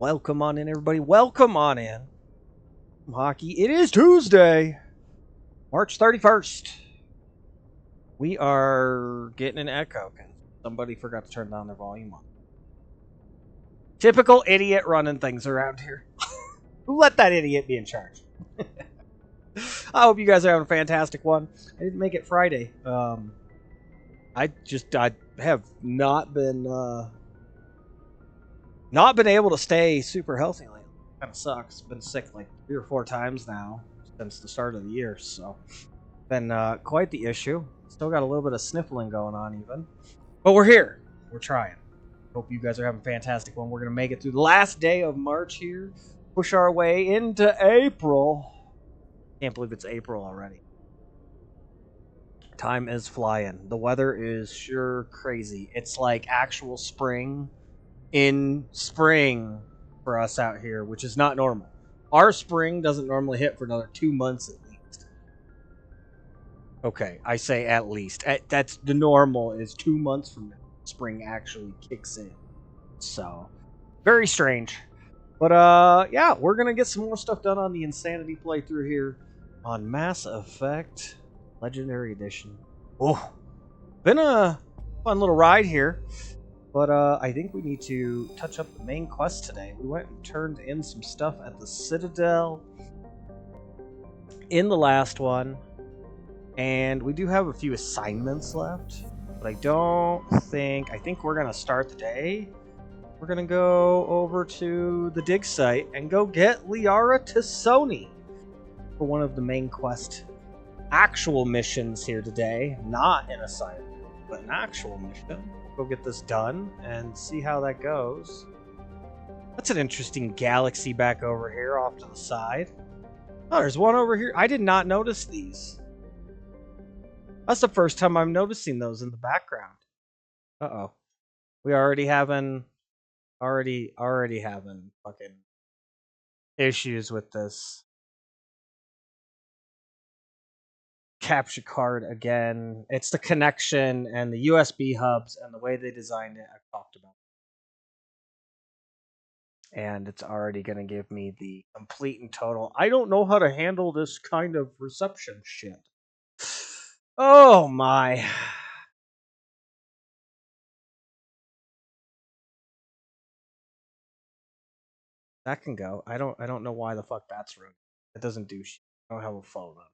Welcome on in, everybody. Welcome on in. Hockey. It is Tuesday, March 31st. We are getting an echo because somebody forgot to turn down their volume on. Typical idiot running things around here. Who let that idiot be in charge? I hope you guys are having a fantastic one. I didn't make it Friday. I have not been able to stay super healthy lately. Kind of sucks. Been sick like 3 or 4 times now since the start of the year, so been quite the issue. Still got a little bit of sniffling going on even, but we're here. We're trying. Hope you guys are having a fantastic one. We're gonna make it through the last day of March here, push our way into April. Can't believe it's April already. Time is flying. The weather is sure crazy. It's like actual spring in spring for us out here, which is not normal. Our spring doesn't normally hit for another 2 months at least. Okay, I say at least. That's the normal is 2 months from now. Spring actually kicks in. So, very strange. But yeah, we're gonna get some more stuff done on the Insanity playthrough here on Mass Effect Legendary Edition. Oh, been a fun little ride here. But I think we need to touch up the main quest today. We went and turned in some stuff at the Citadel in the last one. And we do have a few assignments left. But I think we're going to start the day. We're going to go over to the dig site and go get Liara to Sony for one of the main quest actual missions here today. Not an assignment, but an actual mission. Go get this done and see how that goes. That's an interesting galaxy back over here off to the side. Oh, there's one over here. I did not notice these. That's the first time I'm noticing those in the background. Uh-oh. We already having fucking issues with this capture card again. It's the connection and the USB hubs and the way they designed it. I've talked about, and it's already going to give me the complete and total. I don't know how to handle this kind of reception shit. Oh my. That can go. I don't know why the fuck that's rude. It doesn't do shit. I don't have a phone on.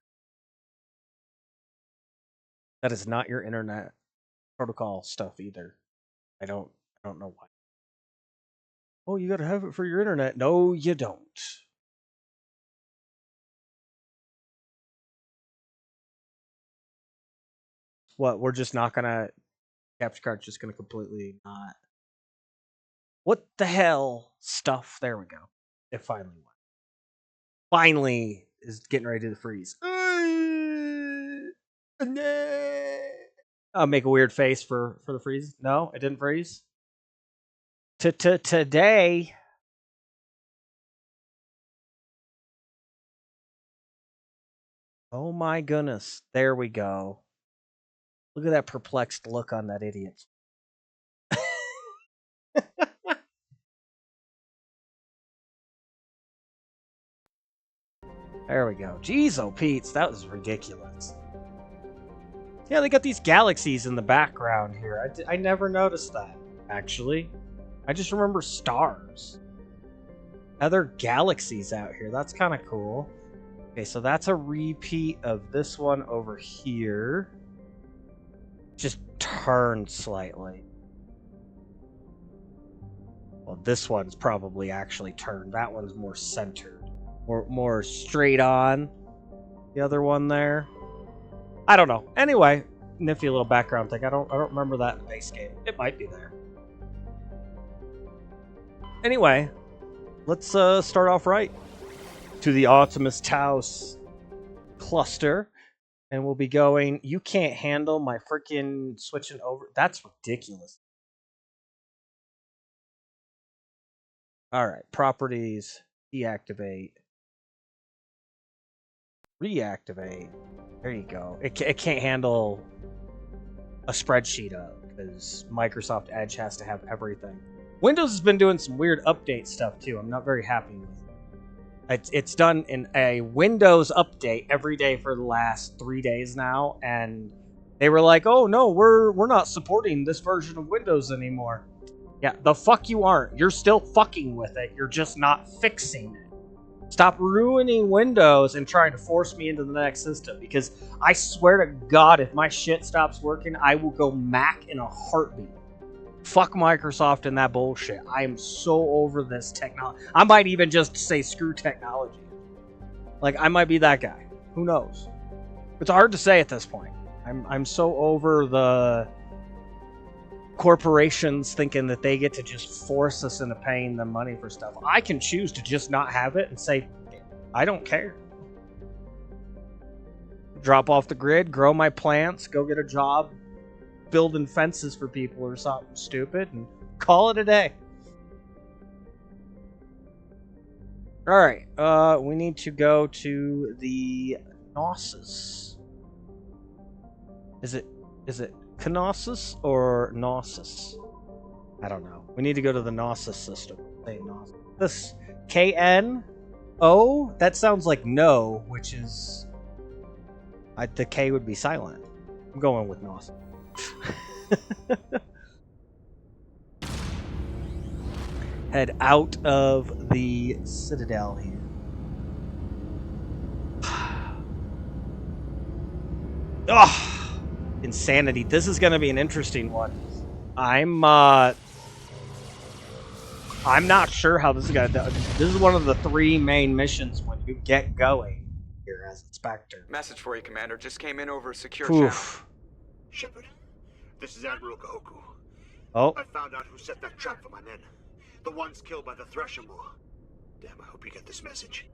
That is not your internet protocol stuff either. I don't know why. Oh, you gotta have it for your internet. No, you don't. What? We're just not gonna. Capture card's just gonna completely not. What the hell? Stuff. There we go. It finally went. Finally is getting ready to freeze. I'll make a weird face for the freeze. No, it didn't freeze. Today. Oh my goodness. There we go. Look at that perplexed look on that idiot. There we go. Jeez, oh Pete's, that was ridiculous. Yeah, they got these galaxies in the background here. I never noticed that, actually. I just remember stars. Other galaxies out here. That's kind of cool. Okay, so that's a repeat of this one over here. Just turned slightly. Well, this one's probably actually turned. That one's more centered. More straight on. The other one there. I don't know. Anyway, nifty little background thing. I don't remember that in the base game. It might be there. Anyway, let's start off right to the Optimus Taos cluster, and we'll be going. You can't handle my freaking switching over. That's ridiculous. All right, properties, deactivate. Reactivate. There you go. It can't handle a spreadsheet up because Microsoft Edge has to have everything. Windows has been doing some weird update stuff too. I'm not very happy with it. It's done in a Windows update every day for the last 3 days now, and they were like, "Oh no, we're not supporting this version of Windows anymore." Yeah, the fuck you aren't. You're still fucking with it. You're just not fixing it. Stop ruining Windows and trying to force me into the next system, because I swear to God, if my shit stops working, I will go Mac in a heartbeat. Fuck Microsoft and that bullshit. I am so over this technology. I might even just say screw technology. Like, I might be that guy. Who knows? It's hard to say at this point. I'm so over the corporations thinking that they get to just force us into paying them money for stuff. I can choose to just not have it and say, I don't care. Drop off the grid, grow my plants, go get a job building fences for people or something stupid, and call it a day. Alright, we need to go to the Knossos. Is it Knossos or Knossos? I don't know. We need to go to the Knossos system. Say Knossos. This K-N-O? That sounds like no, which is... the K would be silent. I'm going with Knossos. Head out of the Citadel here. Oh, insanity. This is going to be an interesting one. I'm not sure how this is going to... This is one of the 3 main missions when you get going here as Inspector. Message for you, Commander. Just came in over a secure Oof. channel. Shepard, this is Admiral Kahoku. Oh. I found out who set that trap for my men. The ones killed by the Thresher Moor. Damn, I hope you get this message.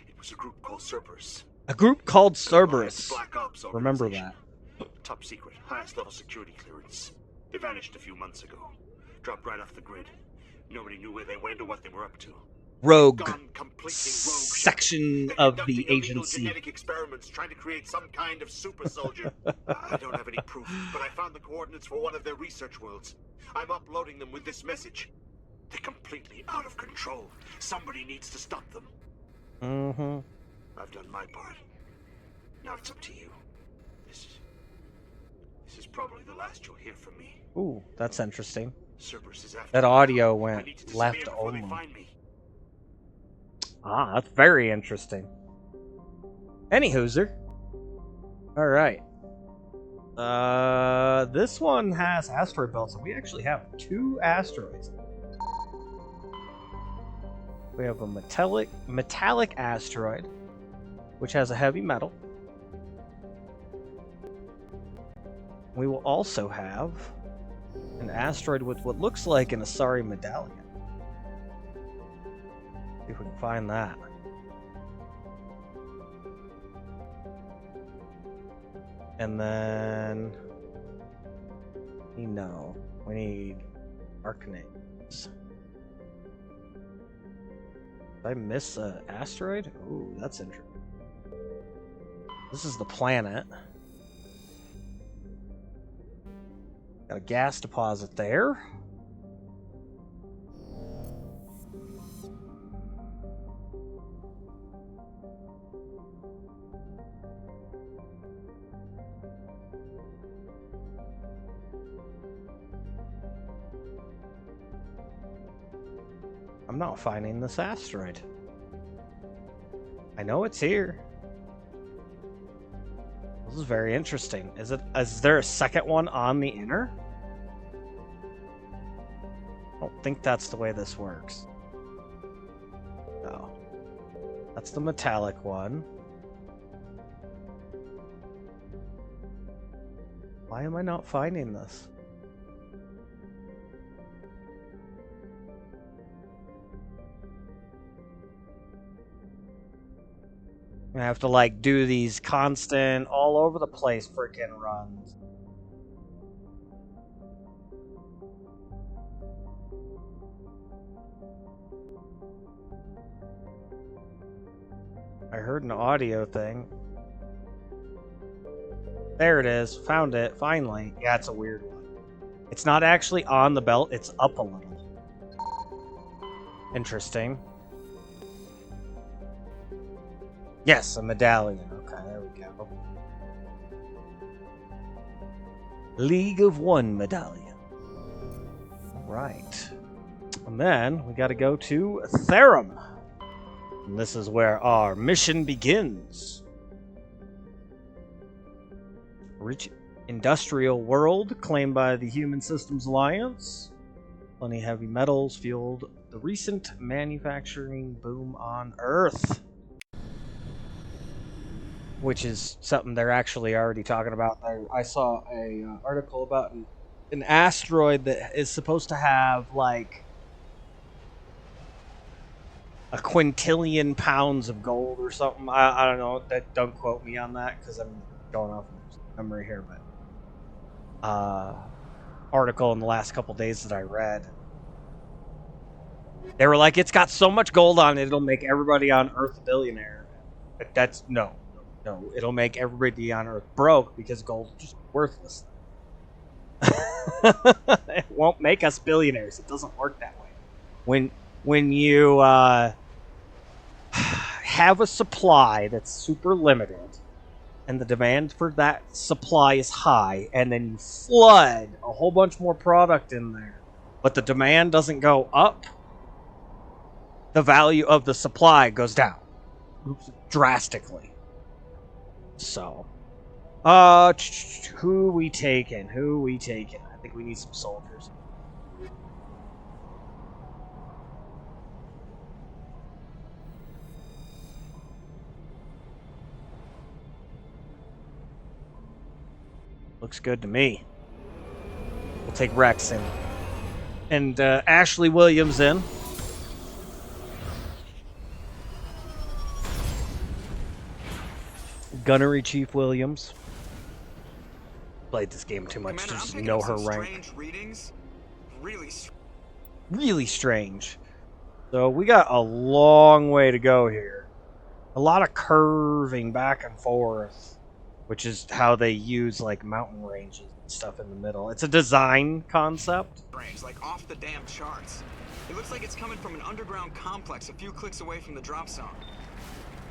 It was a group called Cerberus. A group called Cerberus. Black Ops Remember organization. that. Top secret, highest level security clearance. They vanished a few months ago. Dropped right off the grid. Nobody knew where they went or what they were up to. Rogue Gone completely rogue. section They're of conducting the illegal agency. Genetic experiments trying to create some kind of super soldier. I don't have any proof, but I found the coordinates for one of their research worlds. I'm uploading them with this message. They're completely out of control. Somebody needs to stop them. Mm-hmm. I've done my part. Now it's up to you. This is probably the last you'll hear from me. Ooh, that's interesting. Cerberus is after That me. audio I went need to left disappear before they only. find me. Ah, that's very interesting. Anyhooser. Alright. This one has asteroid belts, and we actually have 2 asteroids. We have a metallic asteroid, which has a heavy metal. We will also have an asteroid with what looks like an Asari medallion. See if we can find that. And then... No. We need Arcanates. Did I miss an asteroid? Ooh, that's interesting. This is the planet. Got a gas deposit there. I'm not finding this asteroid. I know it's here. This is very interesting. Is there a second one on the inner? I don't think that's the way this works. No. That's the metallic one. Why am I not finding this? I have to like do these constant all over the place freaking runs. I heard an audio thing. There it is. Found it. Finally. Yeah, it's a weird one. It's not actually on the belt. It's up a little. Interesting. Yes, a medallion. Okay, there we go. League of One medallion. Right. And then we got to go to Therum. And this is where our mission begins. Rich industrial world claimed by the Human Systems Alliance. Plenty of heavy metals fueled the recent manufacturing boom on Earth. Which is something they're actually already talking about. I saw a article about an asteroid that is supposed to have like a quintillion pounds of gold or something. I don't know. Don't quote me on that because I'm going off of memory here. But article in the last couple days that I read, they were like, it's got so much gold on it, it'll make everybody on Earth a billionaire. But that's no, it'll make everybody on Earth broke because gold's just worthless. It won't make us billionaires. It doesn't work that way. When you have a supply that's super limited, and the demand for that supply is high, and then you flood a whole bunch more product in there, but the demand doesn't go up, the value of the supply goes down drastically. So, who we taking? I think we need some soldiers. Looks good to me. We'll take Rex in. And Ashley Williams in. Gunnery Chief Williams. Played this game too much to just know her rank. Really strange. So we got a long way to go here. A lot of curving back and forth, which is how they use like mountain ranges and stuff in the middle. It's a design concept. Strange, like off the damn charts. It looks like it's coming from an underground complex a few clicks away from the drop zone.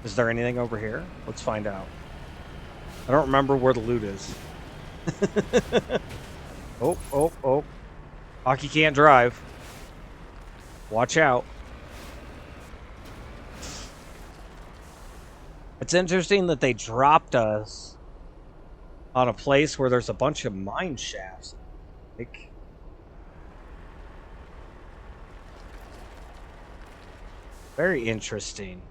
Is there anything over here? Let's find out. I don't remember where the loot is. Oh. Hockey can't drive. Watch out. It's interesting that they dropped us on a place where there's a bunch of mine shafts. Like, very interesting.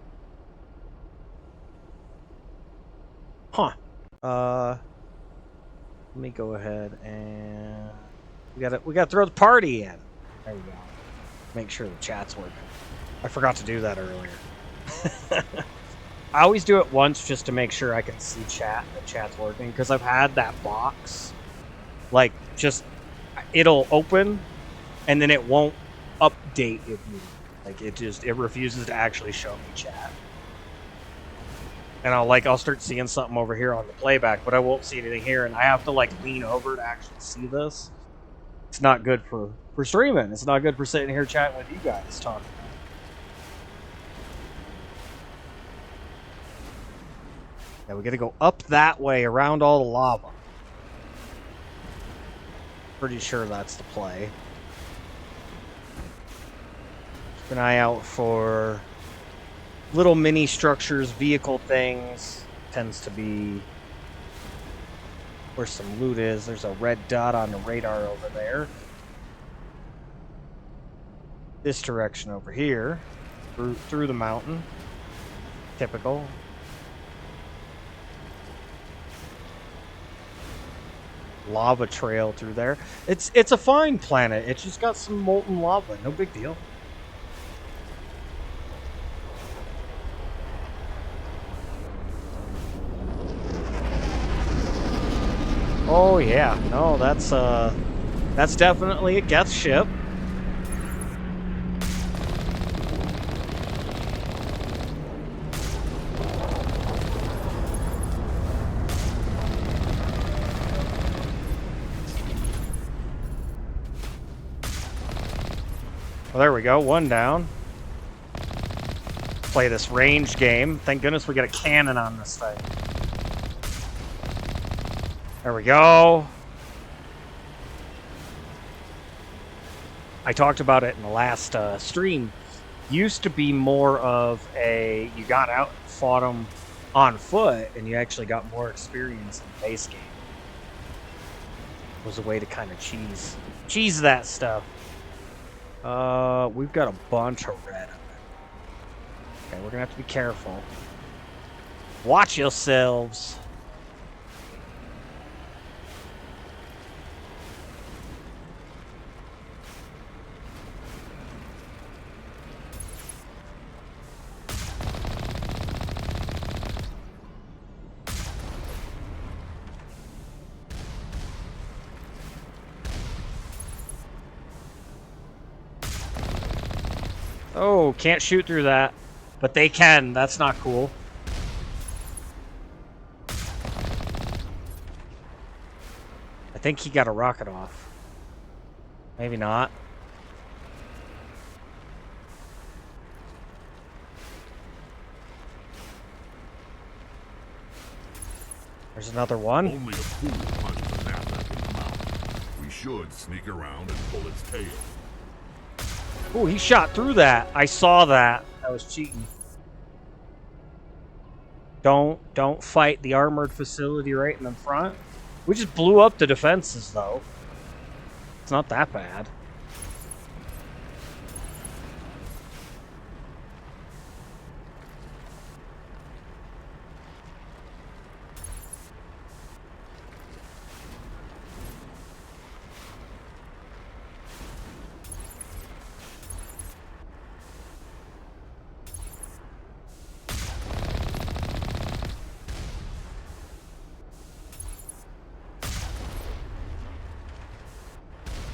Huh. Let me go ahead and we gotta throw the party in. There we go. Make sure the chat's working. I forgot to do that earlier. I always do it once just to make sure I can see the chat's working, because I've had that box, like, just, it'll open, and then it won't update if you, like, it refuses to actually show me chat. And I'll start seeing something over here on the playback, but I won't see anything here, and I have to, like, lean over to actually see this. It's not good for streaming. It's not good for sitting here chatting with you guys talking. Yeah, we gotta go up that way around all the lava. Pretty sure that's the play. Keep an eye out for little mini structures, vehicle things. Tends to be where some loot is. There's a red dot on the radar over there. This direction over here. Through the mountain. Typical. Lava trail through there. It's a fine planet. It's just got some molten lava. No big deal. Oh yeah, no, that's definitely a Geth ship. Well, there we go, one down. play this range game. Thank goodness we got a cannon on this thing. There we go. I talked about it in the last stream. Used to be more of a, you got out and fought them on foot, and you actually got more experience in the base game. It was a way to kind of cheese that stuff. We've got a bunch of red. Okay, we're gonna have to be careful. Watch yourselves. Oh, can't shoot through that. But they can. That's not cool. I think he got a rocket off. Maybe not. There's another one. Only a fool punches a Nassana can come out. We should sneak around and pull its tail. Ooh, he shot through that. I saw that. That was cheating. Don't fight the armored facility right in the front. We just blew up the defenses, though. It's not that bad.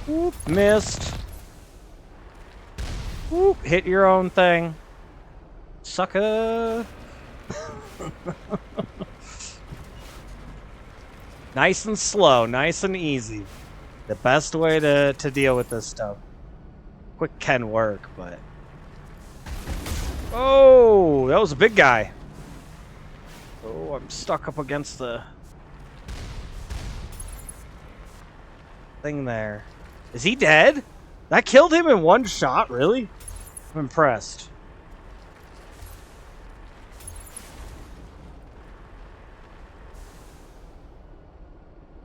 Whoop, missed. Whoop, hit your own thing. Sucker. Nice and slow, nice and easy. The best way to deal with this stuff. Quick can work, but... Oh, that was a big guy. Oh, I'm stuck up against the thing there. Is he dead? That killed him in one shot, really? I'm impressed.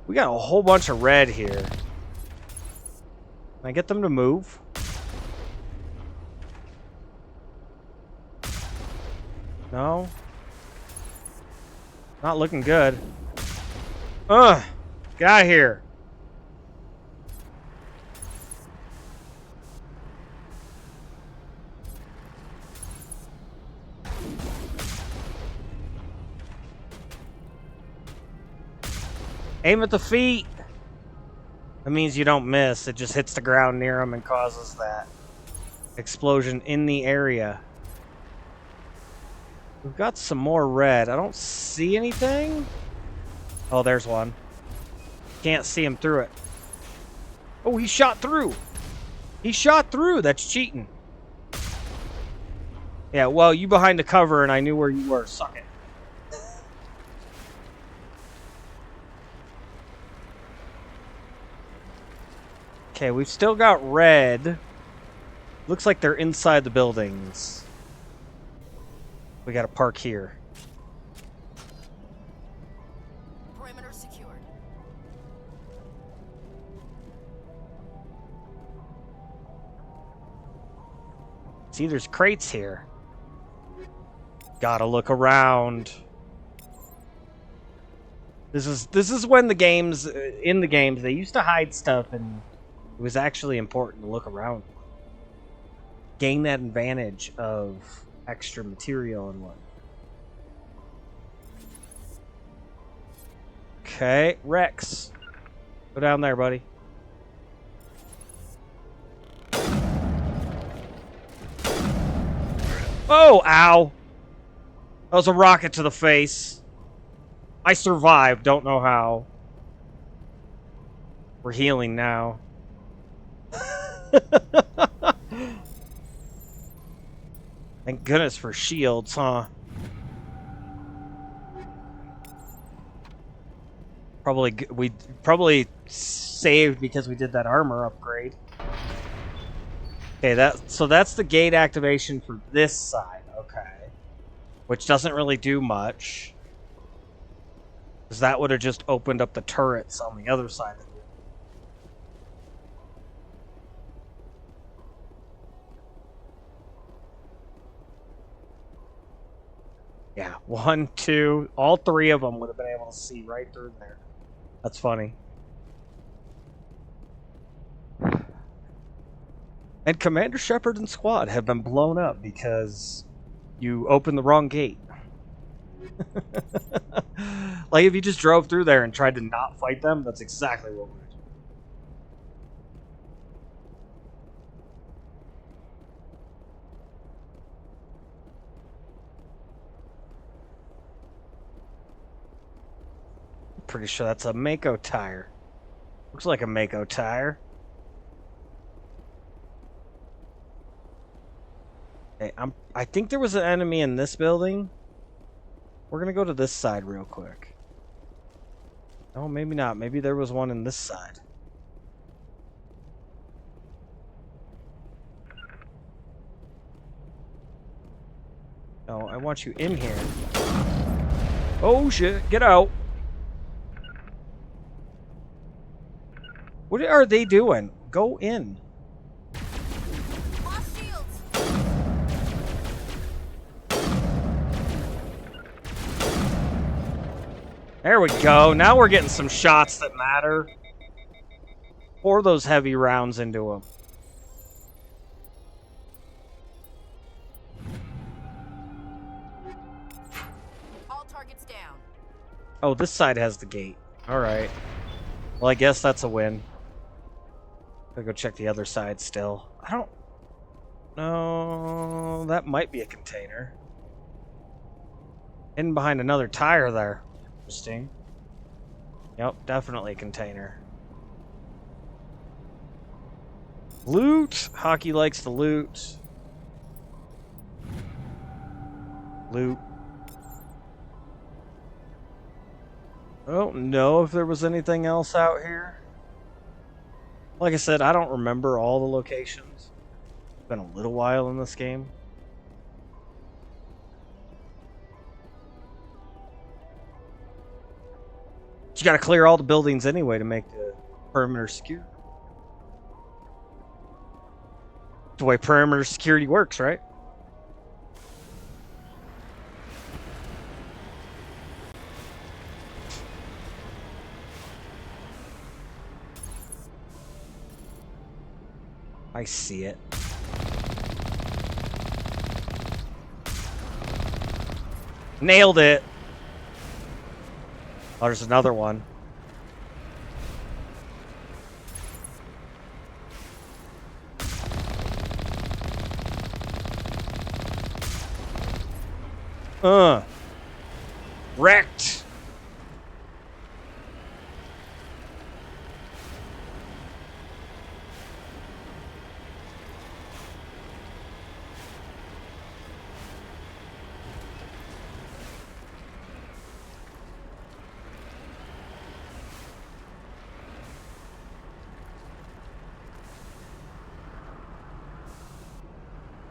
We got a whole bunch of red here. Can I get them to move? No? Not looking good. Ugh! Get out of here! Aim at the feet! That means you don't miss. It just hits the ground near them and causes that explosion in the area. We've got some more red. I don't see anything. Oh, there's one. Can't see him through it. Oh, he shot through. He shot through. That's cheating. Yeah, well, you behind the cover and I knew where you were. Suck it. Okay, we've still got red. Looks like they're inside the buildings. We gotta park here. Perimeter secured. See, there's crates here. Gotta look around. This is when the games, in the games, they used to hide stuff and it was actually important to look around. Gain that advantage of extra material and what. Okay, Rex. Go down there, buddy. Oh, ow. That was a rocket to the face. I survived, don't know how. We're healing now. Thank goodness for shields, huh? We probably saved because we did that armor upgrade. Okay, that's the gate activation for this side. Okay, which doesn't really do much, because that would have just opened up the turrets on the other side of the room. Yeah, 1, 2, all 3 of them would have been able to see right through there. That's funny. And Commander Shepard and squad have been blown up because you opened the wrong gate. Like, if you just drove through there and tried to not fight them, that's exactly what would have done. Pretty sure that's a Mako tire. Looks like a Mako tire. Okay, I think there was an enemy in this building. We're gonna go to this side real quick. Oh, maybe not. Maybe there was one in this side. No, I want you in here. Oh shit, get out. What are they doing? Go in. Lost shields. There we go. Now we're getting some shots that matter. Pour those heavy rounds into them. All targets down. Oh, this side has the gate. Alright. Well, I guess that's a win. Gotta go check the other side still. I don't... No, that might be a container. Hidden behind another tire there. Interesting. Yep, definitely a container. Loot! Hockey likes to loot. Loot. I don't know if there was anything else out here. Like I said, I don't remember all the locations. It's been a little while in this game. But you gotta clear all the buildings anyway to make the perimeter secure. That's the way perimeter security works, right? I see it. Nailed it. Oh, there's another one. Wrecked.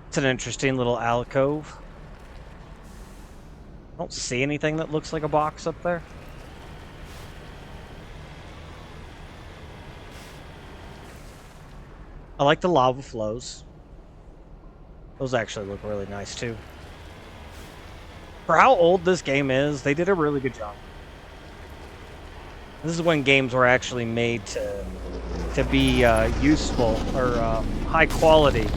It's an interesting little alcove. I don't see anything that looks like a box up there. I like the lava flows. Those actually look really nice too. For how old this game is, they did a really good job. This is when games were actually made to be useful or high quality.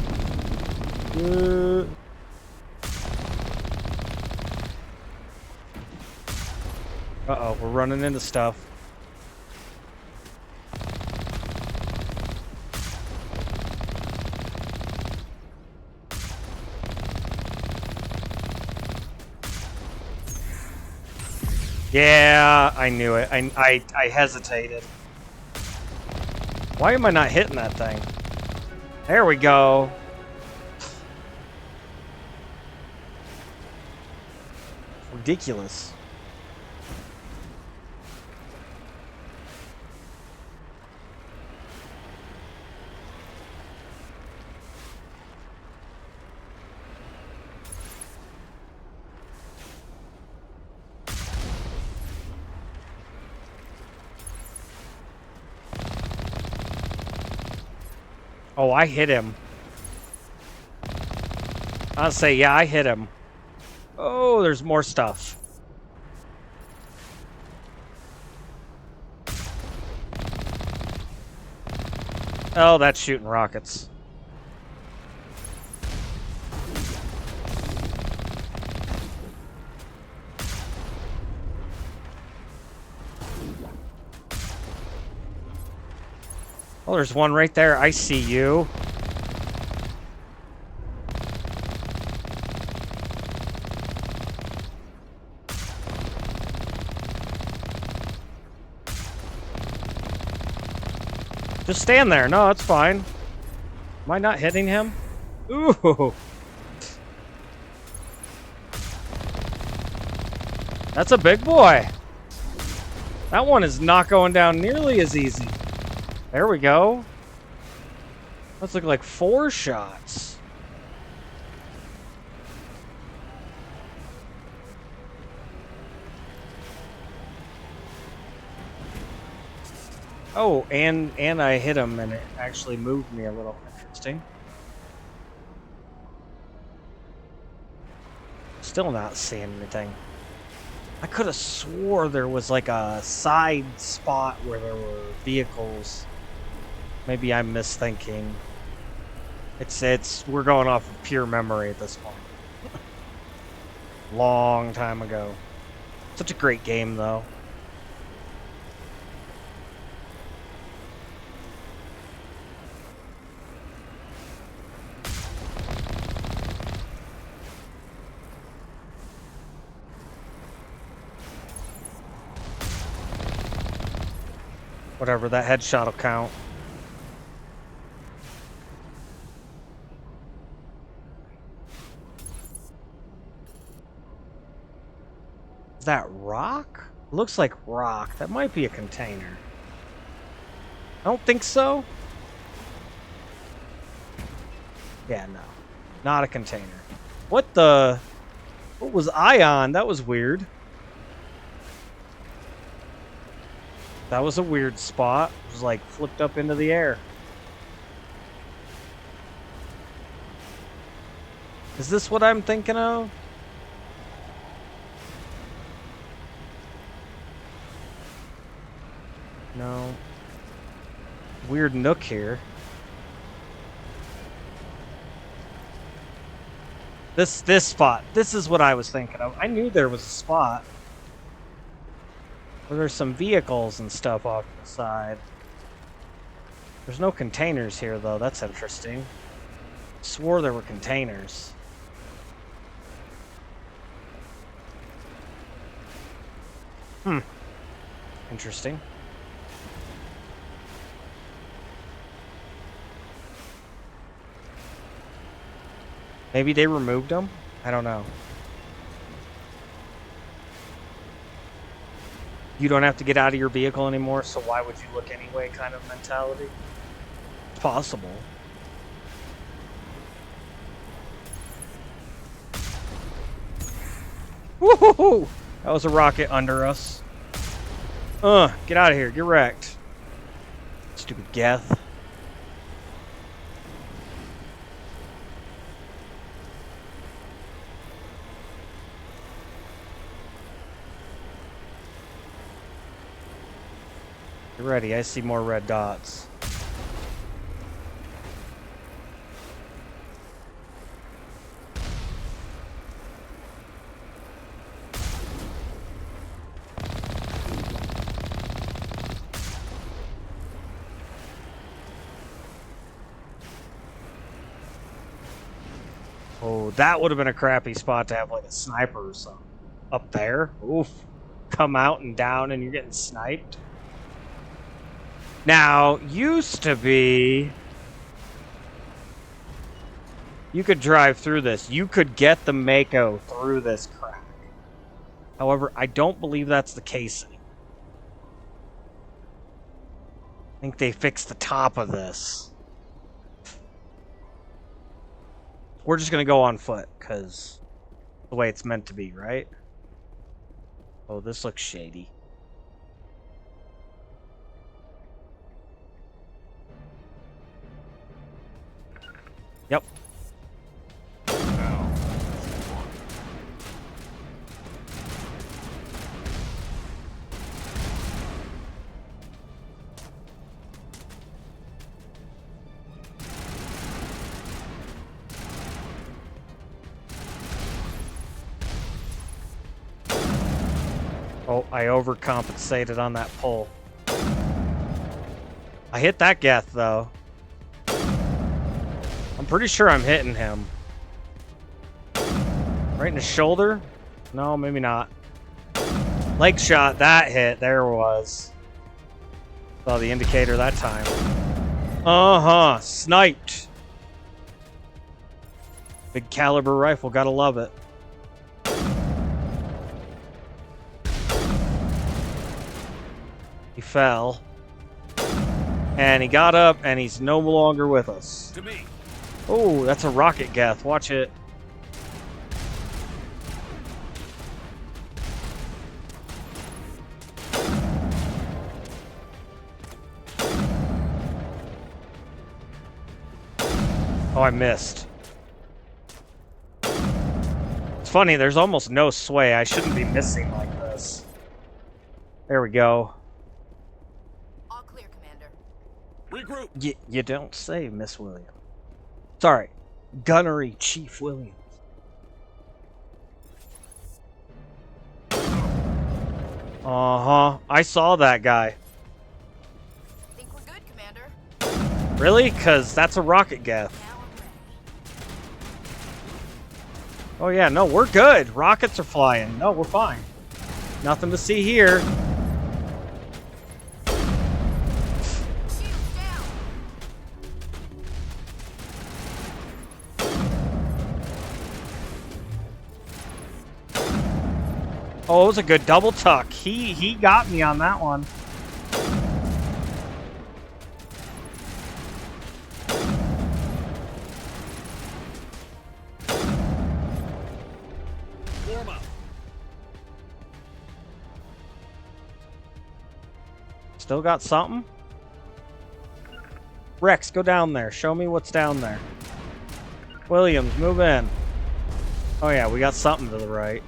Uh-oh, we're running into stuff. Yeah, I knew it. I hesitated. Why am I not hitting that thing? There we go. ridiculous. Oh, I hit him. I'll say, yeah, I hit him. Oh, there's more stuff. Oh, that's shooting rockets. Oh, there's one right there. I see you. Just stand there. No, it's fine. Am I not hitting him? Ooh. That's a big boy. That one is not going down nearly as easy. There we go. Let's look like 4 shots. Oh, and I hit him and it actually moved me a little. Interesting. Still not seeing anything. I could have swore there was like a side spot where there were vehicles. Maybe I'm misthinking. We're going off of pure memory at this point. Long time ago. Such a great game though. Whatever, that headshot will count. Is that rock? Looks like rock. That might be a container. I don't think so. Yeah, no. Not a container. What was I on? That was weird. That was a weird spot. It was like flipped up into the air. Is this what I'm thinking of? No. Weird nook here. This spot. This is what I was thinking of. I knew there was a spot. Where there's some vehicles and stuff off to the side. There's no containers here, though. That's interesting. Swore there were containers. Interesting. Maybe they removed them? I don't know. You don't have to get out of your vehicle anymore, so why would you look anyway kind of mentality? It's possible. Woohoo! That was a rocket under us. Get out of here. Get wrecked. Stupid Geth. Get ready. I see more red dots. Oh, that would have been a crappy spot to have like a sniper or something. Up there? Oof. Come out and down and you're getting sniped. Now, used to be... You could drive through this. You could get the Mako through this crack. However, I don't believe that's the case anymore. I think they fixed the top of this. We're just going to go on foot, because the way it's meant to be, right? Oh, this looks shady. Yep. Now, Oh, I overcompensated on that pull. I hit that Geth, though. I'm pretty sure I'm hitting him. Right in the shoulder? No, maybe not. Leg shot, that hit. There it was. Saw the indicator that time. Uh-huh. Sniped. Big caliber rifle, gotta love it. He fell. And he got up, and he's no longer with us. to me. Oh, that's a rocket Geth. Watch it. Oh, I missed. It's funny, there's almost no sway. I shouldn't be missing like this. There we go. All clear, Commander. Regroup. You don't say, Miss Williams. Sorry. Gunnery Chief Williams. Uh-huh. I saw that guy. Think we're good, Commander. Really? Because that's a rocket Geth. Now I'm ready. Oh yeah, no, we're good. Rockets are flying. No, we're fine. Nothing to see here. Shields down. Oh, it was a good double tuck. He got me on that one. Form up. Still got something? Rex, go down there. Show me what's down there. Williams, move in. Oh yeah, we got something to the right.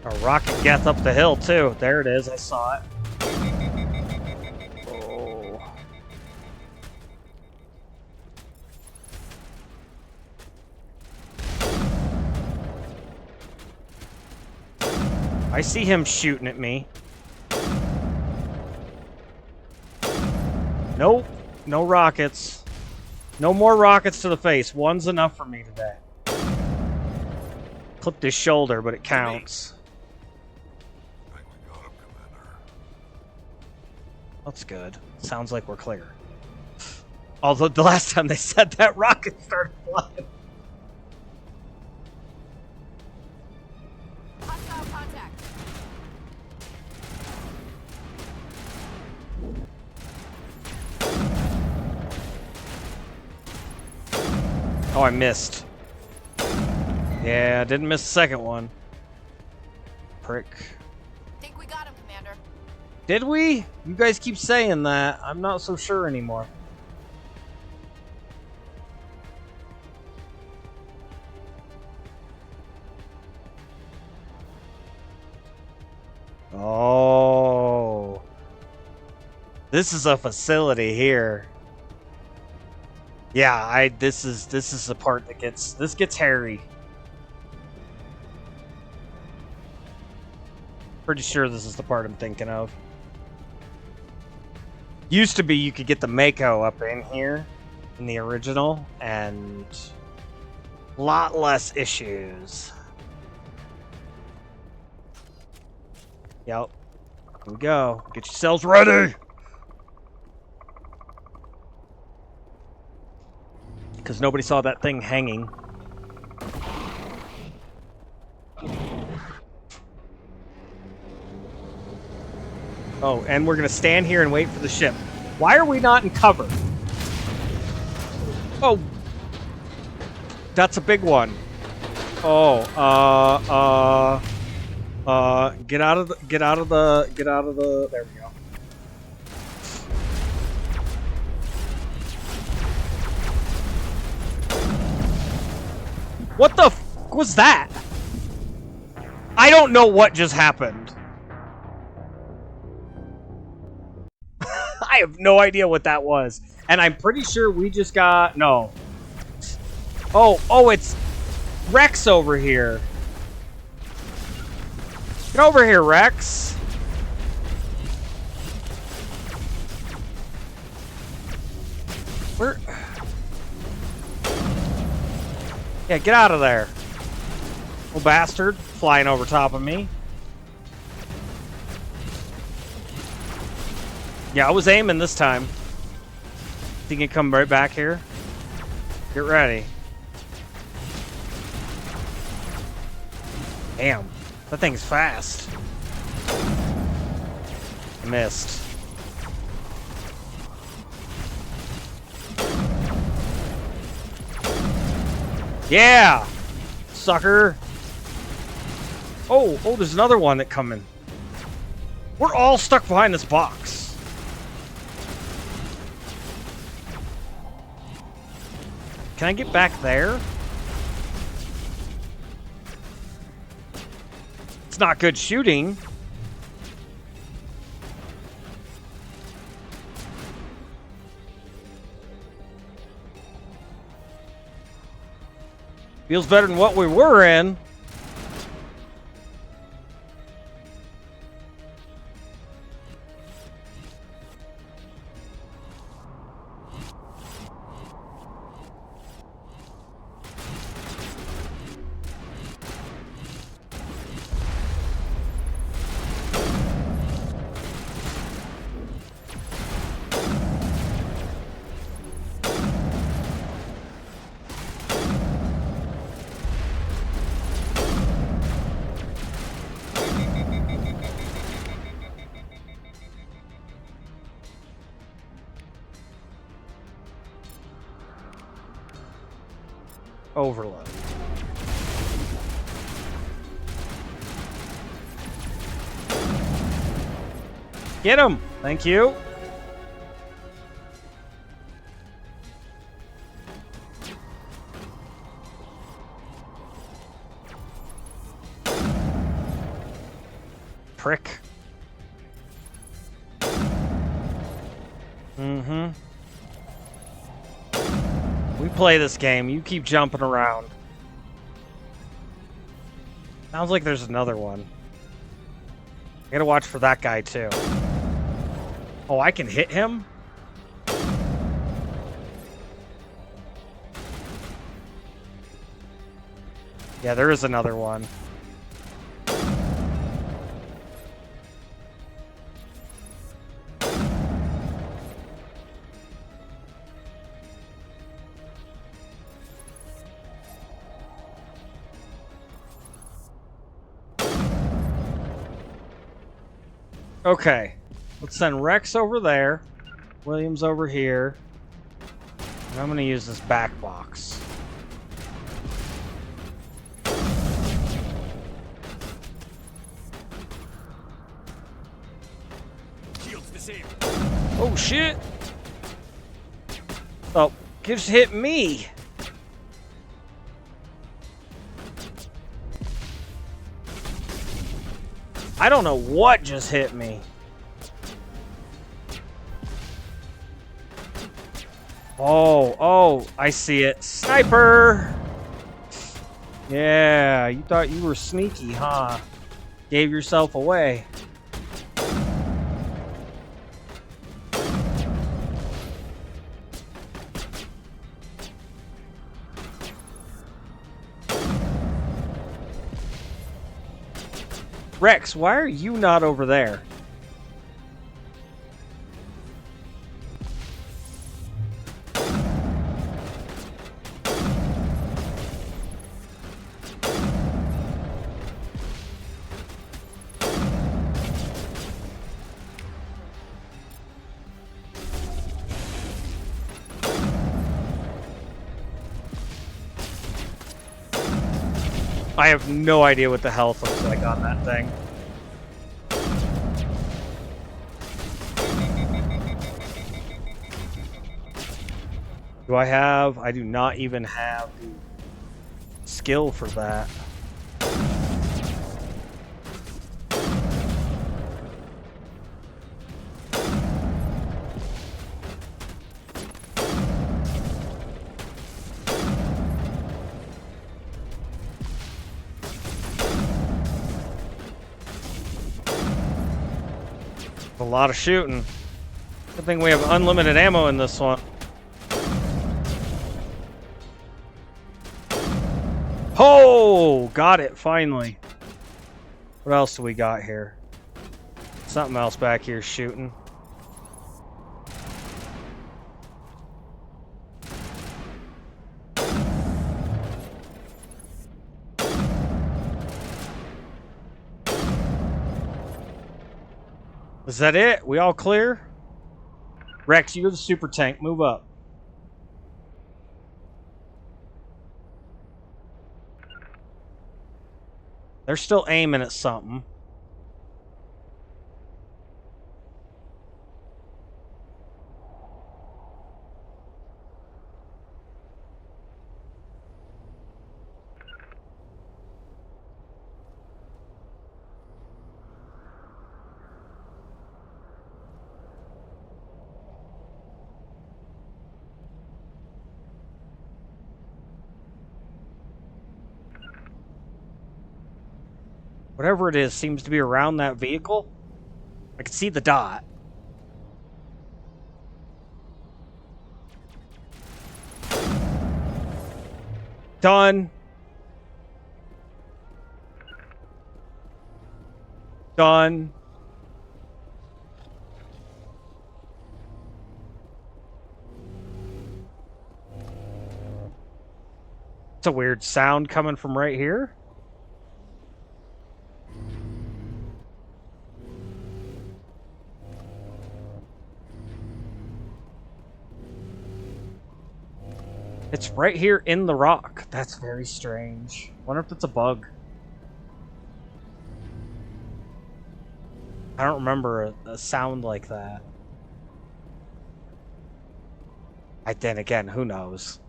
A rocket Geth up the hill too. There it is. I saw it. Oh. I see him shooting at me. Nope. No rockets. No more rockets to the face. One's enough for me today. Clipped his shoulder, but it counts. I think we got him, Commander. That's good. Sounds like we're clear. Although the last time they said that, rocket started flying. Hostile contact. Oh, I missed. Yeah, didn't miss the second one. Prick. Think we got him, Commander. Did we? You guys keep saying that. I'm not so sure anymore. Oh. This is a facility here. Yeah, this is the part that gets hairy. Pretty sure this is the part I'm thinking of. Used to be you could get the Mako up in here in the original and a lot less issues. Yep. Here we go. Get yourselves ready. Because nobody saw that thing hanging. Oh, and we're going to stand here and wait for the ship. Why are we not in cover? Oh. That's a big one. Oh, get out of the, there we go. What the f was that? I don't know what just happened. I have no idea what that was. And I'm pretty sure we just got... No. Oh, it's Rex over here. Get over here, Rex. Where... Yeah, get out of there. Little bastard flying over top of me. Yeah, I was aiming this time. Think you can come right back here? Get ready. Damn, that thing's fast. Missed. Yeah! Sucker! Oh, there's another one that coming. We're all stuck behind this box. Can I get back there? It's not good shooting. Feels better than what we were in. Overload. Get him! Thank you. Prick. Mm-hmm. We play this game. You keep jumping around. Sounds like there's another one. I gotta watch for that guy, too. Oh, I can hit him? Yeah, there is another one. Okay, let's send Rex over there, Williams over here, and I'm going to use this back box. Shields disabled. Oh shit! Oh, just hit me! I don't know what just hit me. Oh, I see it. Sniper! Yeah, you thought you were sneaky, huh? Gave yourself away. Rex, why are you not over there? I have no idea what the health looks like on that thing. Do I have... I do not even have the skill for that. A lot of shooting. Good thing we have unlimited ammo in this one. Oh, got it, finally. What else do we got here? Something else back here shooting. Is that it? We all clear? Rex, you're the super tank. Move up. They're still aiming at something. Whatever it is seems to be around that vehicle. I can see the dot. Done. Done. It's a weird sound coming from right here. It's right here in the rock. That's very strange. Wonder if it's a bug. I don't remember a sound like that. Then again, who knows?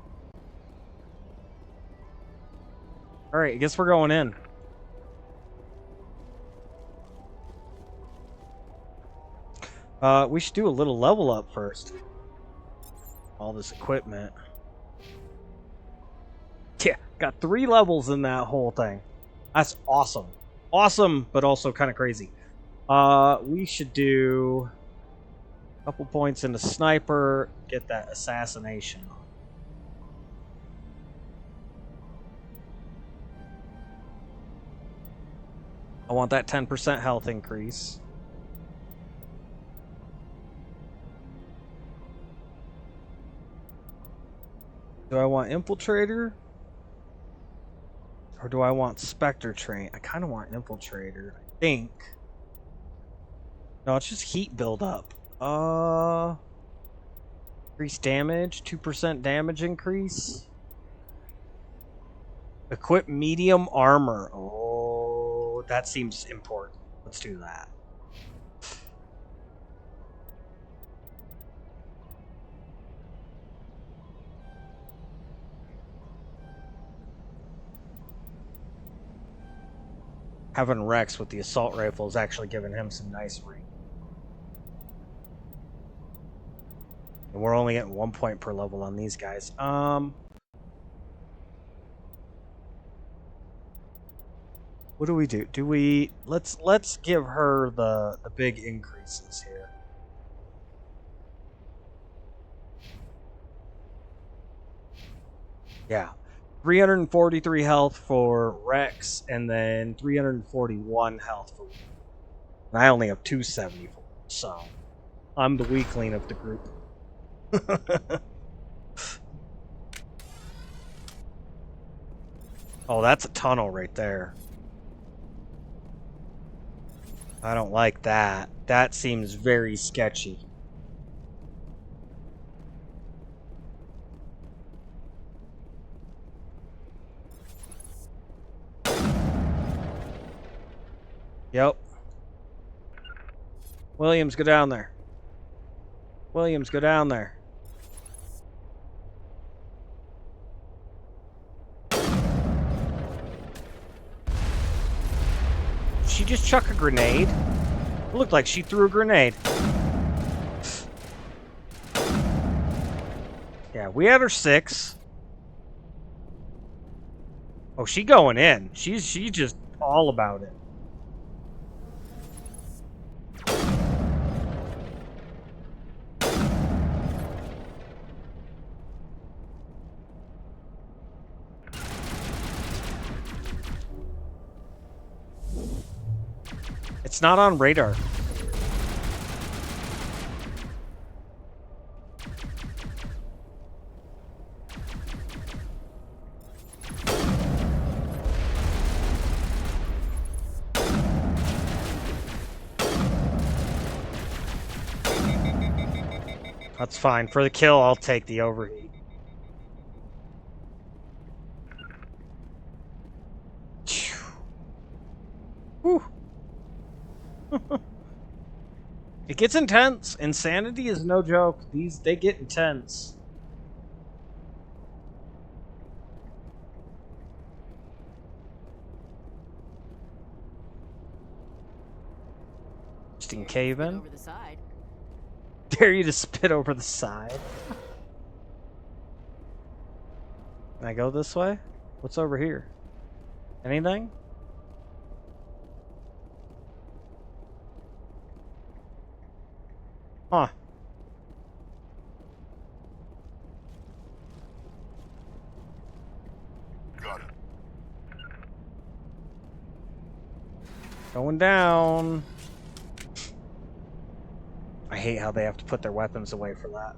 Alright, I guess we're going in. We should do a little level up first. All this equipment. Yeah, got 3 levels in that whole thing. That's awesome. Awesome, but also kind of crazy. We should do a couple points into sniper, get that assassination. I want that 10% health increase. Do I want infiltrator? Or do I want Spectre Train? I kind of want Infiltrator, I think. No, it's just heat buildup. Increase damage, 2% damage increase. Equip medium armor. Oh, that seems important. Let's do that. Having Rex with the assault rifle is actually giving him some nice range. And we're only getting 1 point per level on these guys. What do we do? Do we let's give her the big increases here. Yeah. 343 health for Rex, and then 341 health for... And I only have 274, so I'm the weakling of the group. Oh, that's a tunnel right there. I don't like that. That seems very sketchy. Yep. Williams, go down there. Williams, go down there. Did she just chuck a grenade? It looked like she threw a grenade. Yeah, we had her 6. Oh, she going in. She's just all about it. It's not on radar. That's fine. For the kill, I'll take the overheat. Whew. It gets intense. Insanity is no joke. They get intense. Just in cave in. Over the side. Dare you to spit over the side? Can I go this way? What's over here? Anything? Huh. Got it. Going down. I hate how they have to put their weapons away for that.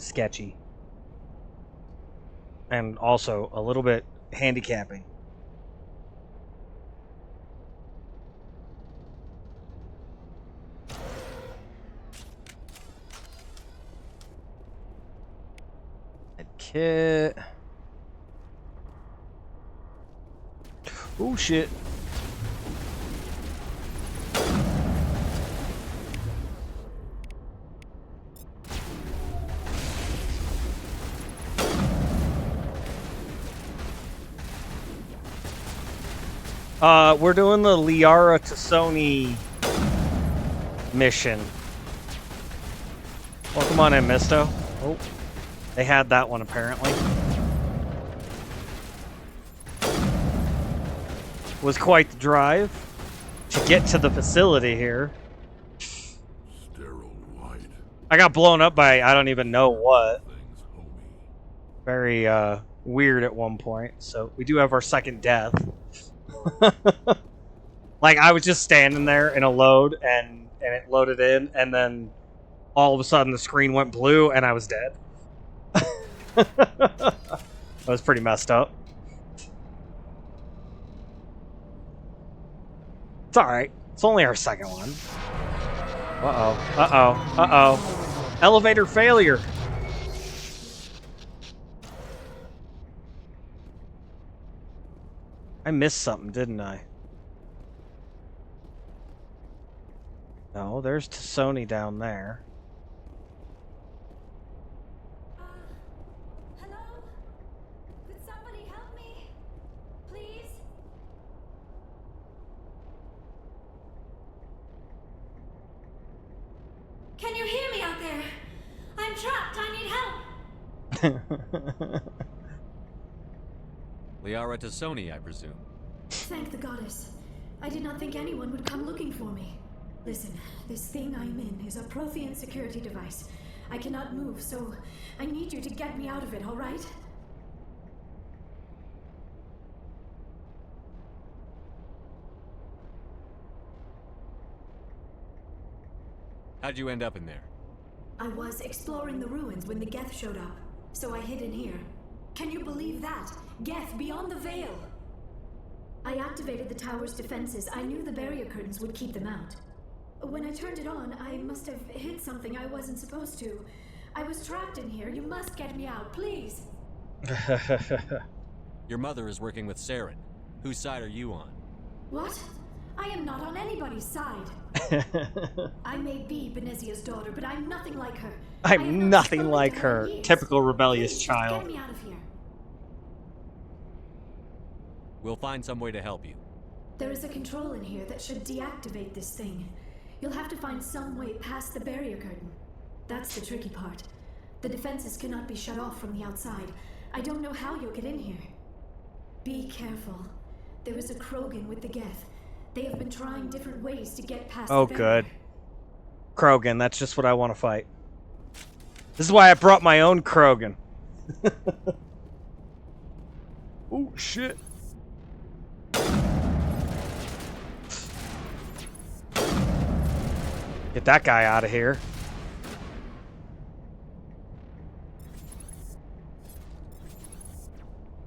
Sketchy. And also a little bit handicapping. Kit. Oh shit. We're doing the Liara to Sony mission. Welcome on in, Misto. Oh, they had that one apparently. Was quite the drive to get to the facility here. Sterile white. I got blown up by I don't even know what. Things, homie. Very weird at one point. So we do have our second death. Like I was just standing there in a load and it loaded in and then all of a sudden the screen went blue and I was dead. That was pretty messed up. It's alright. It's only our second one. Uh-oh. Uh-oh. Uh-oh. Elevator failure. I missed something, didn't I? No, there's Sony down there. Hello? Could somebody help me? Please? Can you hear me out there? I'm trapped. I need help. Liara to Sony, I presume. Thank the goddess. I did not think anyone would come looking for me. Listen, this thing I'm in is a Prothean security device. I cannot move, so I need you to get me out of it, all right? How'd you end up in there? I was exploring the ruins when the Geth showed up, so I hid in here. Can you believe that? Geth beyond the veil! I activated the tower's defenses. I knew the barrier curtains would keep them out. When I turned it on, I must have hit something I wasn't supposed to. I was trapped in here. You must get me out, please! Your mother is working with Saren. Whose side are you on? What? I am not on anybody's side. I may be Benezia's daughter, but I'm nothing like her. I have I'm not nothing spoken like to her. in years. Typical rebellious Please, just child. Get me out of here. We'll find some way to help you. There is a control in here that should deactivate this thing. You'll have to find some way past the barrier curtain. That's the tricky part. The defenses cannot be shut off from the outside. I don't know how you'll get in here. Be careful. There is a Krogan with the Geth. They have been trying different ways to get past Oh, the barrier. good. Krogan, that's just what I want to fight. This is why I brought my own Krogan. Oh, shit. Get that guy out of here.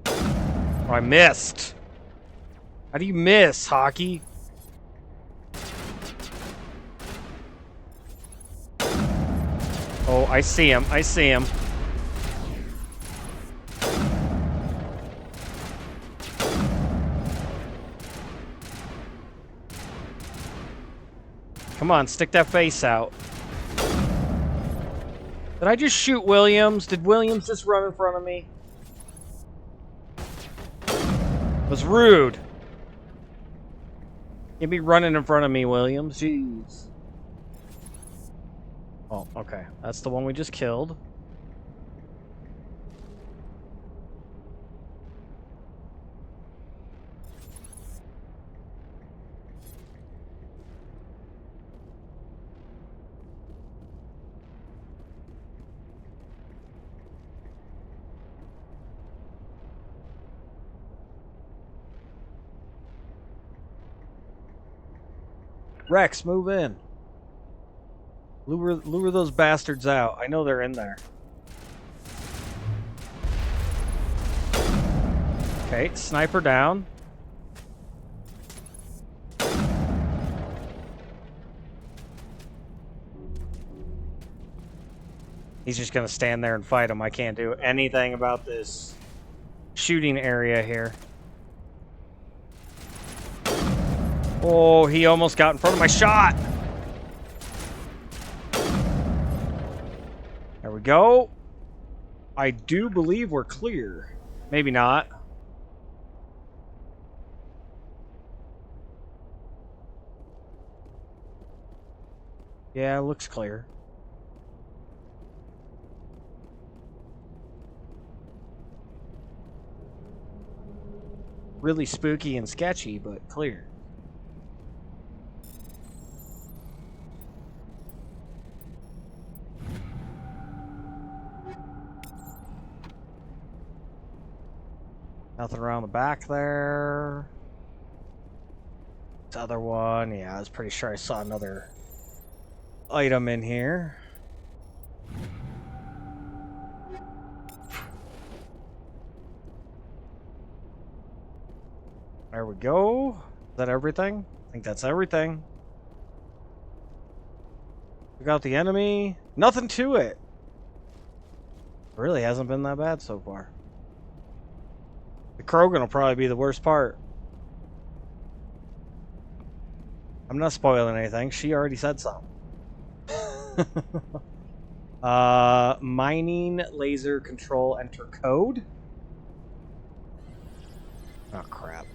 Oh, I missed. How do you miss, Hockey? Oh, I see him. I see him. Come on, stick that face out. Did I just shoot Williams? Did Williams just run in front of me? It was rude. You'd be running in front of me, Williams. Jeez. Oh, okay. That's the one we just killed. Rex, move in. Lure those bastards out. I know they're in there. Okay, sniper down. He's just gonna stand there and fight him. I can't do anything about this shooting area here. Oh, he almost got in front of my shot. There we go. I do believe we're clear. Maybe not. Yeah, looks clear. Really spooky and sketchy, but clear. Nothing around the back there. This other one, yeah, I was pretty sure I saw another item in here. There we go. Is that everything? I think that's everything. We got the enemy. Nothing to it. Really hasn't been that bad so far. The Krogan will probably be the worst part. I'm not spoiling anything. She already said something. Mining laser control, enter code. Oh, crap.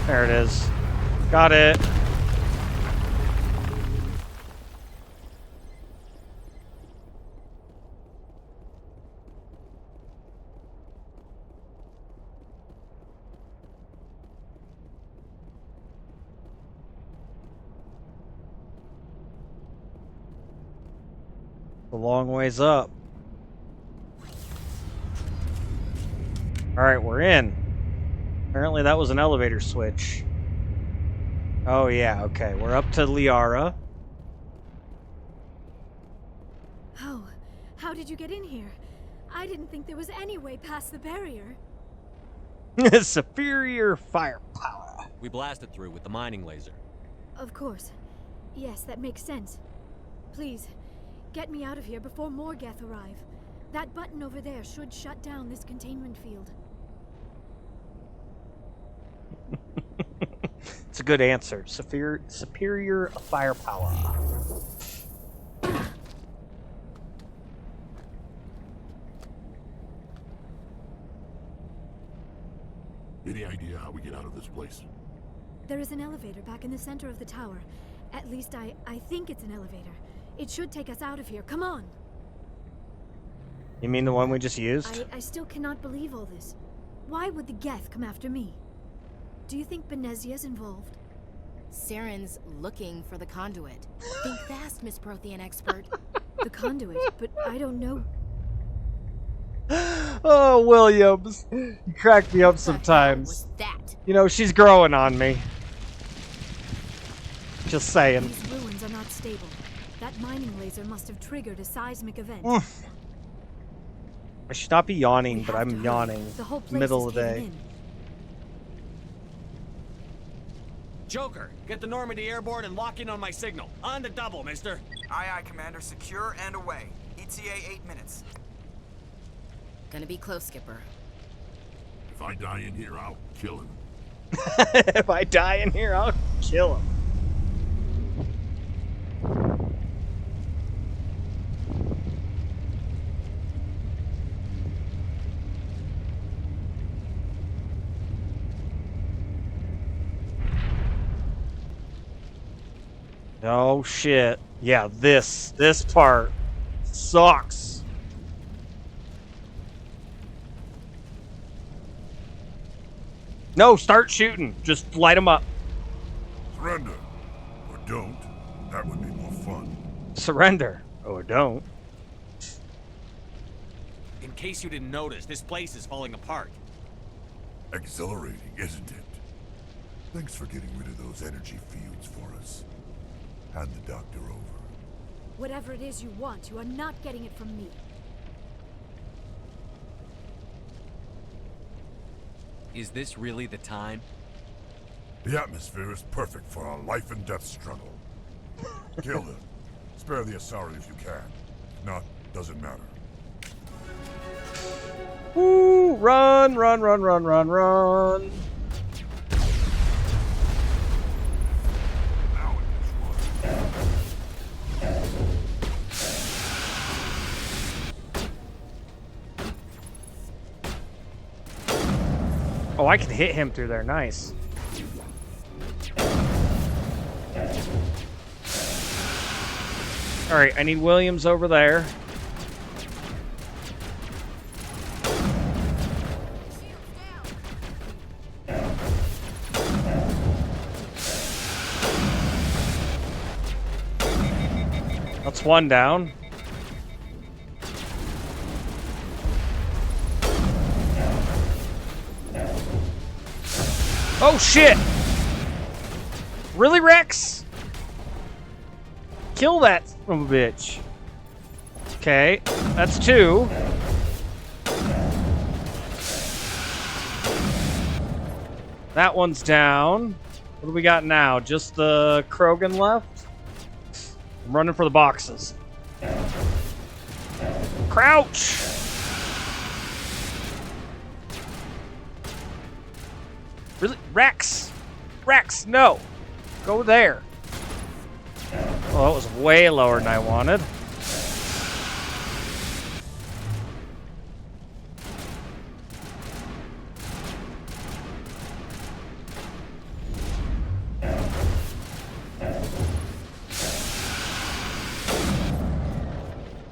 There it is. Got it. A long ways up. Alright, we're in. Apparently that was an elevator switch. Oh yeah, okay. We're up to Liara. Oh, how did you get in here? I didn't think there was any way past the barrier. Superior firepower. We blasted through with the mining laser. Of course. Yes, that makes sense. Please, get me out of here before more Geth arrive. That button over there should shut down this containment field. It's a good answer. Superior firepower. Any idea how we get out of this place? There is an elevator back in the center of the tower. At least I think it's an elevator. It should take us out of here. Come on! You mean the one we just used? I still cannot believe all this. Why would the Geth come after me? Do you think Benezia's involved? Saren's looking for the conduit. Think fast, Miss Prothean expert. The conduit, but I don't know. Oh, Williams. You crack me up What the hell sometimes. was that? You know, she's growing on me. Just saying. These ruins are not stable. That mining laser must have triggered a seismic event. I should not be yawning, We but have to I'm hurry. yawning. The whole place Middle is of the caving day. in. Joker, get the Normandy airborne and lock in on my signal. On the double, mister. Aye, aye, Commander. Secure and away. ETA 8 minutes. Gonna be close, Skipper. If I die in here, I'll kill him. If I die in here, I'll kill him. Oh shit. Yeah, this part sucks. No, start shooting. Just light them up. Surrender. Or don't. That would be more fun. Surrender. Or don't. In case you didn't notice, this place is falling apart. Exhilarating, isn't it? Thanks for getting rid of those energy fields for us. Hand the doctor over. Whatever it is you want, you are not getting it from me. Is this really the time? The atmosphere is perfect for a life and death struggle. Kill them. Spare the Asari if you can. If not, doesn't matter. Woo! Run, run, run, run, run, run. Now it is one. Oh, I can hit him through there. Nice. Alright, I need Williams over there. That's one down. Oh shit! Really, Rex? Kill that son of a bitch. Okay, that's two. That one's down. What do we got now? Just the Krogan left? I'm running for the boxes. Crouch! Really? Rex! Rex, no! Go there. Oh, that was way lower than I wanted.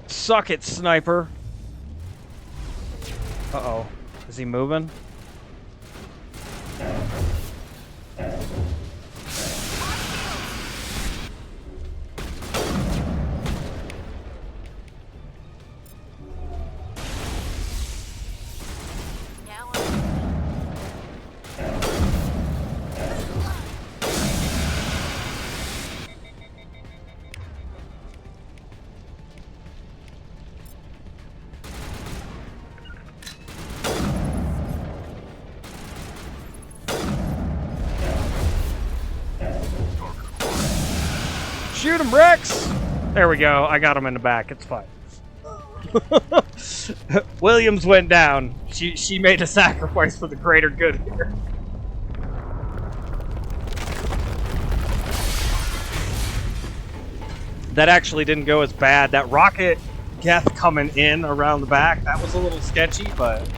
Suck it, sniper. Uh-oh. Is he moving? Now Shoot him, Rex! There we go. I got him in the back. It's fine. Williams went down. She made a sacrifice for the greater good here. That actually didn't go as bad. That rocket Geth coming in around the back, that was a little sketchy, but...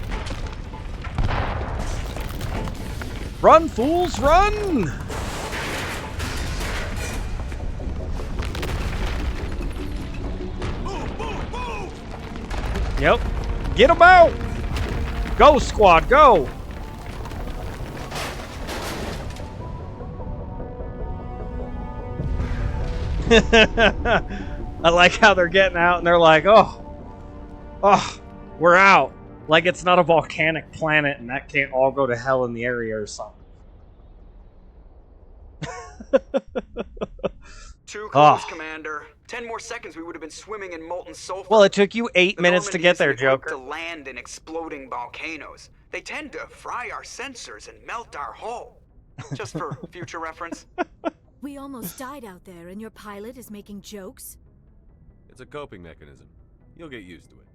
Run, fools, run! Yep. Get them out! Go, squad, go! I like how they're getting out and they're like, oh, we're out. Like it's not a volcanic planet and that can't all go to hell in the area or something. Too close, Commander. 10 more seconds, we would have been swimming in molten sulfur. Well, it took you 8 minutes to get there, Joker. To land in exploding volcanoes. They tend to fry our sensors and melt our hull. Just for future reference. We almost died out there, and your pilot is making jokes? It's a coping mechanism. You'll get used to it.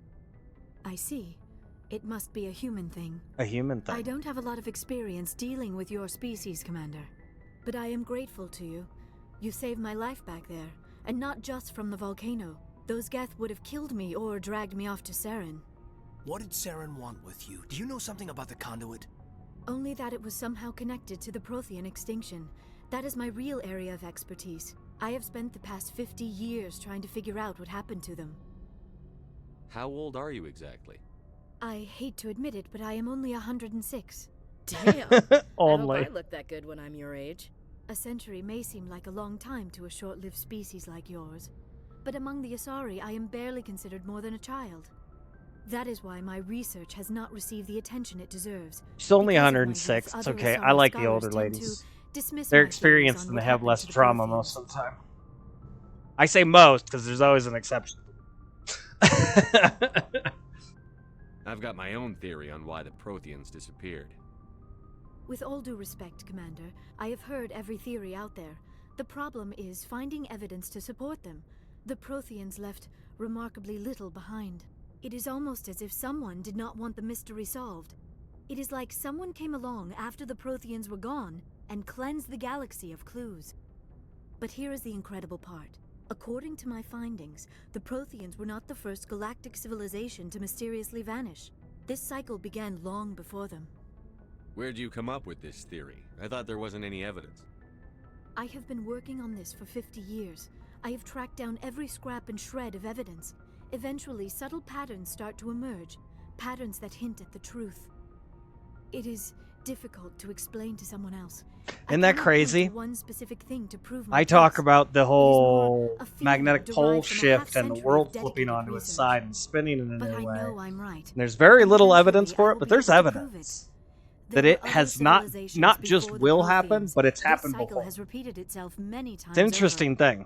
I see. It must be a human thing. A human thing. I don't have a lot of experience dealing with your species, Commander. But I am grateful to you. You saved my life back there, and not just from the volcano. Those Geth would have killed me or dragged me off to Saren. What did Saren want with you? Do you know something about the conduit? Only that it was somehow connected to the Prothean extinction. That is my real area of expertise. I have spent the past 50 years trying to figure out what happened to them. How old are you exactly? I hate to admit it, but I am only 106. Damn. Only. I hope I look that good when I'm your age. A century may seem like a long time to a short-lived species like yours, but among the Asari, I am barely considered more than a child. That is why my research has not received the attention it deserves. She's only Because of my 106. youth, It's other okay. Asari I like the scholars older tend ladies. to dismiss They're my theories experienced on and what they have happened less to the drama Protheans. most of the time. I say most because there's always an exception. I've got my own theory on why the Protheans disappeared. With all due respect, Commander, I have heard every theory out there. The problem is finding evidence to support them. The Protheans left remarkably little behind. It is almost as if someone did not want the mystery solved. It is like someone came along after the Protheans were gone and cleansed the galaxy of clues. But here is the incredible part. According to my findings, the Protheans were not the first galactic civilization to mysteriously vanish. This cycle began long before them. Where'd you come up with this theory? I thought there wasn't any evidence. I have been working on this for 50 years. I have tracked down every scrap and shred of evidence. Eventually, subtle patterns start to emerge, patterns that hint at the truth. It is difficult to explain to someone else. Isn't that crazy? One specific thing to prove my I talk case. about the whole more a feeling magnetic derived pole from a shift and the half-century world of flipping dedicated onto its research. side and spinning in a But new I way. know I'm right. And there's very little Eventually, evidence I for will it, but be there's able to prove evidence it. that There it were has other not civilizations just before the will happen, Protheans. but it's This happened cycle before. has repeated itself many times It's an interesting thing.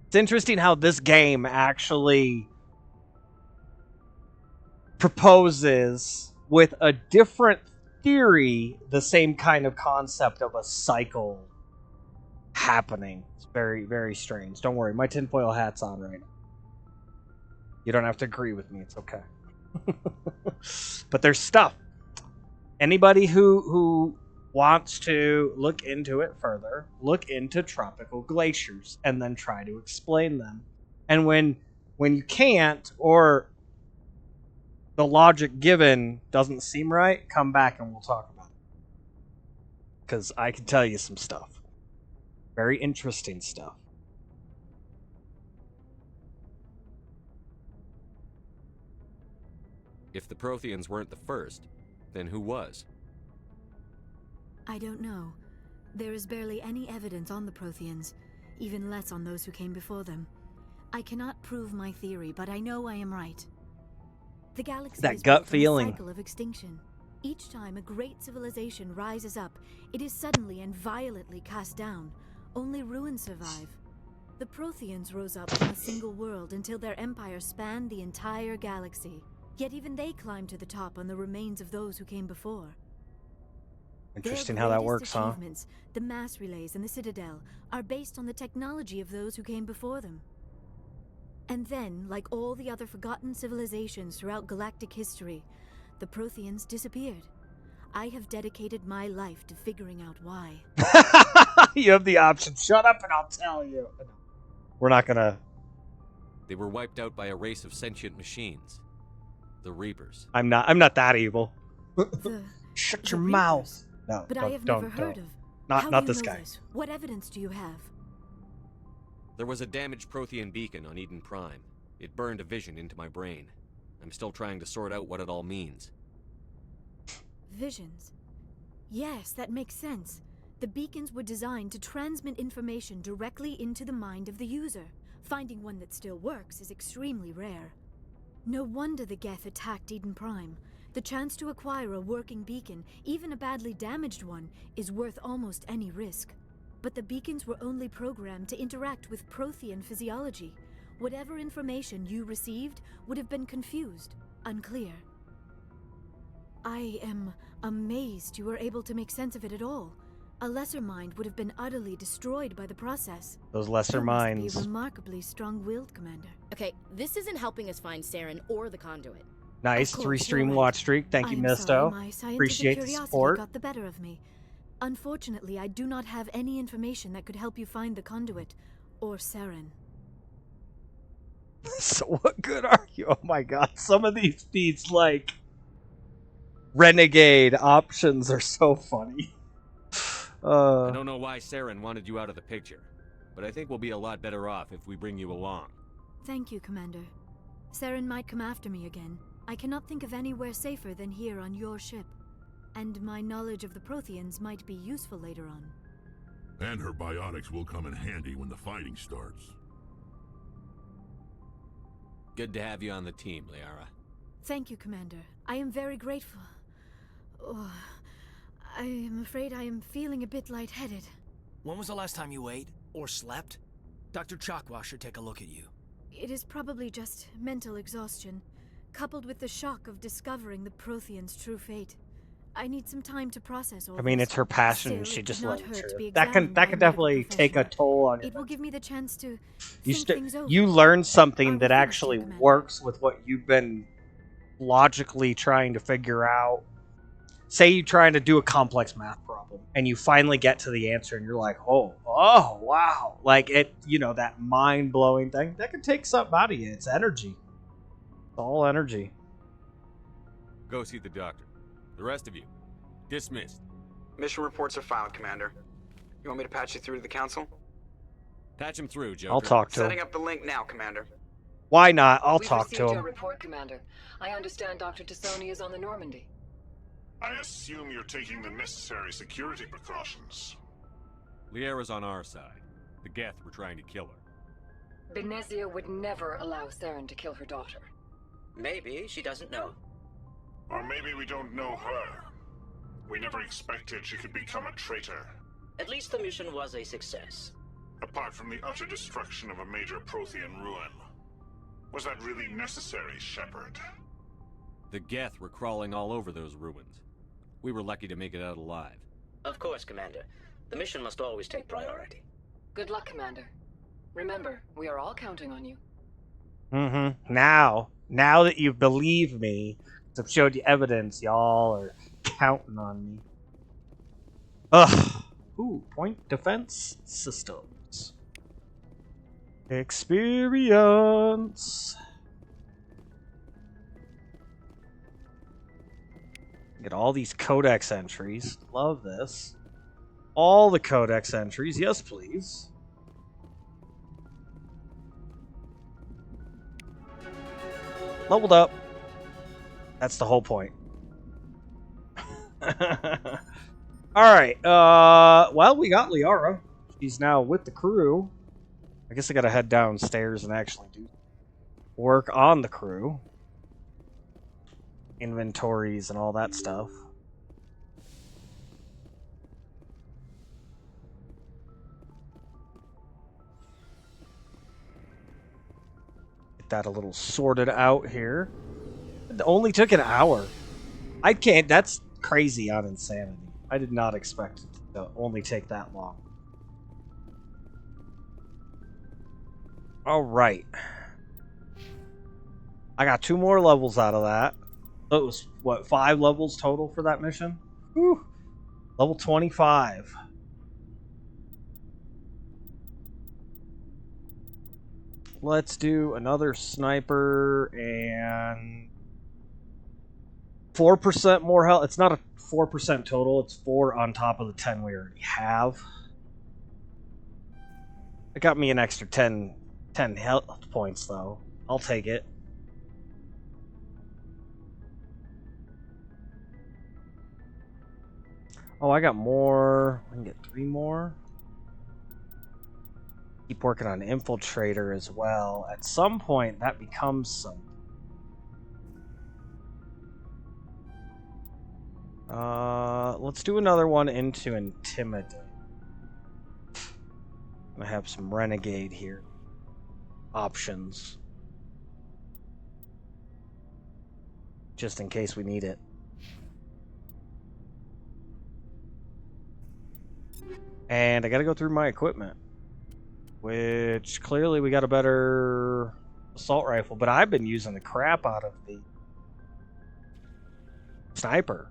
It's interesting how this game actually proposes with a different theory the same kind of concept of a cycle happening. It's very, very strange. Don't worry, my tinfoil hat's on right now. You don't have to agree with me, it's okay. But there's stuff. Anybody who wants to look into it further, look into tropical glaciers and then try to explain them. And when you can't, or the logic given doesn't seem right, come back and we'll talk about it. Because I can tell you some stuff. Very interesting stuff. If the Protheans weren't the first, then who was? I don't know. There is barely any evidence on the Protheans, even less on those who came before them. I cannot prove my theory, but I know I am right. The galaxy That is gut built on a feeling. cycle of extinction. Each time a great civilization rises up, it is suddenly and violently cast down. Only ruins survive. The Protheans rose up from a single world until their empire spanned the entire galaxy. Yet even they climbed to the top on the remains of those who came before. Interesting Their how that greatest works, huh? achievements, the mass relays and the Citadel, are based on the technology of those who came before them. And then, like all the other forgotten civilizations throughout galactic history, the Protheans disappeared. I have dedicated my life to figuring out why. You have the option. Shut up and I'll tell you. We're not gonna. They were wiped out by a race of sentient machines. The Reapers. I'm not that evil. The Shut the your Reapers? mouth. No, But I don't, have don't, never heard don't. of. Not How not do you this know guy. this? What evidence do you have? There was a damaged Prothean beacon on Eden Prime. It burned a vision into my brain. I'm still trying to sort out what it all means. Visions. Yes, that makes sense. The beacons were designed to transmit information directly into the mind of the user. Finding one that still works is extremely rare. No wonder the Geth attacked Eden Prime. The chance to acquire a working beacon, even a badly damaged one, is worth almost any risk. But the beacons were only programmed to interact with Prothean physiology. Whatever information you received would have been confused, unclear. I am amazed you were able to make sense of it at all. A lesser mind would have been utterly destroyed by the process. Those lesser You must minds. be remarkably strong-willed, Commander. Okay, this isn't helping us find Saren or the conduit. Nice. Of course, 3 stream you're right. watch streak. Thank you, I'm Misto. sorry, my scientific Appreciate the curiosity support. got the better of me. Unfortunately, I do not have any information that could help you find the conduit or Saren. So what good are you? Oh my god, some of these like renegade options are so funny. I don't know why Saren wanted you out of the picture, but I think we'll be a lot better off if we bring you along. Thank you, Commander. Saren might come after me again. I cannot think of anywhere safer than here on your ship. And my knowledge of the Protheans might be useful later on. And her biotics will come in handy when the fighting starts. Good to have you on the team, Liara. Thank you, Commander. I am very grateful. Oh, I am afraid I am feeling a bit lightheaded. When was the last time you ate? Or slept? Dr. Chakwa should take a look at you. It is probably just mental exhaustion, coupled with the shock of discovering the Protheans' true fate. I need some time to process all I mean, this. it's her passion. Still, she it just did not let hurt to her. be That can examined by a definitely medical take a professional. toll on you. It will give me the chance to You think things over. you learn something Are we that finished, actually Commander? works with what you've been logically trying to figure out. Say you're trying to do a complex math problem and you finally get to the answer and you're like, oh wow. Like it, that mind-blowing thing, that can take something out of you. It's energy. It's all energy. Go see the doctor. The rest of you, dismissed. Mission reports are filed, Commander. You want me to patch you through to the Council? Patch him through, Joker. I'll talk to Setting him. up the link now, Commander. Why not? I'll We've talk to received your him. report, Commander. I understand Dr. Tassoni is on the Normandy. I assume you're taking the necessary security precautions. Liara's on our side. The Geth were trying to kill her. Benezia would never allow Saren to kill her daughter. Maybe she doesn't know. Or maybe we don't know her. We never expected she could become a traitor. At least the mission was a success. Apart from the utter destruction of a major Prothean ruin. Was that really necessary, Shepard? The Geth were crawling all over those ruins. We were lucky to make it out alive. Of course, Commander. The mission must always take priority. Good luck, Commander. Remember, we are all counting on you. Mm-hmm. Now that you believe me, 'cause I've showed you evidence, y'all are counting on me. Ugh. Ooh, point defense systems. Experience. Get all these codex entries. Love this. All the codex entries. Yes, please. Leveled up. That's the whole point. Alright. Well, we got Liara. She's now with the crew. I guess I gotta head downstairs and actually do work on the crew. Inventories and all that stuff. Get that a little sorted out here. It only took an hour. I can't. That's crazy on insanity. I did not expect it to only take that long. Alright. I got 2 more levels out of that. So it was, what, 5 levels total for that mission? Whew. Level 25. Let's do another sniper and 4% more health. It's not a 4% total. It's 4 on top of the 10 we already have. It got me an extra 10 health points, though. I'll take it. Oh, I got more. I can get 3 more. Keep working on Infiltrator as well. At some point, that becomes something. Let's do another one into Intimidate. I have some Renegade here. Options. Just in case we need it. And I gotta go through my equipment. Which, clearly we got a better assault rifle, but I've been using the crap out of the sniper.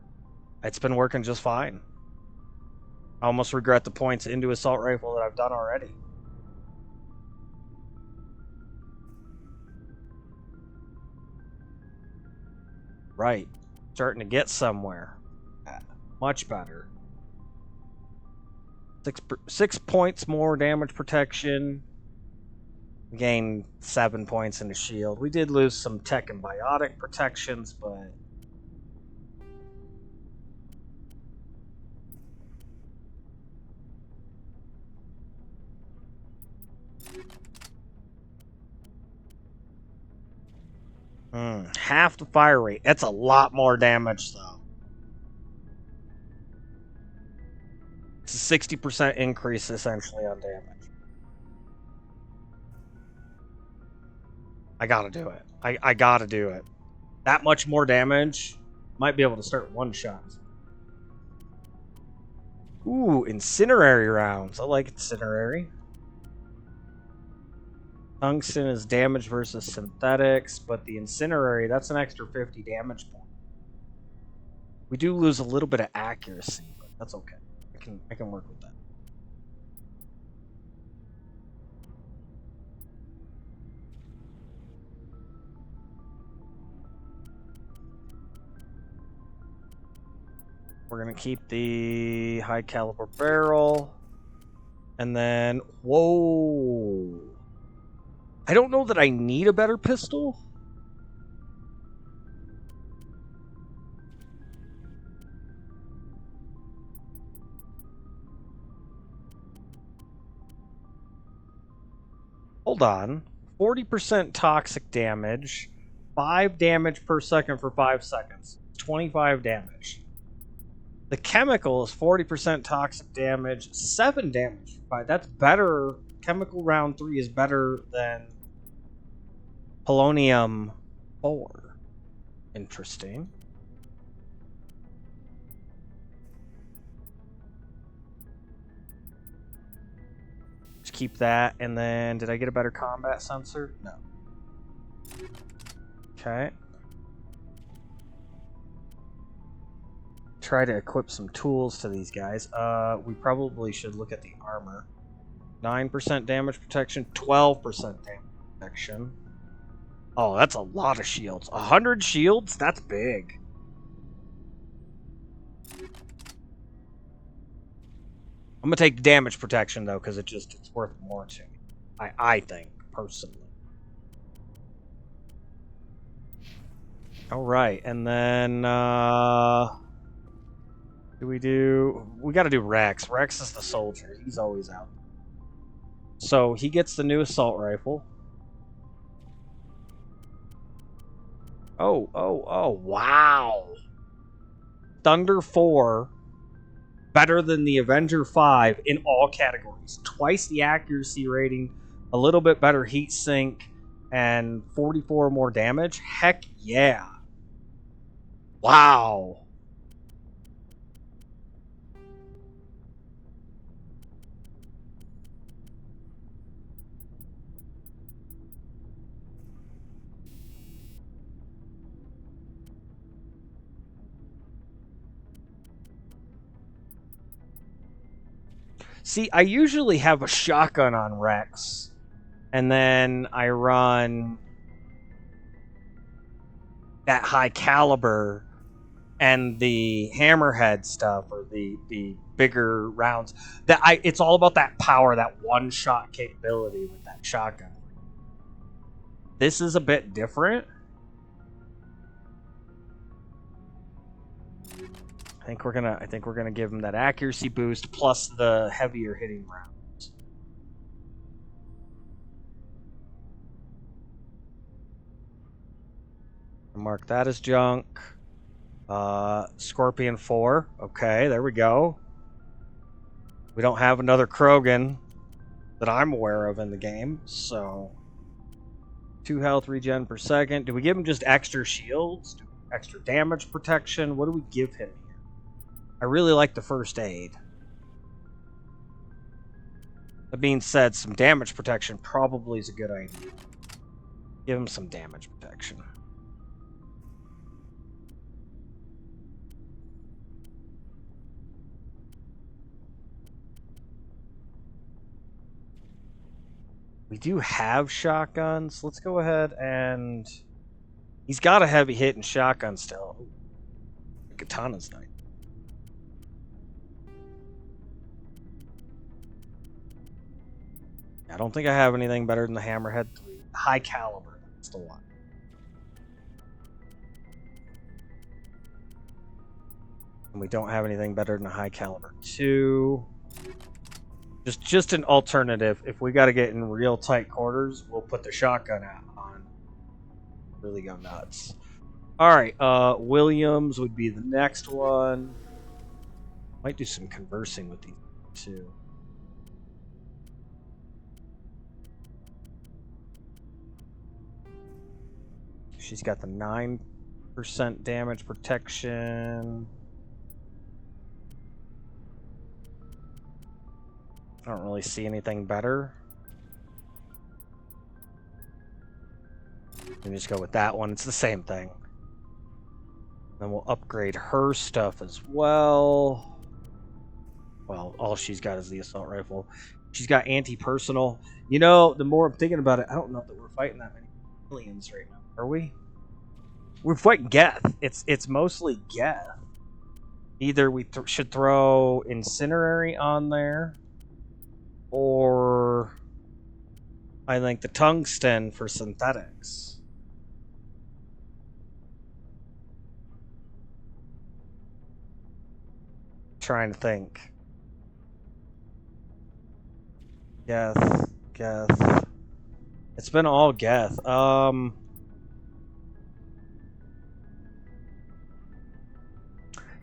It's been working just fine. I almost regret the points into assault rifle that I've done already. Right. Starting to get somewhere. Much better. 6 points more damage protection. Gain 7 points in the shield. We did lose some tech and biotic protections, but half the fire rate. That's a lot more damage, though. It's a 60% increase, essentially, on damage. I gotta do it. I gotta do it. That much more damage. Might be able to start one shots. Ooh, incinerary rounds. I like incinerary. Tungsten is damage versus synthetics, but the incinerary, that's an extra 50 damage point. We do lose a little bit of accuracy, but that's okay. I can work with that. We're gonna keep the high caliber barrel. And then, whoa. I don't know that I need a better pistol. Hold on. 40% toxic damage. 5 damage per second for 5 seconds. 25 damage. The chemical is 40% toxic damage. 7 damage. That's better. Chemical round 3 is better than polonium 4. Interesting. Just keep that, and then did I get a better combat sensor? No. Okay. Try to equip some tools to these guys. We probably should look at the armor. 9% damage protection, 12% damage protection. Oh, that's a lot of shields. 100 shields? That's big. I'm gonna take damage protection though, because it's worth more to me. I think, personally. Alright, and then we gotta do Rex. Rex is the soldier. He's always out. So he gets the new assault rifle. Oh, wow. Thunder 4, better than the Avenger 5 in all categories. Twice the accuracy rating, a little bit better heat sink, and 44 more damage. Heck yeah. Wow. See, I usually have a shotgun on Rex, and then I run that high caliber and the hammerhead stuff, or the bigger rounds. It's all about that power, that one shot capability with that shotgun. This is a bit different. I think we're gonna give him that accuracy boost plus the heavier hitting rounds. Mark that as junk. Scorpion 4. Okay, there we go. We don't have another Krogan that I'm aware of in the game, so 2 health regen per second. Do we give him just extra shields? Extra damage protection? What do we give him here? I really like the first aid. That being said, some damage protection probably is a good idea. Give him some damage protection. We do have shotguns. Let's go ahead and... He's got a heavy hit and shotgun still. Ooh, the katana's nice. I don't think I have anything better than the Hammerhead 3. High caliber, that's the one. And we don't have anything better than a high caliber 2. Just an alternative. If we got to get in real tight quarters, we'll put the shotgun out on. Really go nuts. All right, Williams would be the next one. Might do some conversing with these two. She's got the 9% damage protection. I don't really see anything better. We just go with that one. It's the same thing. Then we'll upgrade her stuff as well. Well, all she's got is the assault rifle. She's got anti-personal. You know, the more I'm thinking about it, I don't know that we're fighting that many aliens right now. Are we? We're fighting Geth. It's mostly Geth. Either we should throw Incinerary on there, or I think the Tungsten for synthetics. Trying to think. Geth. It's been all Geth.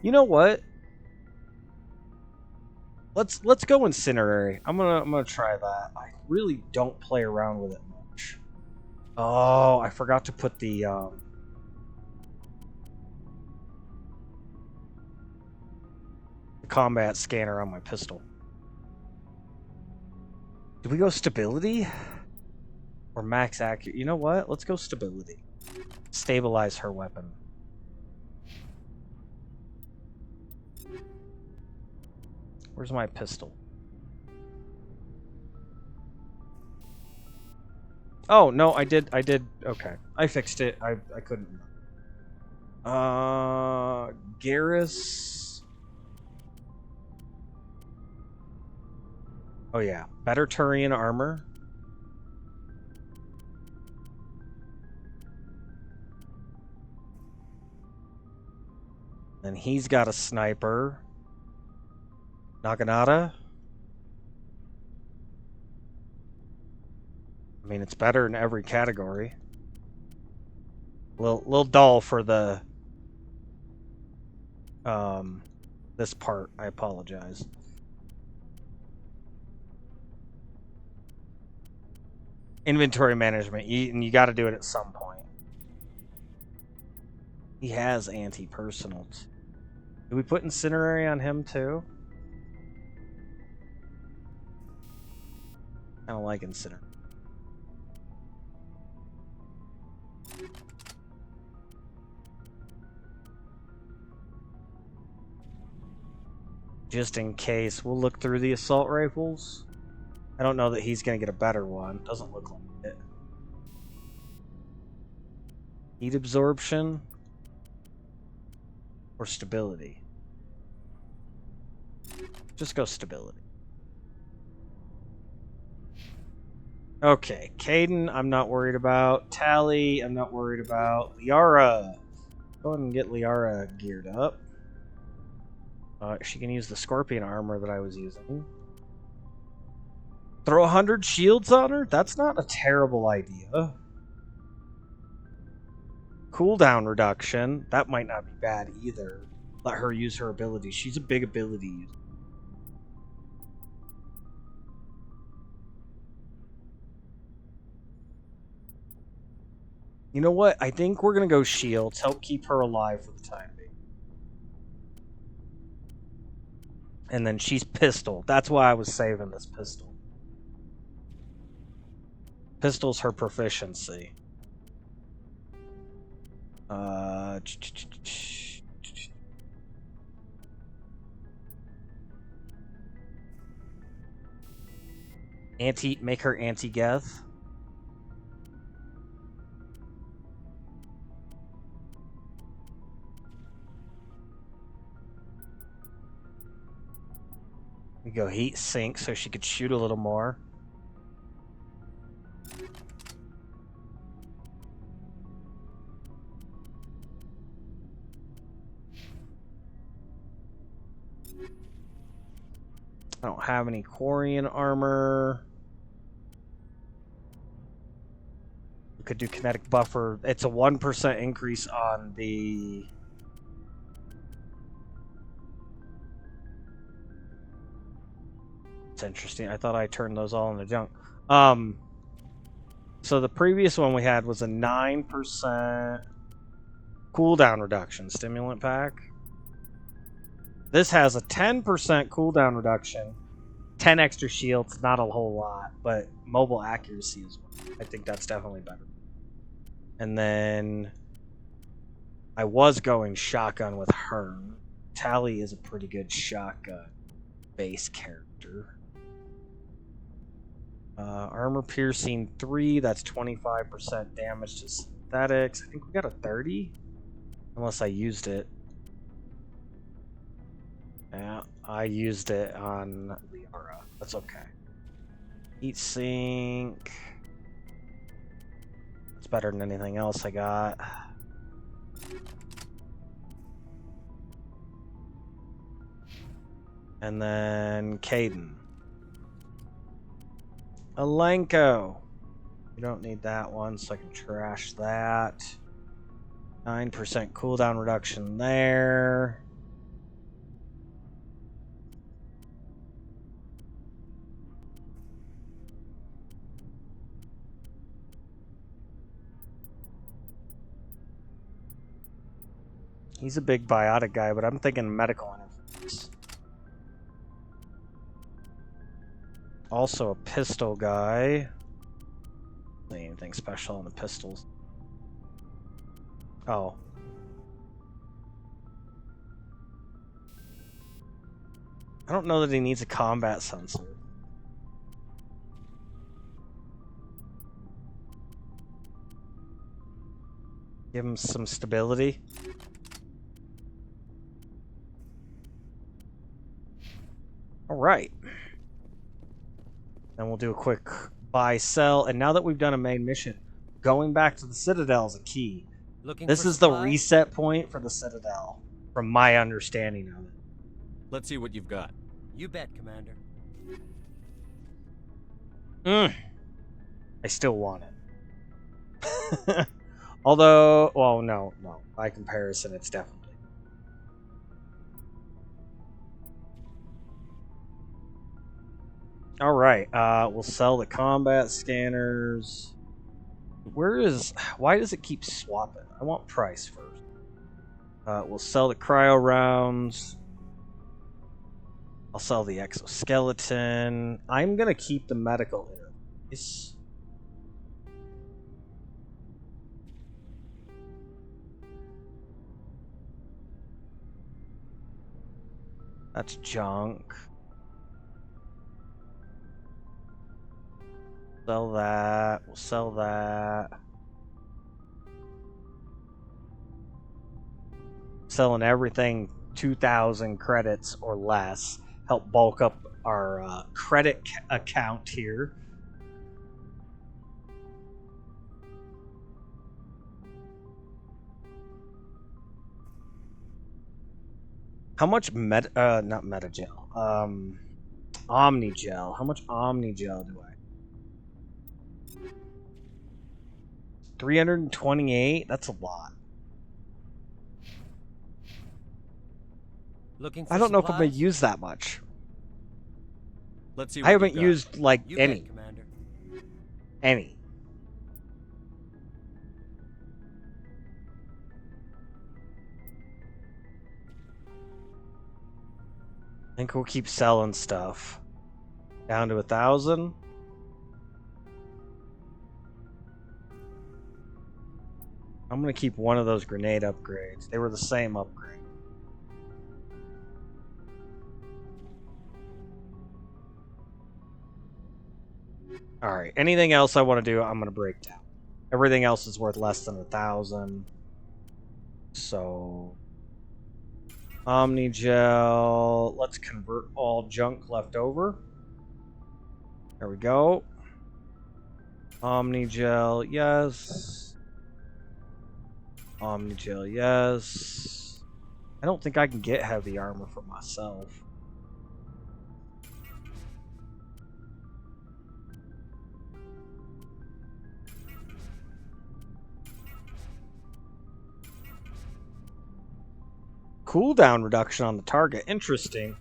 You know what? Let's go Incinerary. I'm gonna try that. I really don't play around with it much. Oh, I forgot to put the combat scanner on my pistol. Do we go stability or max accurate? You know what? Let's go stability. Stabilize her weapon. Where's my pistol? Oh, no, I did. Okay. I fixed it. I couldn't. Garrus. Oh, yeah. Better Turian armor. And he's got a sniper. Naginata. I mean, it's better in every category. Little dull for the this part. I apologize. Inventory management. You got to do it at some point. He has anti-personal. Do we put Incinerary on him too? I don't like Incinerary. Just in case, we'll look through the assault rifles. I don't know that he's going to get a better one. Doesn't look like it. Heat absorption or stability? Just go stability. Okay, Caden, I'm not worried about. Tally, I'm not worried about. Liara. Go ahead and get Liara geared up. She can use the scorpion armor that I was using. Throw 100 shields on her? That's not a terrible idea. Cooldown reduction. That might not be bad either. Let her use her ability. She's a big ability user. You know what? I think we're going to go shields. Help keep her alive for the time being. And then she's pistol. That's why I was saving this pistol. Pistol's her proficiency. Make her anti-Geth. We go heat sink so she could shoot a little more. I don't have any Quarian armor. We could do kinetic buffer. It's a 1% increase on the... It's interesting. I thought I turned those all into junk. So the previous one we had was a 9% cooldown reduction stimulant pack. This has a 10% cooldown reduction, 10 extra shields, not a whole lot, but mobile accuracy is one. I think that's definitely better. And then I was going shotgun with her. Tally is a pretty good shotgun base character. Armor piercing 3, that's 25% damage to synthetics. I think we got a 30, unless I used it. Yeah, I used it on Liara. That's okay. Heat sink. It's better than anything else I got. And then Caden. Alenko. You don't need that one, so I can trash that. 9% cooldown reduction there. He's a big biotic guy, but I'm thinking medical interface. Also a pistol guy. Anything special on the pistols? Oh. I don't know that he needs a combat sensor. Give him some stability. Alright. Then we'll do a quick buy, sell, and now that we've done a main mission, going back to the Citadel is a key. This is the reset point for the Citadel, from my understanding of it. Let's see what you've got. You bet, Commander. I still want it. Although, well, no. By comparison, it's definitely. Alright, we'll sell the combat scanners. Why does it keep swapping? I want price first. We'll sell the cryo rounds. I'll sell the exoskeleton. I'm gonna keep the medical interface. That's junk. Sell that. We'll sell that. Selling everything 2,000 credits or less. Help bulk up our credit account here. How much not metagel, omnigel. How much omnigel do I? 328? That's a lot. Looking for I don't know if I'm supplies? gonna use that much. Let's see I what haven't you've got. used like You any. bet, Commander. Any. I think we'll keep selling stuff. Down to 1,000. I'm gonna keep one of those grenade upgrades. They were the same upgrade. Alright, anything else I want to do, I'm gonna break down. Everything else is worth less than 1,000. So Omnigel. Let's convert all junk left over. There we go. Omnigel, yes. Omnigel, yes. I don't think I can get heavy armor for myself. Cooldown reduction on the target. Interesting.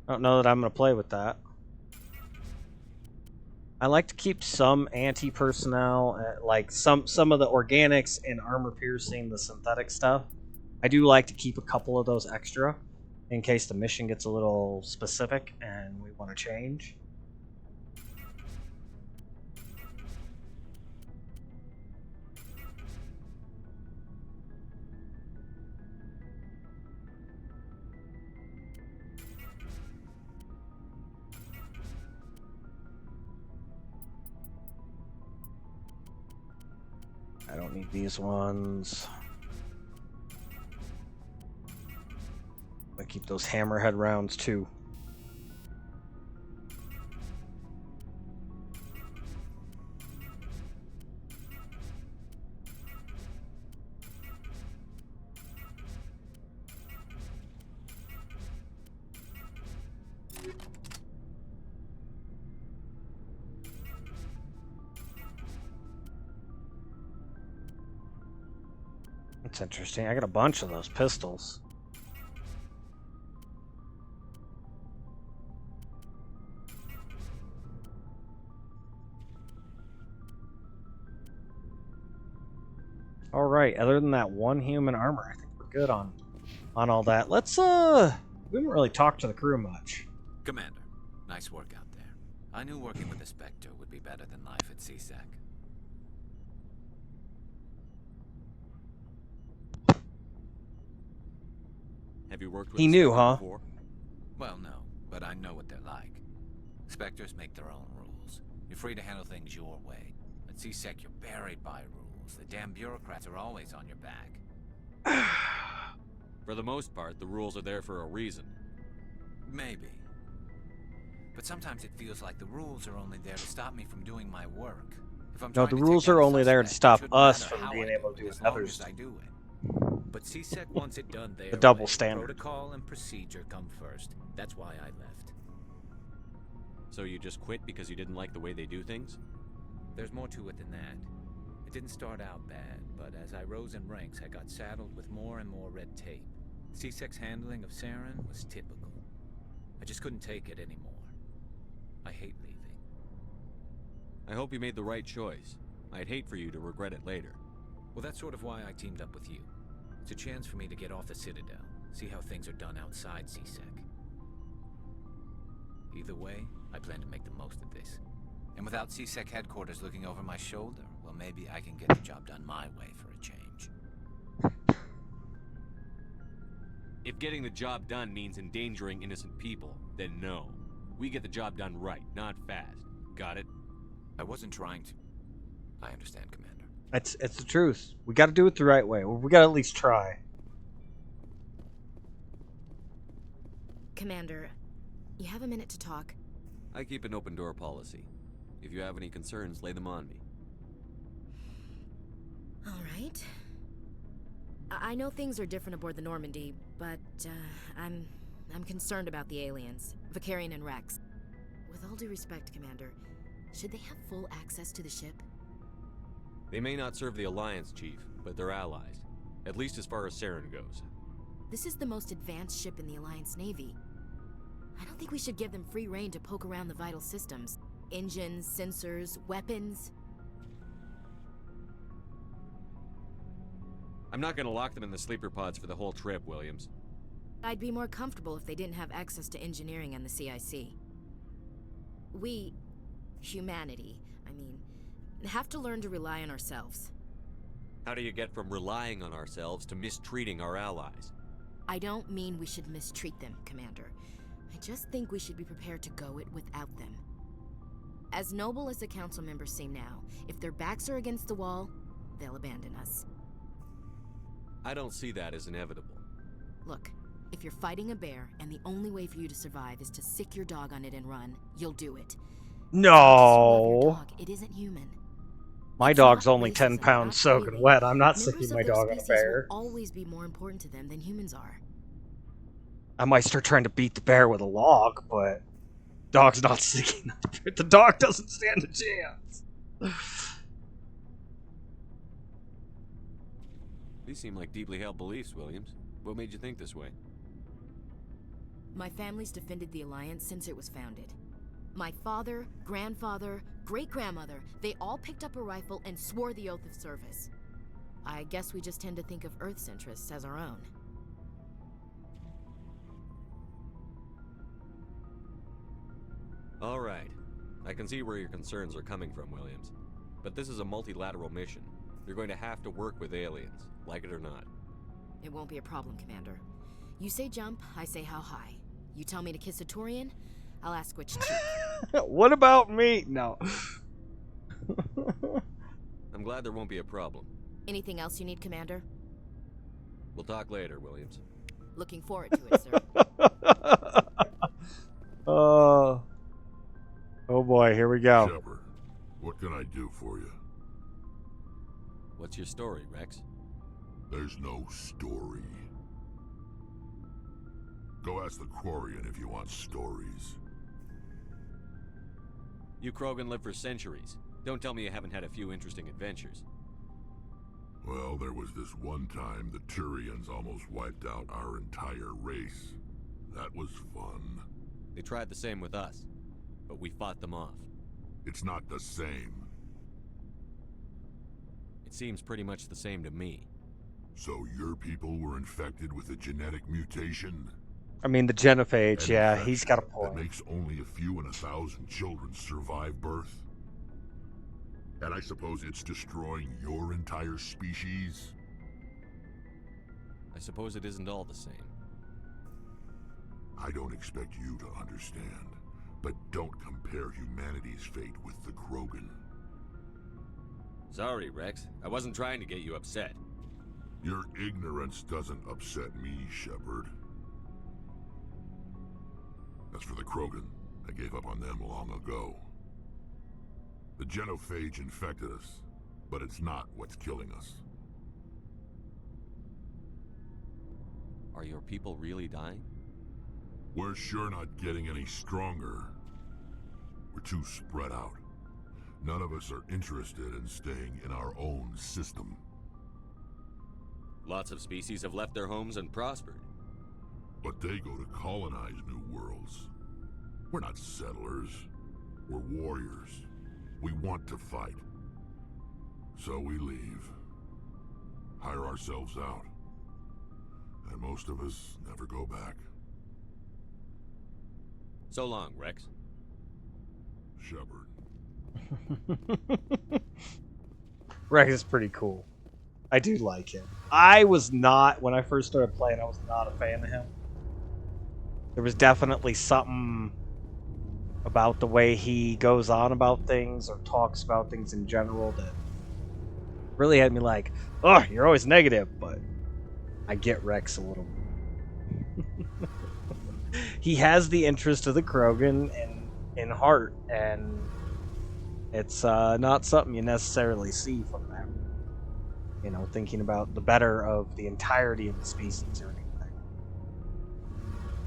I don't know that I'm going to play with that. I like to keep some anti-personnel, like some of the organics and armor piercing, the synthetic stuff. I do like to keep a couple of those extra in case the mission gets a little specific and we want to change. I don't need these ones. I keep those hammerhead rounds too. That's interesting. I got a bunch of those pistols. All right. Other than that one human armor, I think we're good on all that. Let's we haven't really talked to the crew much. Commander, nice work out there. I knew working with the Spectre would be better than life at CSEC. Have you worked with He a knew, Spectre huh? before? Well, no, but I know what they're like. Spectres make their own rules. You're free to handle things your way. At CSEC, you're buried by rules. The damn bureaucrats are always on your back. For the most part, the rules are there for a reason. Maybe. But sometimes it feels like the rules are only there to stop me from doing my work. If I'm No, trying the to rules take out are a only there to suspect, stop it shouldn't us matter from how being I able do to it, do as what long others as I do. do it. But CSEC wants it done their double way. standard. Protocol and procedure come first. That's why I left. So you just quit because you didn't like the way they do things? There's more to it than that. It didn't start out bad, but as I rose in ranks, I got saddled with more and more red tape. CSEC's handling of Saren was typical. I just couldn't take it anymore. I hate leaving. I hope you made the right choice. I'd hate for you to regret it later. Well, that's sort of why I teamed up with you. It's a chance for me to get off the Citadel, see how things are done outside CSEC. Either way, I plan to make the most of this. And without CSEC headquarters looking over my shoulder, well, maybe I can get the job done my way for a change. If getting the job done means endangering innocent people, then no. We get the job done right, not fast. Got it? I wasn't trying to. I understand, Commander. It's the truth. We got to do it the right way. We got to at least try. Commander, you have a minute to talk? I keep an open door policy. If you have any concerns, lay them on me. All right. I know things are different aboard the Normandy, but I'm concerned about the aliens, Vicarian and Rex. With all due respect, Commander, should they have full access to the ship? They may not serve the Alliance, Chief, but they're allies. At least as far as Saren goes. This is the most advanced ship in the Alliance Navy. I don't think we should give them free rein to poke around the vital systems. Engines, sensors, weapons. I'm not gonna lock them in the sleeper pods for the whole trip, Williams. I'd be more comfortable if they didn't have access to engineering and the CIC. We, humanity, have to learn to rely on ourselves. How do you get from relying on ourselves to mistreating our allies? I don't mean we should mistreat them, Commander. I just think we should be prepared to go it without them. As noble as the council members seem now, if their backs are against the wall, they'll abandon us. I don't see that as inevitable. Look, if you're fighting a bear and the only way for you to survive is to sick your dog on it and run, you'll do it. No. Your dog, it isn't human. My dog's only 10 pounds soaking wet. I'm not sicking my dog on a bear. Will always be more important to them than humans are. I might start trying to beat the bear with a log, but dog's not sticking. The dog doesn't stand a chance. These seem like deeply held beliefs, Williams. What made you think this way? My family's defended the Alliance since it was founded. My father, grandfather, great-grandmother, they all picked up a rifle and swore the oath of service. I guess we just tend to think of Earth's interests as our own. All right. I can see where your concerns are coming from, Williams. But this is a multilateral mission. You're going to have to work with aliens, like it or not. It won't be a problem, Commander. You say jump, I say how high. You tell me to kiss a Turian, I'll ask which cheek. What about me? No. I'm glad there won't be a problem. Anything else you need, Commander? We'll talk later, Williams. Looking forward to it, sir. Oh boy, here we go. Shepard, what can I do for you? What's your story, Rex? There's no story. Go ask the Quarian if you want stories. You Krogan lived for centuries. Don't tell me you haven't had a few interesting adventures. Well, there was this one time the Turians almost wiped out our entire race. That was fun. They tried the same with us, but we fought them off. It's not the same. It seems pretty much the same to me. So your people were infected with a genetic mutation? I mean, the genophage, yeah, he's got a That point. makes only a few in 1,000 children survive birth? And I suppose it's destroying your entire species? I suppose it isn't all the same. I don't expect you to understand, but don't compare humanity's fate with the Krogan. Sorry, Rex. I wasn't trying to get you upset. Your ignorance doesn't upset me, Shepard. As for the Krogan, I gave up on them long ago. The genophage infected us, but it's not what's killing us. Are your people really dying? We're sure not getting any stronger. We're too spread out. None of us are interested in staying in our own system. Lots of species have left their homes and prospered. But they go to colonize new worlds. We're not settlers. We're warriors. We want to fight. So we leave. Hire ourselves out. And most of us never go back. So long, Rex. Shepard. Rex is pretty cool. I do like him. I was not, when I first started playing, I was not a fan of him. There was definitely something about the way he goes on about things or talks about things in general that really had me like, oh, you're always negative, but I get Rex a little. He has the interest of the Krogan in heart, and it's not something you necessarily see from them. You know, thinking about the better of the entirety of the species or anything.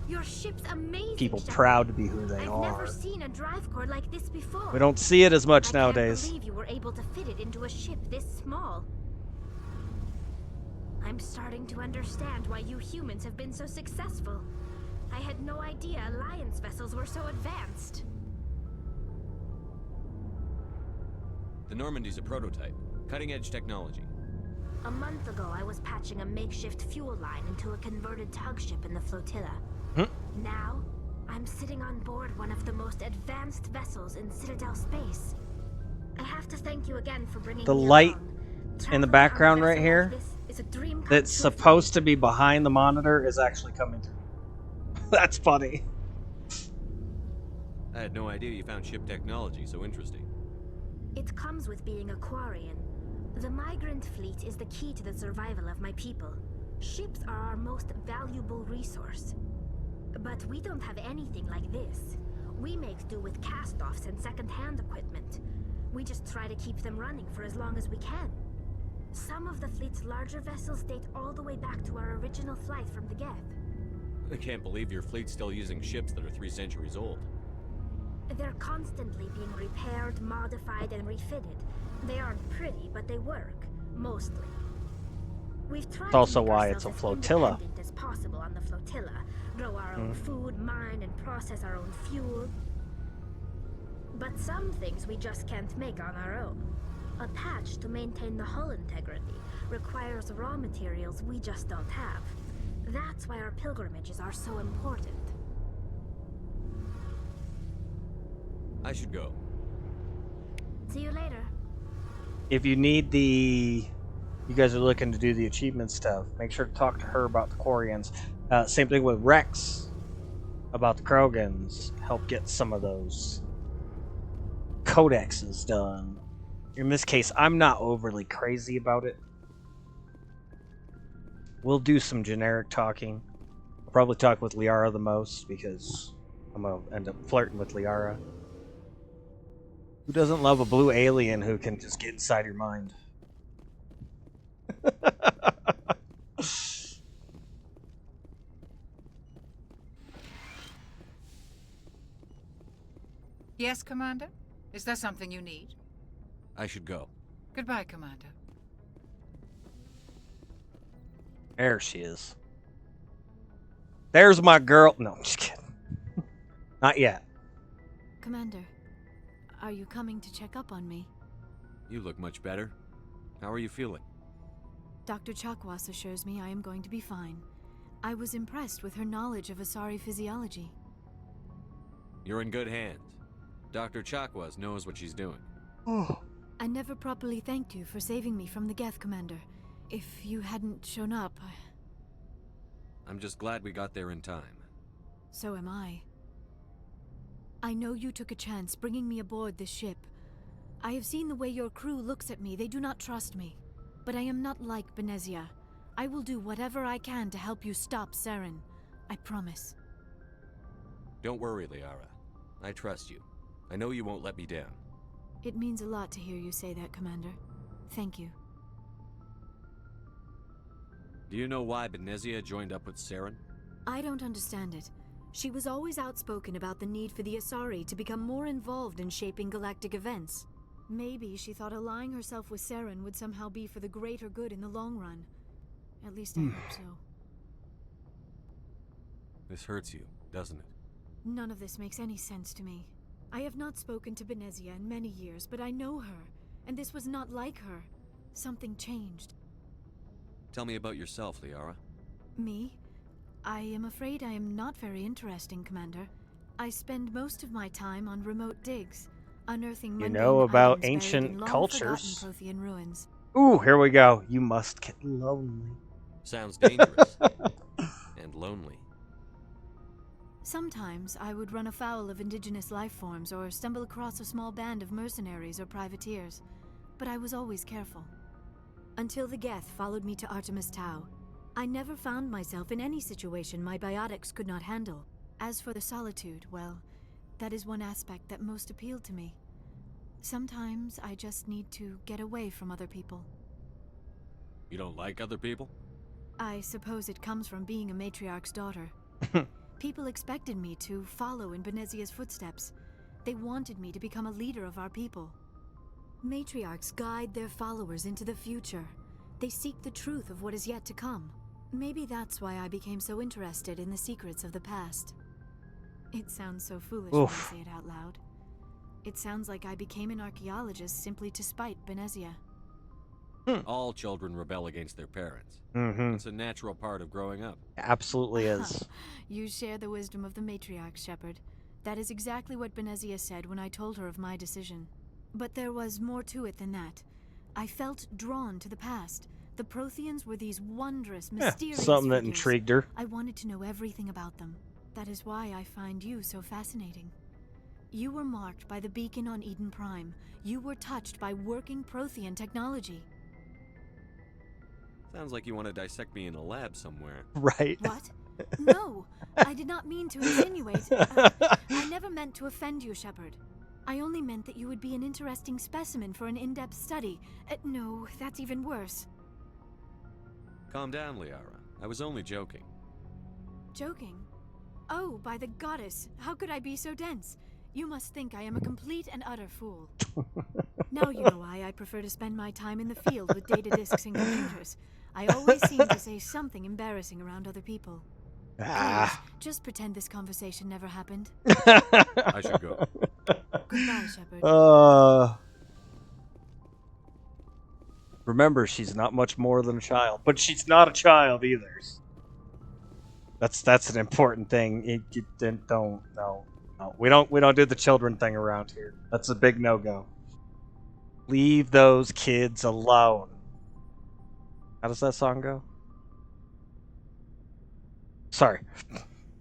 Your ship's amazing. People Shepard. proud to be who they I've are. never seen a drive core like this before. We don't see it as much I nowadays. can't believe you were able to fit it into a ship this small. I'm starting to understand why you humans have been so successful. I had no idea Alliance vessels were so advanced. The Normandy's a prototype. Cutting-edge technology. A month ago, I was patching a makeshift fuel line into a converted tug ship in the flotilla. Now, I'm sitting on board one of the most advanced vessels in Citadel space. I have to thank you again for bringing The me light along. in the Traveling background on a right vessel here like this is a dream come that's true for me. supposed to be behind the monitor is actually coming through. That's funny. I had no idea you found ship technology so interesting. It comes with being a Quarian. The migrant fleet is the key to the survival of my people. Ships are our most valuable resource. But we don't have anything like this. We make do with cast-offs and second-hand equipment. We just try to keep them running for as long as we can. Some of the fleet's larger vessels date all the way back to our original flight from the Geth. I can't believe your fleet's still using ships that are 3 centuries old. They're constantly being repaired, modified, and refitted. They aren't pretty, but they work, mostly. We've tried It's also to make why it's ourselves a flotilla. as independent as possible on the flotilla. Grow our own food, mine, and process our own fuel. But some things we just can't make on our own. A patch to maintain the hull integrity requires raw materials we just don't have. That's why our pilgrimages are so important. I should go. See you later. If you need you guys are looking to do the achievement stuff, make sure to talk to her about the Quarians. Same thing with Rex about the Krogans. Help get some of those codexes done. In this case, I'm not overly crazy about it. We'll do some generic talking. I'll probably talk with Liara the most because I'm going to end up flirting with Liara. Who doesn't love a blue alien who can just get inside your mind? Yes, Commander? Is there something you need? I should go. Goodbye, Commander. There she is. There's my girl. No, I'm just kidding. Not yet. Commander, are you coming to check up on me? You look much better. How are you feeling? Dr. Chakwas assures me I am going to be fine. I was impressed with her knowledge of Asari physiology. You're in good hands. Dr. Chakwas knows what she's doing. I never properly thanked you for saving me from the Geth, Commander. If you hadn't shown up, I'm just glad we got there in time. So am I. I know you took a chance bringing me aboard this ship. I have seen the way your crew looks at me. They do not trust me. But I am not like Benezia. I will do whatever I can to help you stop Saren. I promise. Don't worry, Liara. I trust you. I know you won't let me down. It means a lot to hear you say that, Commander. Thank you. Do you know why Benezia joined up with Saren? I don't understand it. She was always outspoken about the need for the Asari to become more involved in shaping galactic events. Maybe she thought allying herself with Saren would somehow be for the greater good in the long run. At least I hope so. This hurts you, doesn't it? None of this makes any sense to me. I have not spoken to Benezia in many years, but I know her, and this was not like her. Something changed. Tell me about yourself, Liara. Me? I am afraid I am not very interesting, Commander. I spend most of my time on remote digs, unearthing mundane about items buried ancient in long cultures. forgotten Prothean ruins. Ooh, here we go. You must get lonely. Sounds dangerous. And lonely. Sometimes I would run afoul of indigenous life forms or stumble across a small band of mercenaries or privateers, but I was always careful. Until the Geth followed me to Artemis Tau, I never found myself in any situation my biotics could not handle. As for the solitude, well, that is one aspect that most appealed to me. Sometimes I just need to get away from other people. You don't like other people? I suppose it comes from being a matriarch's daughter. People expected me to follow in Benezia's footsteps. They wanted me to become a leader of our people. Matriarchs guide their followers into the future. They seek the truth of what is yet to come. Maybe that's why I became so interested in the secrets of the past. It sounds so foolish when I say it out loud. It sounds like I became an archaeologist simply to spite Benezia. All children rebel against their parents. It's a natural part of growing up. Absolutely is. You share the wisdom of the matriarch, Shepard. That is exactly what Benezia said when I told her of my decision. But there was more to it than that. I felt drawn to the past. The Protheans were these wondrous, mysterious something that figures. intrigued her. I wanted to know everything about them. That is why I find you so fascinating. You were marked by the beacon on Eden Prime. You were touched by working Prothean technology. Sounds like you want to dissect me in a lab somewhere. Right. What? No, I did not mean to insinuate. I never meant to offend you, Shepard. I only meant that you would be an interesting specimen for an in-depth study. No, that's even worse. Calm down, Liara. I was only joking. Joking? Oh, by the goddess, how could I be so dense? You must think I am a complete and utter fool. Now you know why I prefer to spend my time in the field with data disks and computers. I always seem to say something embarrassing around other people. Please, just pretend this conversation never happened. I should go. Goodbye, Shepard. Remember, she's not much more than a child, but she's not a child either. That's an important thing. We don't do the children thing around here. That's a big no-go. Leave those kids alone. How does that song go? Sorry,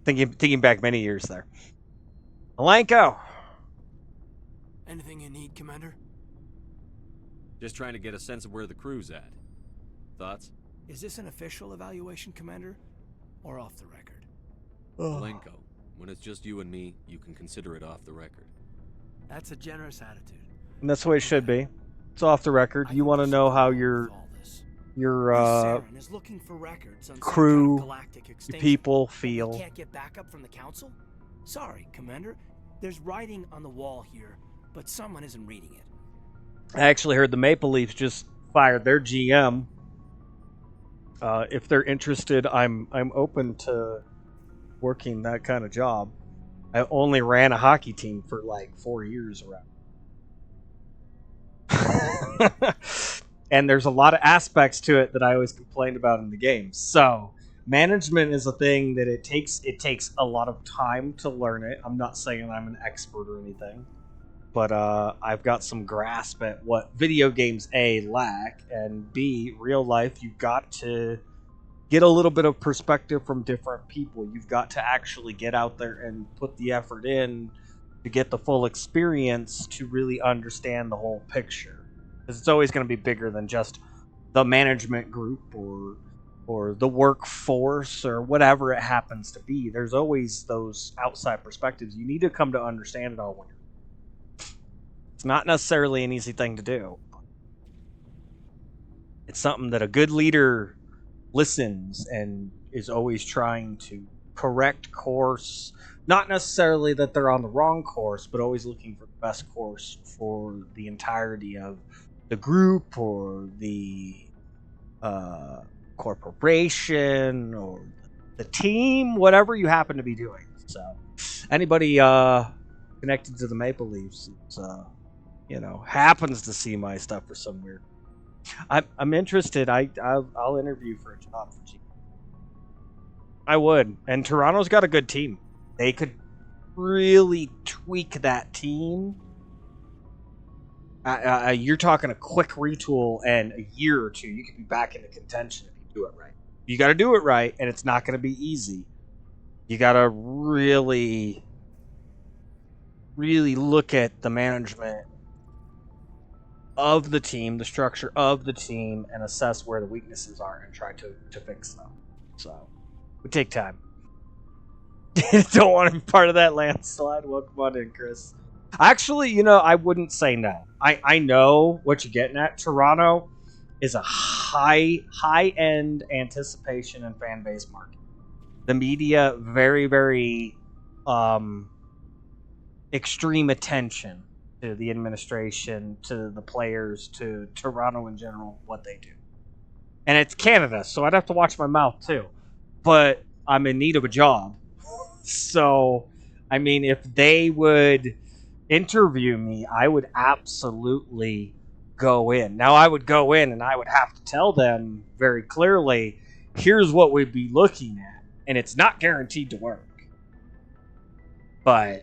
thinking back many years there. Alenko. Anything you need, Commander? Just trying to get a sense of where the crew's at. Thoughts? Is this an official evaluation, Commander? Or off the record? Alenko, when it's just you and me, you can consider it off the record. That's a generous attitude. And that's the way it should be. It's off the record. You want to know how your Saren is looking for records on crew, some kind of galactic extinction. people feel. Can't get backup from the Council? Sorry, Commander. There's writing on the wall here, but someone isn't reading it. I actually heard the Maple Leafs just fired their GM. If they're interested, I'm open to working that kind of job. I only ran a hockey team for like 4 years around. And there's a lot of aspects to it that I always complained about in the game. So management is a thing that it takes a lot of time to learn it. I'm not saying I'm an expert or anything, but I've got some grasp at what video games A lack, and B, real life, you've got to get a little bit of perspective from different people. You've got to actually get out there and put the effort in to get the full experience to really understand the whole picture. Because it's always going to be bigger than just the management group or the workforce or whatever it happens to be. There's always those outside perspectives. You need to come to understand it all. It's not necessarily an easy thing to do. It's something that a good leader listens and is always trying to correct course. Not necessarily that they're on the wrong course, but always looking for the best course for the entirety of the group or the corporation or the team, whatever you happen to be doing. So anybody connected to the Maple Leafs happens to see my stuff for some weird. I'm interested. I'll interview for a job for G. I would. And Toronto's got a good team. They could really tweak that team You're talking a quick retool, and a year or two, you could be back into contention if you do it right. You got to do it right, and it's not going to be easy. You got to really, really look at the management of the team, the structure of the team, and assess where the weaknesses are and try to fix them. So, it would take time. Don't want to be part of that landslide. Welcome on in, Chris. Actually, I wouldn't say no. I know what you're getting at. Toronto is a high-end anticipation and fan base market. The media, very, very extreme attention to the administration, to the players, to Toronto in general, what they do. And it's Canada, so I'd have to watch my mouth too. But I'm in need of a job. So, I mean, if they would interview me, I would absolutely go in. Now, I would go in and I would have to tell them very clearly, here's what we'd be looking at. And it's not guaranteed to work. But,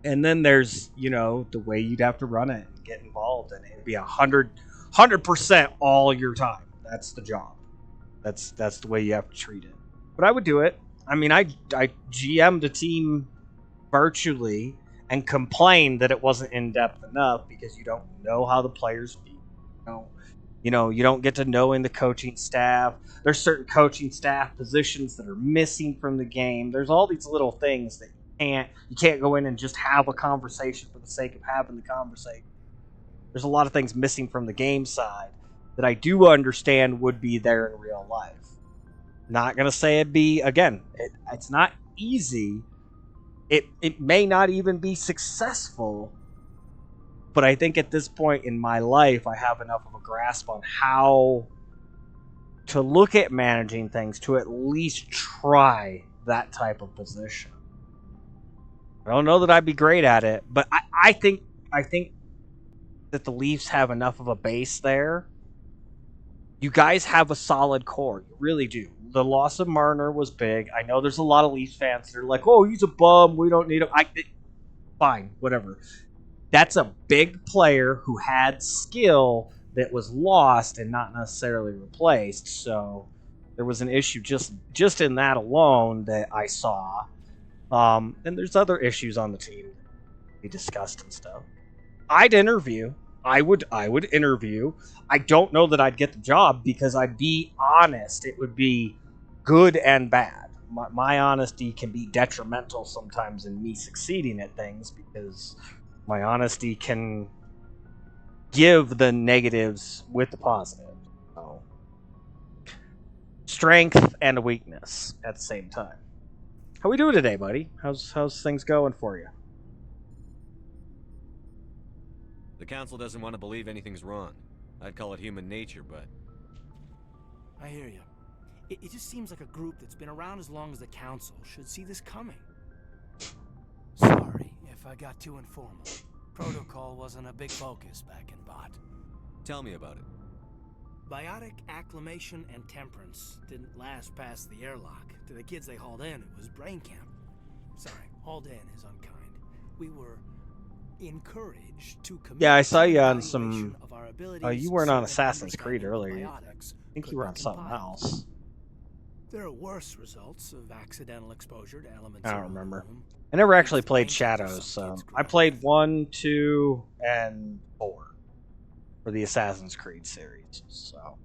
and then there's, the way you'd have to run it and get involved in it. It'd be 100% all your time. That's the job. That's the way you have to treat it. But I would do it. I mean, I GM'd a team virtually and complained that it wasn't in-depth enough because you don't know how the players feel. You don't get to knowing the coaching staff. There's certain coaching staff positions that are missing from the game. There's all these little things that you can't go in and just have a conversation for the sake of having the conversation. There's a lot of things missing from the game side that I do understand would be there in real life. Not going to say it'd be, again, it's not easy. It may not even be successful, but I think at this point in my life, I have enough of a grasp on how to look at managing things to at least try that type of position. I don't know that I'd be great at it, but I think that the Leafs have enough of a base there. You guys have a solid core. You really do. The loss of Marner was big. I know there's a lot of Leafs fans that are like, oh, he's a bum. We don't need him. Fine, whatever. That's a big player who had skill that was lost and not necessarily replaced. So there was an issue just in that alone that I saw. And there's other issues on the team that we discussed and stuff. I'd interview. I would interview. I don't know that I'd get the job because I'd be honest. It would be good and bad. My honesty can be detrimental sometimes in me succeeding at things because my honesty can give the negatives with the positive. So, strength and a weakness at the same time. How we doing today, buddy? How's things going for you? The council doesn't want to believe anything's wrong. I'd call it human nature, but... I hear you. It just seems like a group that's been around as long as the council should see this coming. Sorry if I got too informal. Protocol wasn't a big focus back in Bot. Tell me about it. Biotic acclimation and temperance didn't last past the airlock. To the kids they hauled in, it was brain camp. Sorry, hauled in is unkind. We were encouraged to commit. Yeah, I saw you on some. You weren't on Assassin's Creed earlier. I think you were on something else. There are worse results of accidental exposure to elements. I don't remember. I never actually played Shadows, so I played 1, 2, and 4 for the Assassin's Creed series. So,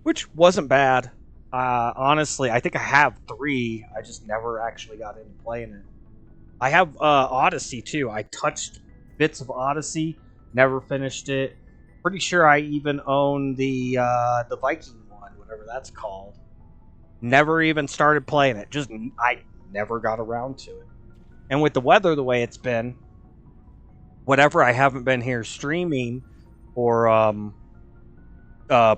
which wasn't bad. Honestly, I think I have 3. I just never actually got into playing it. I have Odyssey too. I touched bits of Odyssey, never finished it. Pretty sure I even own the Viking one, whatever that's called. Never even started playing it. I never got around to it. And with the weather the way it's been, whatever I haven't been here streaming or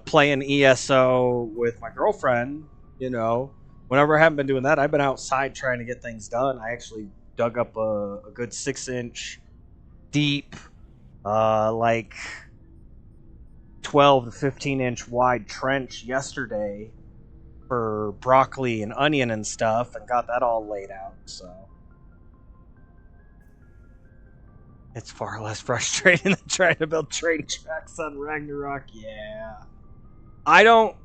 playing ESO with my girlfriend, whenever I haven't been doing that, I've been outside trying to get things done. I actually dug up a good 6-inch deep, 12 to 15-inch wide trench yesterday for broccoli and onion and stuff, and got that all laid out. So It's far less frustrating than trying to build train tracks on Ragnarok. Yeah. I don't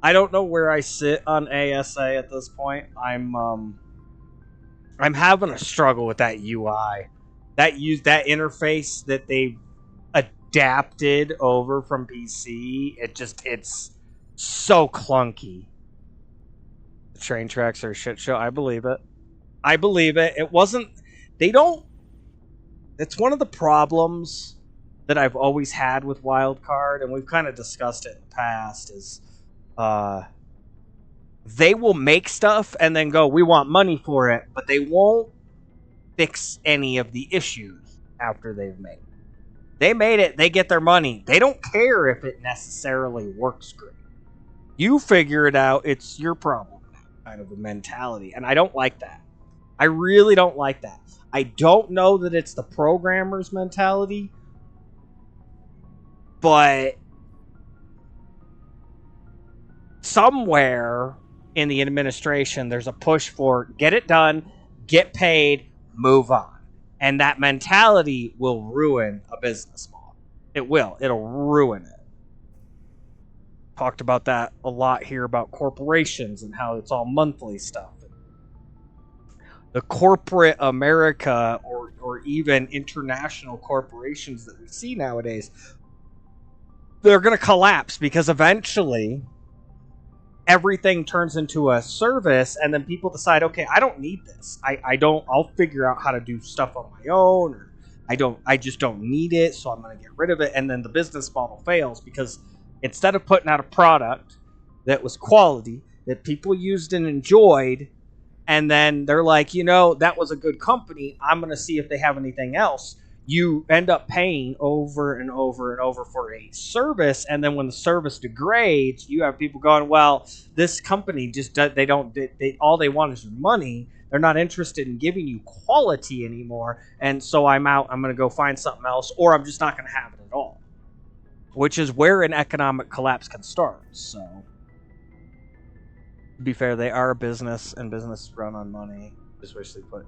know where I sit on ASA at this point. I'm having a struggle with that UI. That interface that they've adapted over from PC. It's so clunky. The train tracks are a shit show. I believe it. It wasn't. They don't. It's one of the problems that I've always had with Wildcard, and we've kind of discussed it in the past. Is they will make stuff and then go, we want money for it, but they won't fix any of the issues after they've made it. They made it, they get their money. They don't care if it necessarily works great. You figure it out, it's your problem, kind of a mentality. And I don't like that. I really don't like that. I don't know that it's the programmer's mentality, but somewhere in the administration, there's a push for get it done, get paid, move on. And that mentality will ruin a business model. It will. It'll ruin it. Talked about that a lot here about corporations and how it's all monthly stuff. The corporate America or even international corporations that we see nowadays, they're going to collapse because eventually everything turns into a service, and then people decide, okay, I don't need this. I'll figure out how to do stuff on my own, or I just don't need it, so I'm going to get rid of it. And then the business model fails because instead of putting out a product that was quality, that people used and enjoyed, and then they're like, that was a good company, I'm going to see if they have anything else. You end up paying over and over and over for a service, and then when the service degrades, you have people going, well, this company just they all they want is your money. They're not interested in giving you quality anymore, and so I'm out. I'm going to go find something else, or I'm just not going to have it at all. Which is where an economic collapse can start. So, to be fair, they are a business, and business run on money. Just wish they put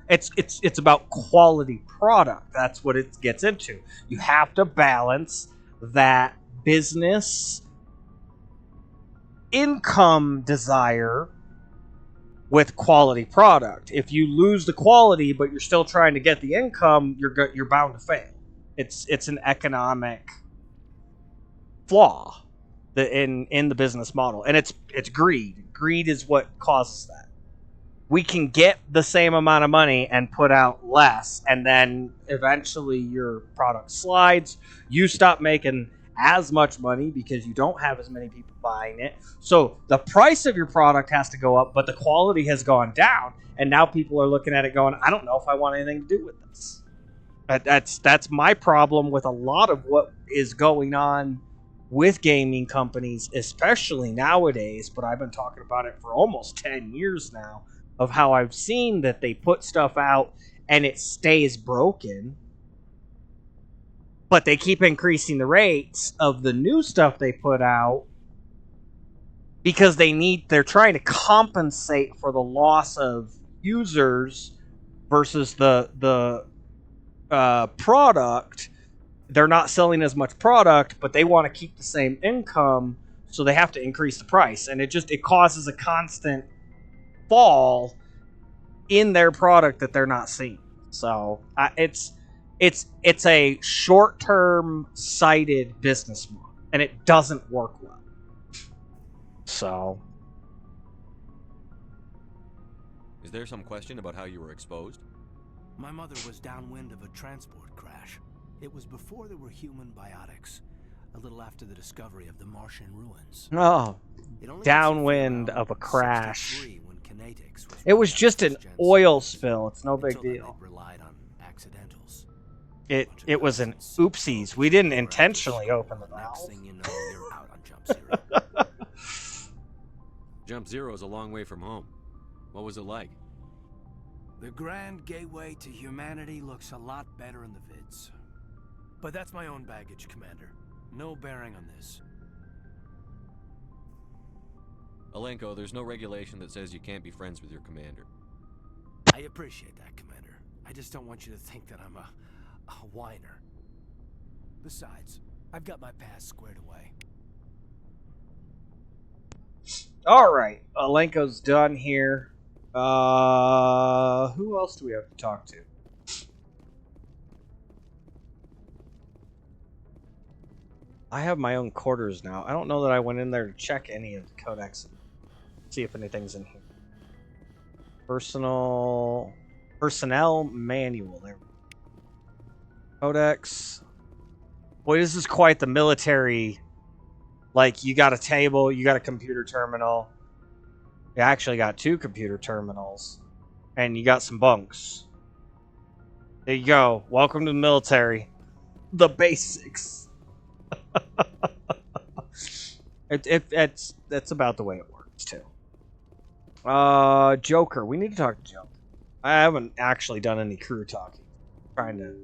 It's about quality product. That's what it gets into. You have to balance that business income desire with quality product. If you lose the quality but you're still trying to get the income, you're bound to fail. It's an economic flaw in the business model, and it's greed. Greed is what causes that. We can get the same amount of money and put out less, and then eventually your product slides. You stop making as much money because you don't have as many people buying it. So the price of your product has to go up, but the quality has gone down, and now people are looking at it going, I don't know if I want anything to do with this. That's my problem with a lot of what is going on with gaming companies, especially nowadays, but I've been talking about it for almost 10 years now. Of how I've seen that they put stuff out and it stays broken, but they keep increasing the rates of the new stuff they put out because they're trying to compensate for the loss of users versus the product. They're not selling as much product, but they want to keep the same income, so they have to increase the price, and it causes a constant fall in their product that they're not seeing. So it's a short-term sighted business model, and it doesn't work well. So, is there some question about how you were exposed? My mother was downwind of a transport crash. It was before there were human biotics, a little after the discovery of the Martian ruins. Oh, downwind of a crash. It was just an oil spill. It's no big deal. It was an oopsies. We didn't intentionally open the valve. Jump Zero is a long way from home. What was it like? The grand gateway to humanity looks a lot better in the vids. But that's my own baggage, Commander. No bearing on this. Alenko, there's no regulation that says you can't be friends with your commander. I appreciate that, Commander. I just don't want you to think that I'm a whiner. Besides, I've got my past squared away. All right, Alenko's done here. Who else do we have to talk to? I have my own quarters now. I don't know that I went in there to check any of the codex and see if anything's in here. Personnel manual. There. Codex. Boy, this is quite the military. Like, you got a table, you got a computer terminal. You actually got 2 computer terminals. And you got some bunks. There you go. Welcome to the military. The basics. That's about the way it works, too. Joker. We need to talk to Joker. I haven't actually done any crew talking. Trying to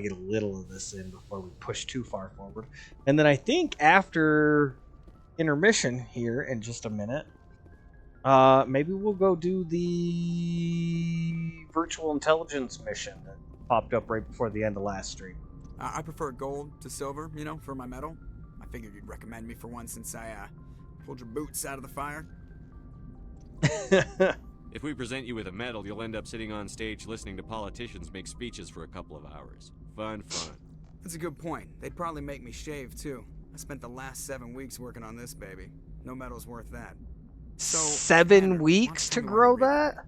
get a little of this in before we push too far forward. And then I think after intermission here in just a minute, maybe we'll go do the virtual intelligence mission that popped up right before the end of last stream. I prefer gold to silver, you know, for my medal. I figured you'd recommend me for one since I pulled your boots out of the fire. If we present you with a medal, you'll end up sitting on stage listening to politicians make speeches for a couple of hours. Fun. That's a good point. They'd probably make me shave, too. I spent the last 7 weeks working on this baby. No medal's worth that. So, 7 weeks to grow that?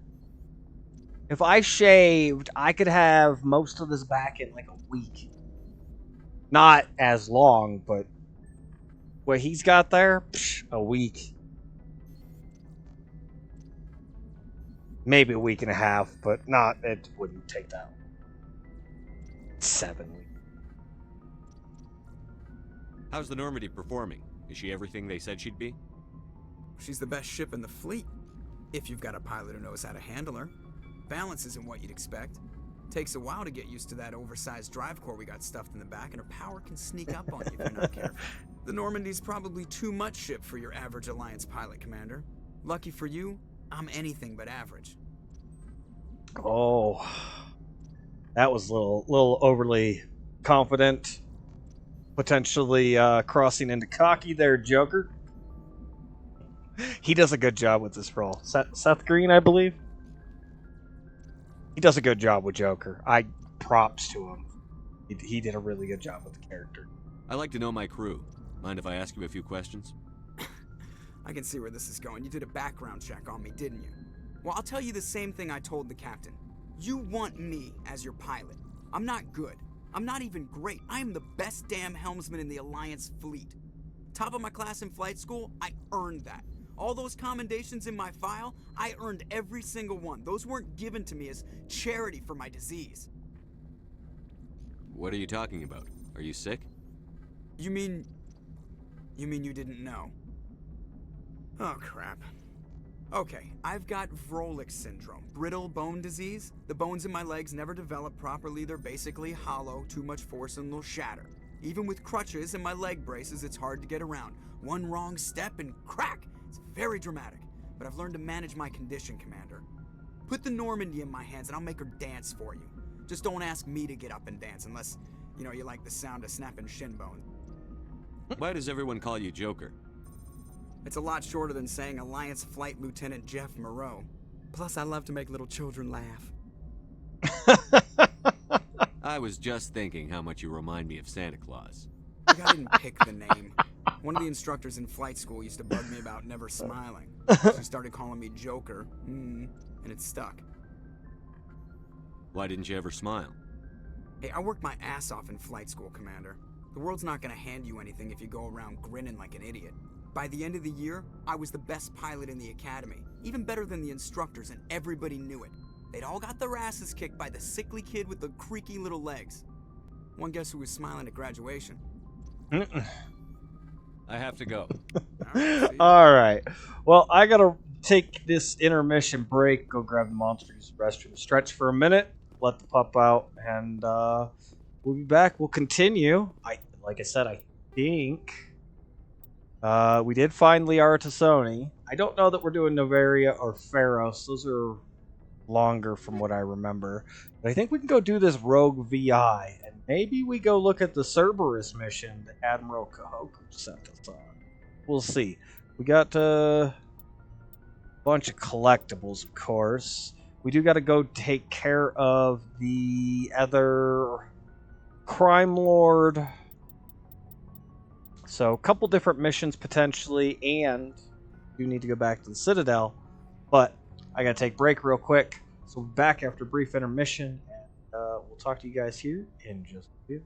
If I shaved, I could have most of this back in like a week. Not as long, but what he's got there, a week. Maybe a week and a half, but it wouldn't take that long. 7 weeks. How's the Normandy performing? Is she everything they said she'd be? She's the best ship in the fleet. If you've got a pilot who knows how to handle her. Balance isn't what you'd expect. Takes a while to get used to that oversized drive core we got stuffed in the back, and her power can sneak up on you if you're not careful. The Normandy's probably too much ship for your average Alliance pilot, Commander. Lucky for you, I'm anything but average. Oh, that was a little overly confident. Potentially crossing into cocky there, Joker. He does a good job with this role. Seth Green, I believe. He does a good job with Joker. Props to him. He did a really good job with the character. I like to know my crew. Mind if I ask you a few questions? I can see where this is going. You did a background check on me, didn't you? Well, I'll tell you the same thing I told the captain. You want me as your pilot. I'm not good. I'm not even great. I am the best damn helmsman in the Alliance fleet. Top of my class in flight school, I earned that. All those commendations in my file, I earned every single one. Those weren't given to me as charity for my disease. What are you talking about? Are you sick? You mean you didn't know? Oh, crap. Okay, I've got Vrolik syndrome, brittle bone disease. The bones in my legs never develop properly. They're basically hollow, too much force and they'll shatter. Even with crutches and my leg braces, it's hard to get around. One wrong step and crack! It's very dramatic, but I've learned to manage my condition, Commander. Put the Normandy in my hands and I'll make her dance for you. Just don't ask me to get up and dance unless, you like the sound of snapping shin bones. Why does everyone call you Joker? It's a lot shorter than saying Alliance Flight Lieutenant Jeff Moreau. Plus, I love to make little children laugh. I was just thinking how much you remind me of Santa Claus. I didn't pick the name. One of the instructors in flight school used to bug me about never smiling. She started calling me Joker, and it stuck. Why didn't you ever smile? Hey, I worked my ass off in flight school, Commander. The world's not gonna hand you anything if you go around grinning like an idiot. By the end of the year, I was the best pilot in the academy, even better than the instructors, and everybody knew it. They'd all got their asses kicked by the sickly kid with the creaky little legs. One guess who was smiling at graduation? I have to go. All right. Well, I gotta take this intermission break, go grab the monster, use the restroom, stretch for a minute, let the pup out, and we'll be back. We'll continue. Like I said, I think we did find Liara Tassoni. I don't know that we're doing Novaria or Pharos. Those are longer from what I remember. But I think we can go do this rogue VI, and maybe we go look at the Cerberus mission that Admiral Kahoku sent us on. We'll see. We got a bunch of collectibles, of course. We do got to go take care of the other crime lord. So a couple different missions potentially, and do need to go back to the Citadel. But I gotta take a break real quick. So we'll be back after a brief intermission, and we'll talk to you guys here in just a few.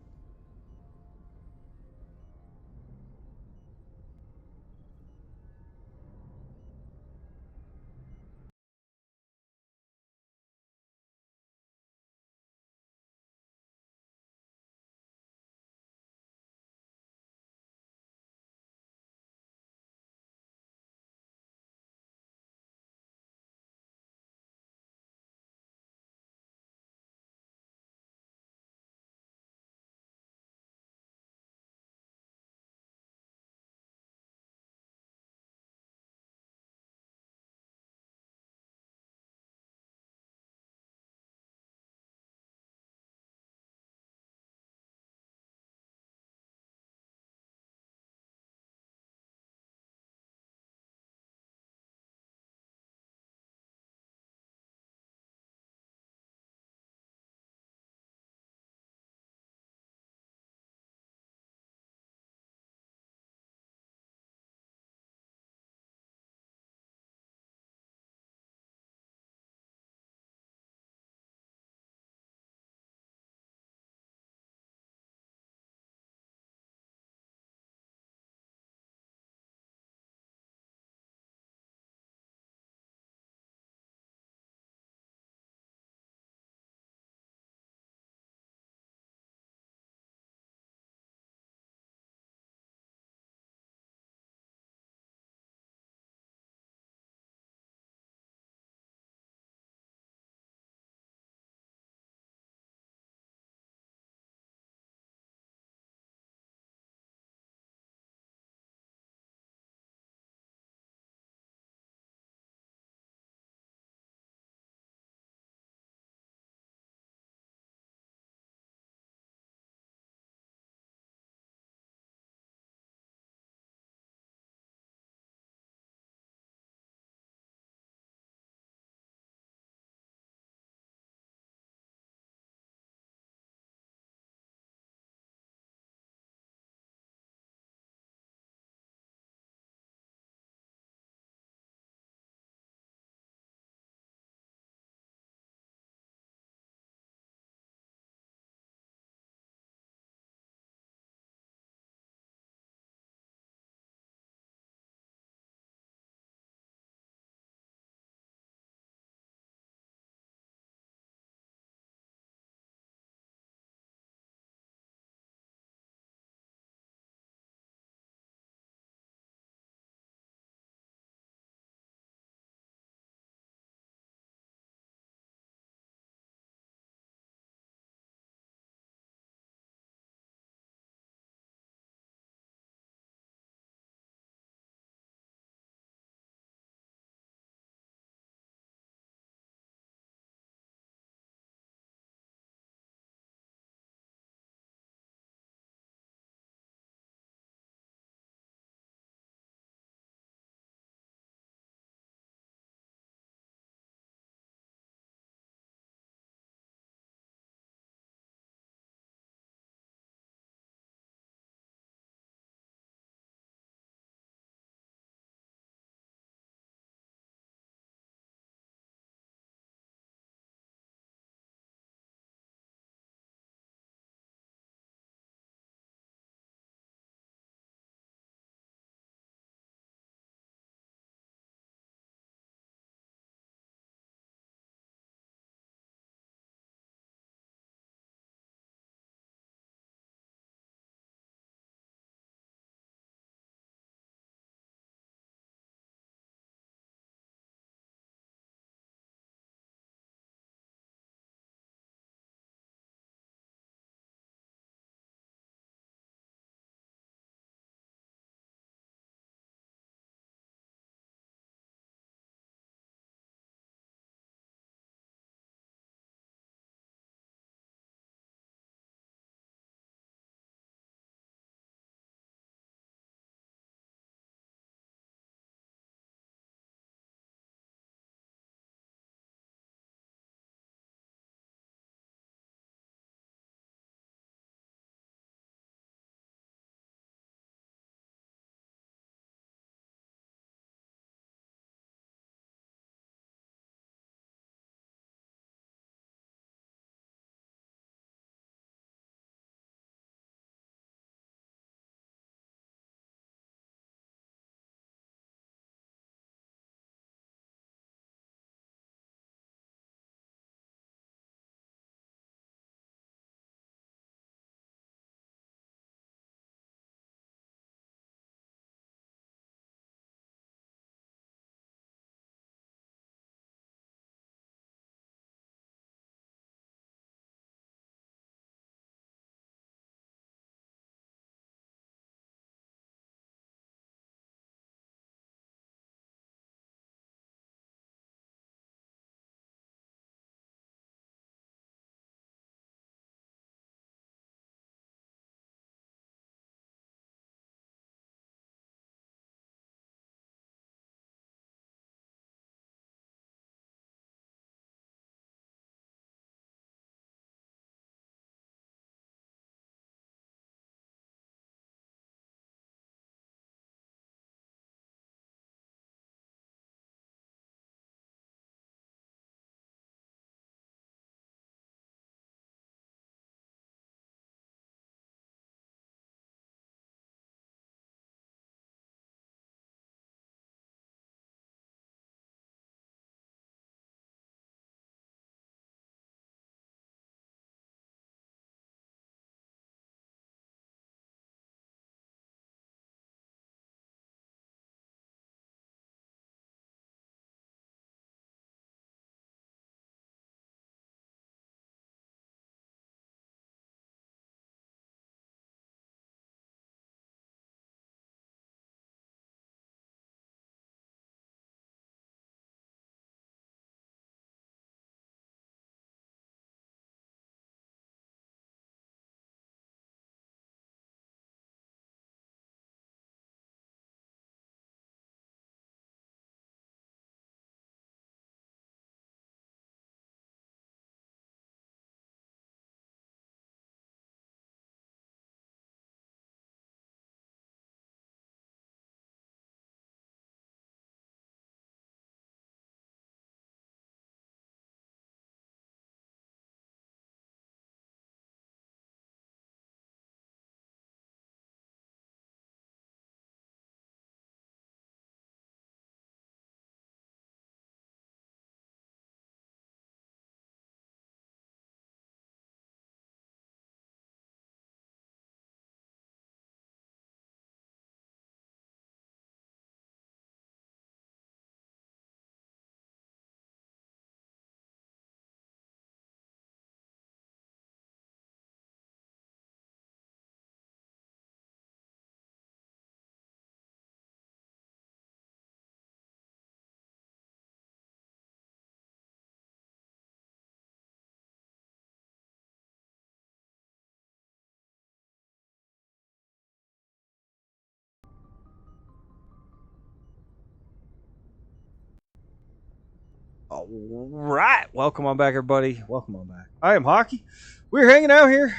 Alright, welcome on back, everybody. Welcome on back. I am Hockey. We're hanging out here,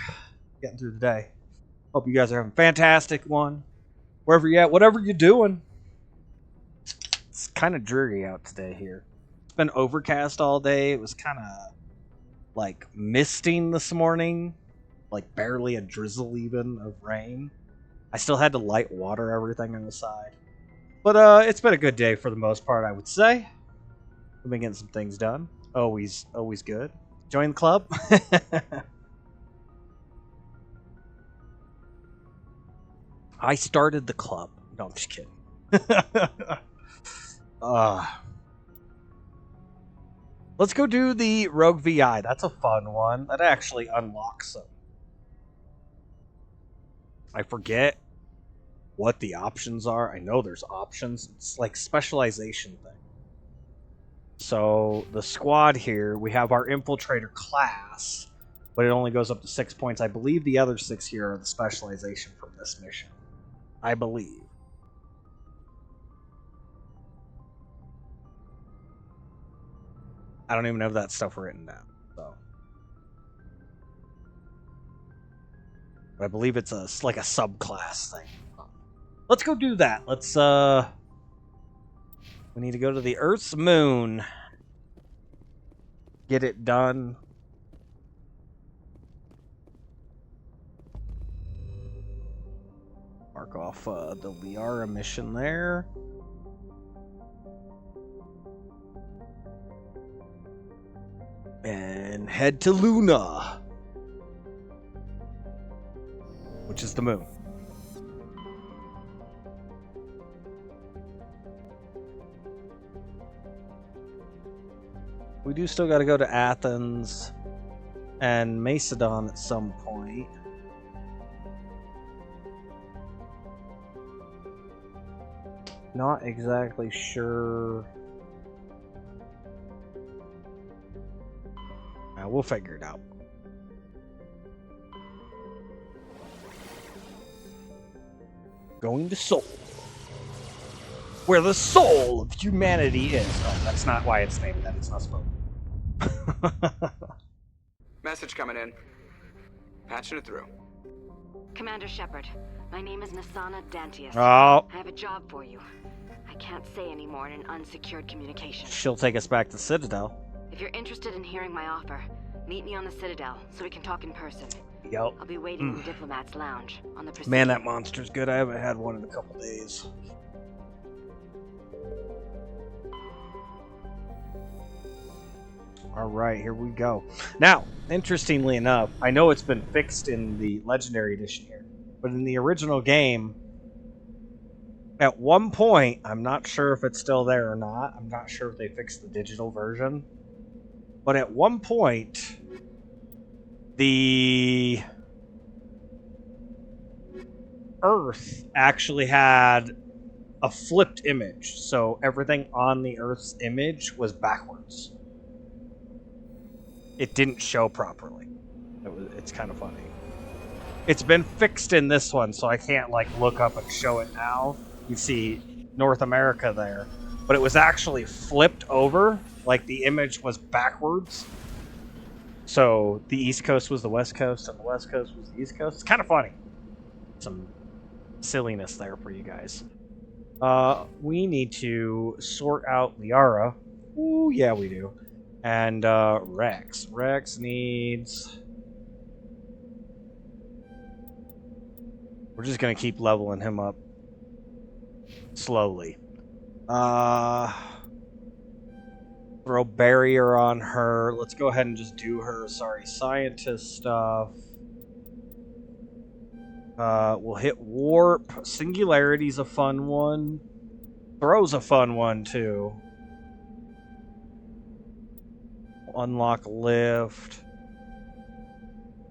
getting through the day. Hope you guys are having a fantastic one. Wherever you're at, whatever you're doing. It's kind of dreary out today here. It's been overcast all day. It was kind of like misting this morning. Like barely a drizzle even of rain. I still had to light water everything on the side. But it's been a good day for the most part, I would say. We've been getting some things done. Always good. Join the club. I started the club. No, I'm just kidding. Let's go do the Rogue VI. That's a fun one. That actually unlocks them. I forget what the options are. I know there's options. It's like specialization thing. So the squad here, we have our infiltrator class, but it only goes up to 6 points. I believe the other 6 here are the specialization from this mission. I believe. I don't even have that stuff written down. So, but I believe it's like a subclass thing. Let's go do that. Let's we need to go to the Earth's moon. Get it done. Mark off the Liara mission there. And head to Luna, which is the moon. We do still got to go to Athens and Macedon at some point. Not exactly sure. We'll figure it out. Going to Seoul, where the soul of humanity is. Oh, that's not why it's named that. It's not spoken. Message coming in. Patching it through. Commander Shepard, my name is Nassana Dantius. Oh. I have a job for you. I can't say any more in an unsecured communication. She'll take us back to Citadel. If you're interested in hearing my offer, meet me on the Citadel so we can talk in person. Yep. I'll be waiting in Diplomat's Lounge on the Presidio. Man, that monster's good. I haven't had one in a couple days. Alright, here we go. Now, interestingly enough, I know it's been fixed in the Legendary Edition here, but in the original game, at one point, I'm not sure if it's still there or not. I'm not sure if they fixed the digital version. But at one point, the Earth actually had a flipped image. So everything on the Earth's image was backwards. It didn't show properly. It's kind of funny. It's been fixed in this one, so I can't like look up and show it now. You see North America there. But it was actually flipped over, like the image was backwards. So the East Coast was the West Coast, and the West Coast was the East Coast. It's kind of funny. Some silliness there for you guys. We need to sort out Liara. Ooh, yeah, we do. And Rex. Rex needs... We're just going to keep leveling him up slowly. Throw barrier on her. Let's go ahead and just do her, scientist stuff. We'll hit warp. Singularity's a fun one. Throw's a fun one, too. Unlock lift.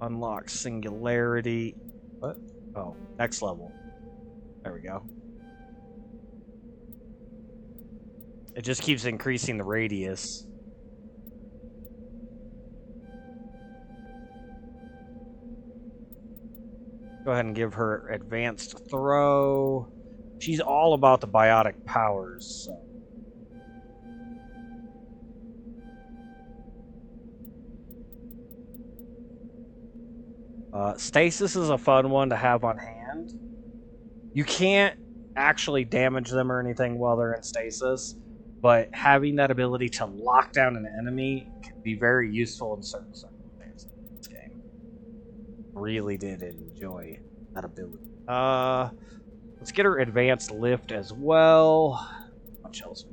Unlock singularity. What? Oh, next level. There we go. It just keeps increasing the radius. Go ahead and give her advanced throw. She's all about the biotic powers. So. Stasis is a fun one to have on hand. You can't actually damage them or anything while they're in stasis, but having that ability to lock down an enemy can be very useful in certain circumstances in this game. Really did enjoy that ability. Let's get her advanced lift as well. Much else?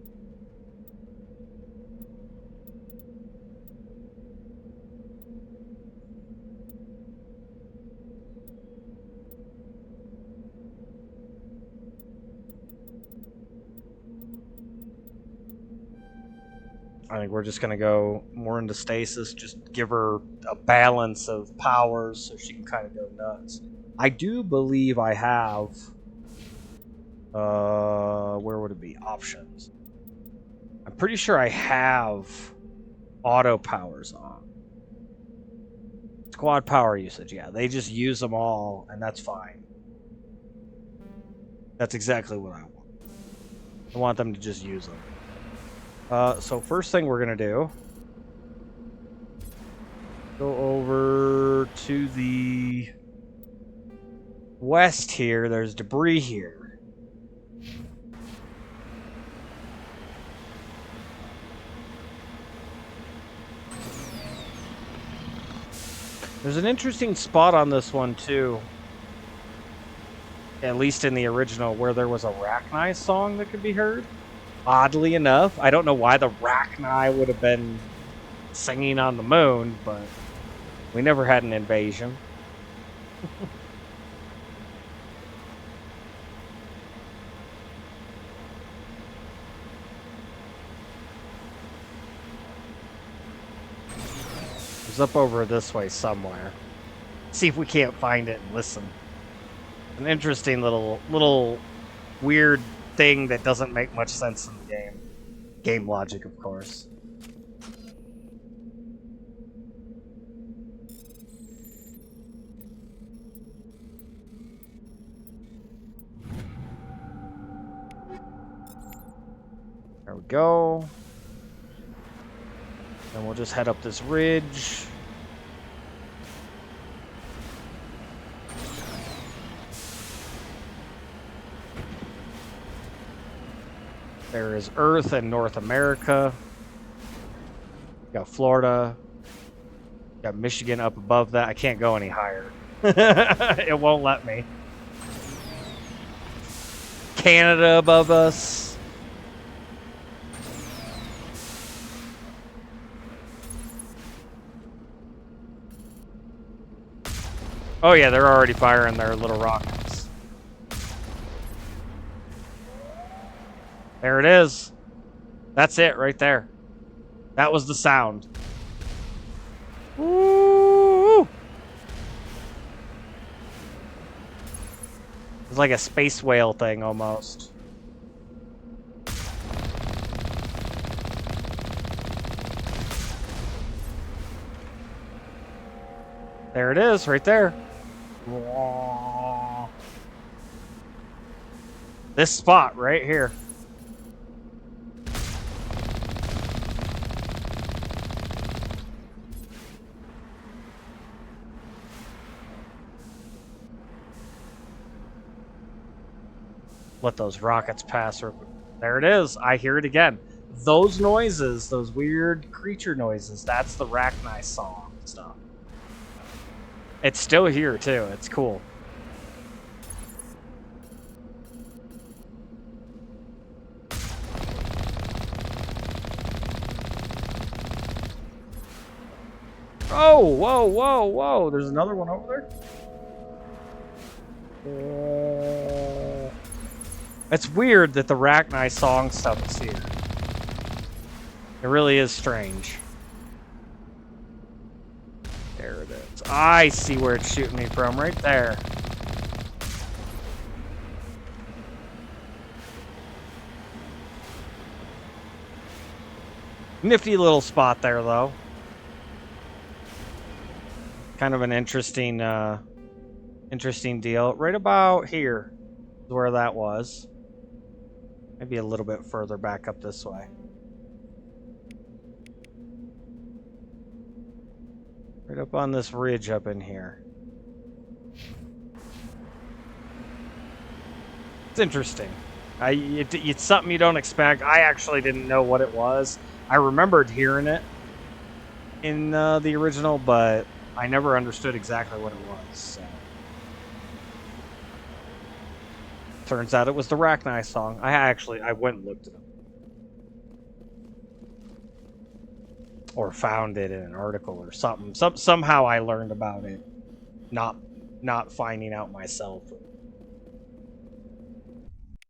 I think we're just going to go more into stasis, just give her a balance of powers so she can kind of go nuts. I do believe I have... where would it be? Options. I'm pretty sure I have auto powers on. Squad power usage, yeah. They just use them all, and that's fine. That's exactly what I want. I want them to just use them. So first thing we're going to do, go over to the west here. There's debris here. There's an interesting spot on this one, too. At least in the original, where there was a Rachni song that could be heard. Oddly enough, I don't know why the Rachni would have been singing on the moon, but we never had an invasion. It's up over this way somewhere. See if we can't find it and listen. An interesting little weird thing that doesn't make much sense in the game. Game logic, of course. There we go. And we'll just head up this ridge. There is Earth and North America. Got Florida. Got Michigan up above that. I can't go any higher. It won't let me. Canada above us. Oh yeah, they're already firing their little rockets. There it is. That's it right there. That was the sound. Woo! It's like a space whale thing almost. There it is, right there. This spot right here. Let those rockets pass. There it is. I hear it again. Those noises, those weird creature noises, that's the Rachni song stuff. It's still here, too. It's cool. Oh, whoa, whoa, whoa. There's another one over there. It's weird that the Rachni song stuff is here. It really is strange. There it is. I see where it's shooting me from, right there. Nifty little spot there, though. Kind of an interesting, interesting deal. Right about here is where that was. Maybe a little bit further back up this way. Right up on this ridge up in here. It's interesting. It's something you don't expect. I actually didn't know what it was. I remembered hearing it in the original, but I never understood exactly what it was. So. Turns out it was the Rachni song. I went and looked it up. Or found it in an article or something. Somehow I learned about it. Not finding out myself.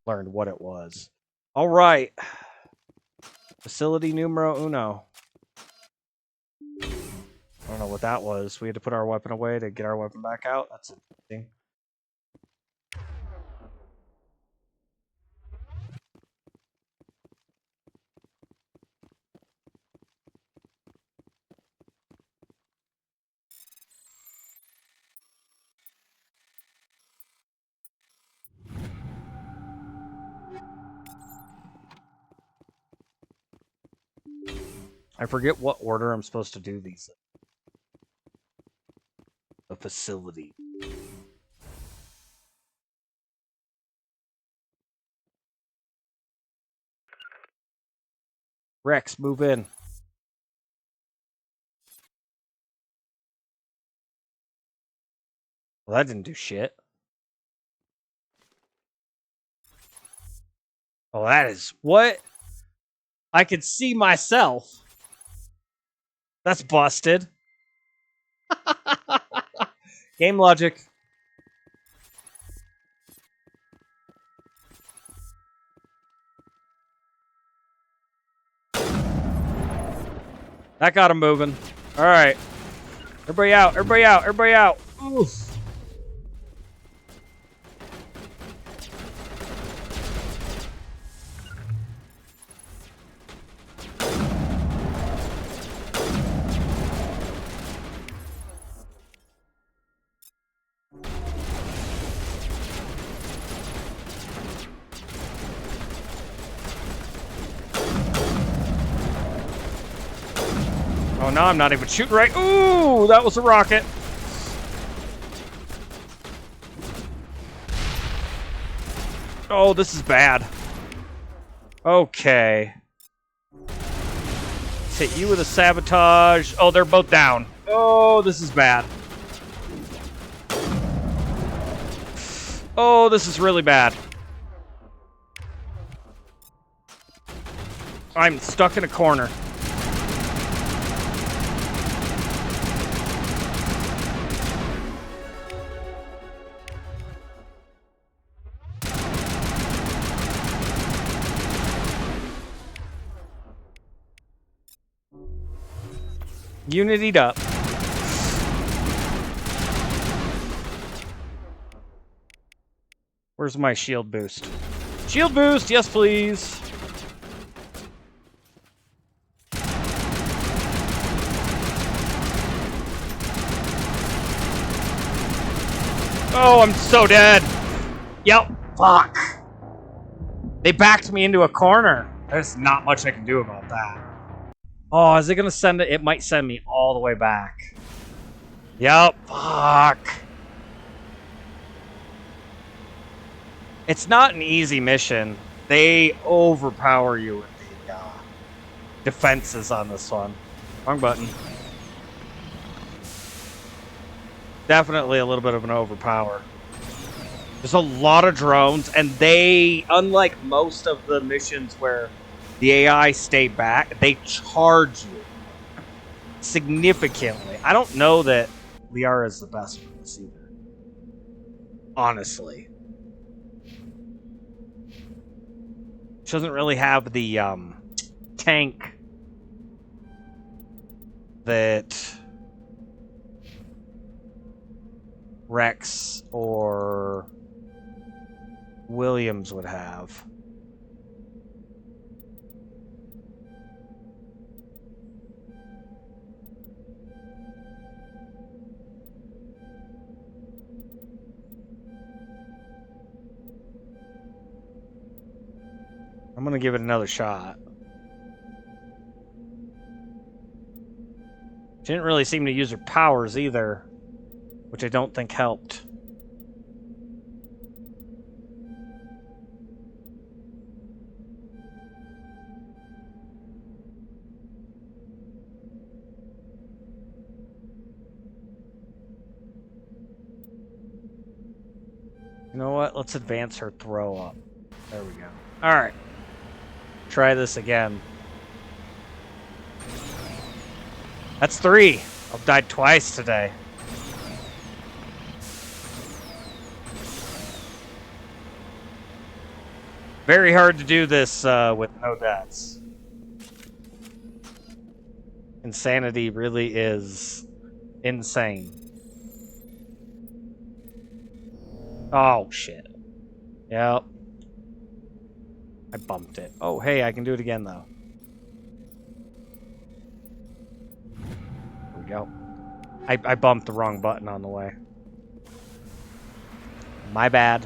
Learned what it was. All right. Facility numero uno. I don't know what that was. We had to put our weapon away to get our weapon back out. That's interesting. I forget what order I'm supposed to do these in. The facility. Rex, move in. Well, that didn't do shit. Oh, that is... What? I could see myself. That's busted. Game logic. That got him moving. All right. Everybody out. Everybody out. Everybody out. Oof. Oh, no, I'm not even shooting right. Ooh, that was a rocket. Oh, this is bad. Okay. Let's hit you with a sabotage. Oh, they're both down. Oh, this is bad. Oh, this is really bad. I'm stuck in a corner. Unitied up. Where's my shield boost? Shield boost, yes please. Oh, I'm so dead. Yep, fuck. They backed me into a corner. There's not much I can do about that. Oh, is it gonna send it? It might send me all the way back. Yep, fuck. It's not an easy mission. They overpower you with the defenses on this one. Wrong button. Definitely a little bit of an overpower. There's a lot of drones, and they, unlike most of the missions where the AI stay back, they charge you significantly. I don't know that Liara is the best for this either. Honestly. She doesn't really have the tank that Rex or Williams would have. I'm gonna give it another shot. She didn't really seem to use her powers either, which I don't think helped. You know what? Let's advance her throw up. There we go. Alright. Try this again. That's 3. I've died twice today. Very hard to do this with no deaths. Insanity really is insane. Oh, shit. Yep. I bumped it. Oh, hey, I can do it again, though. There we go. I bumped the wrong button on the way. My bad.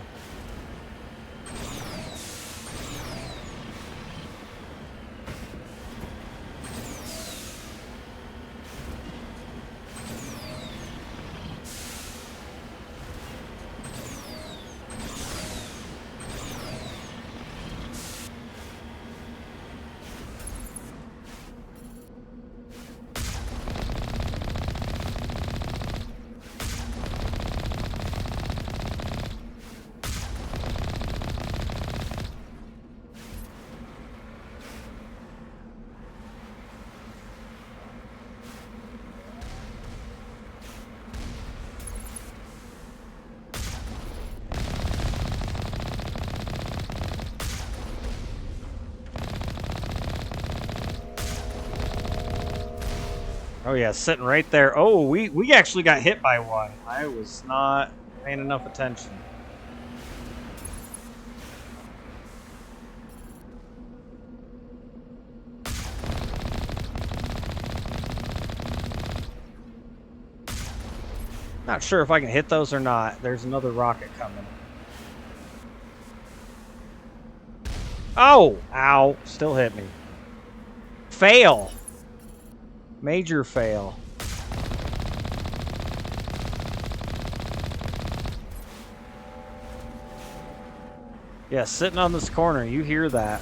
Oh yeah, sitting right there. Oh, we actually got hit by one. I was not paying enough attention. Not sure if I can hit those or not. There's another rocket coming. Oh! Ow. Still hit me. Fail! Major fail. Yeah, sitting on this corner, you hear that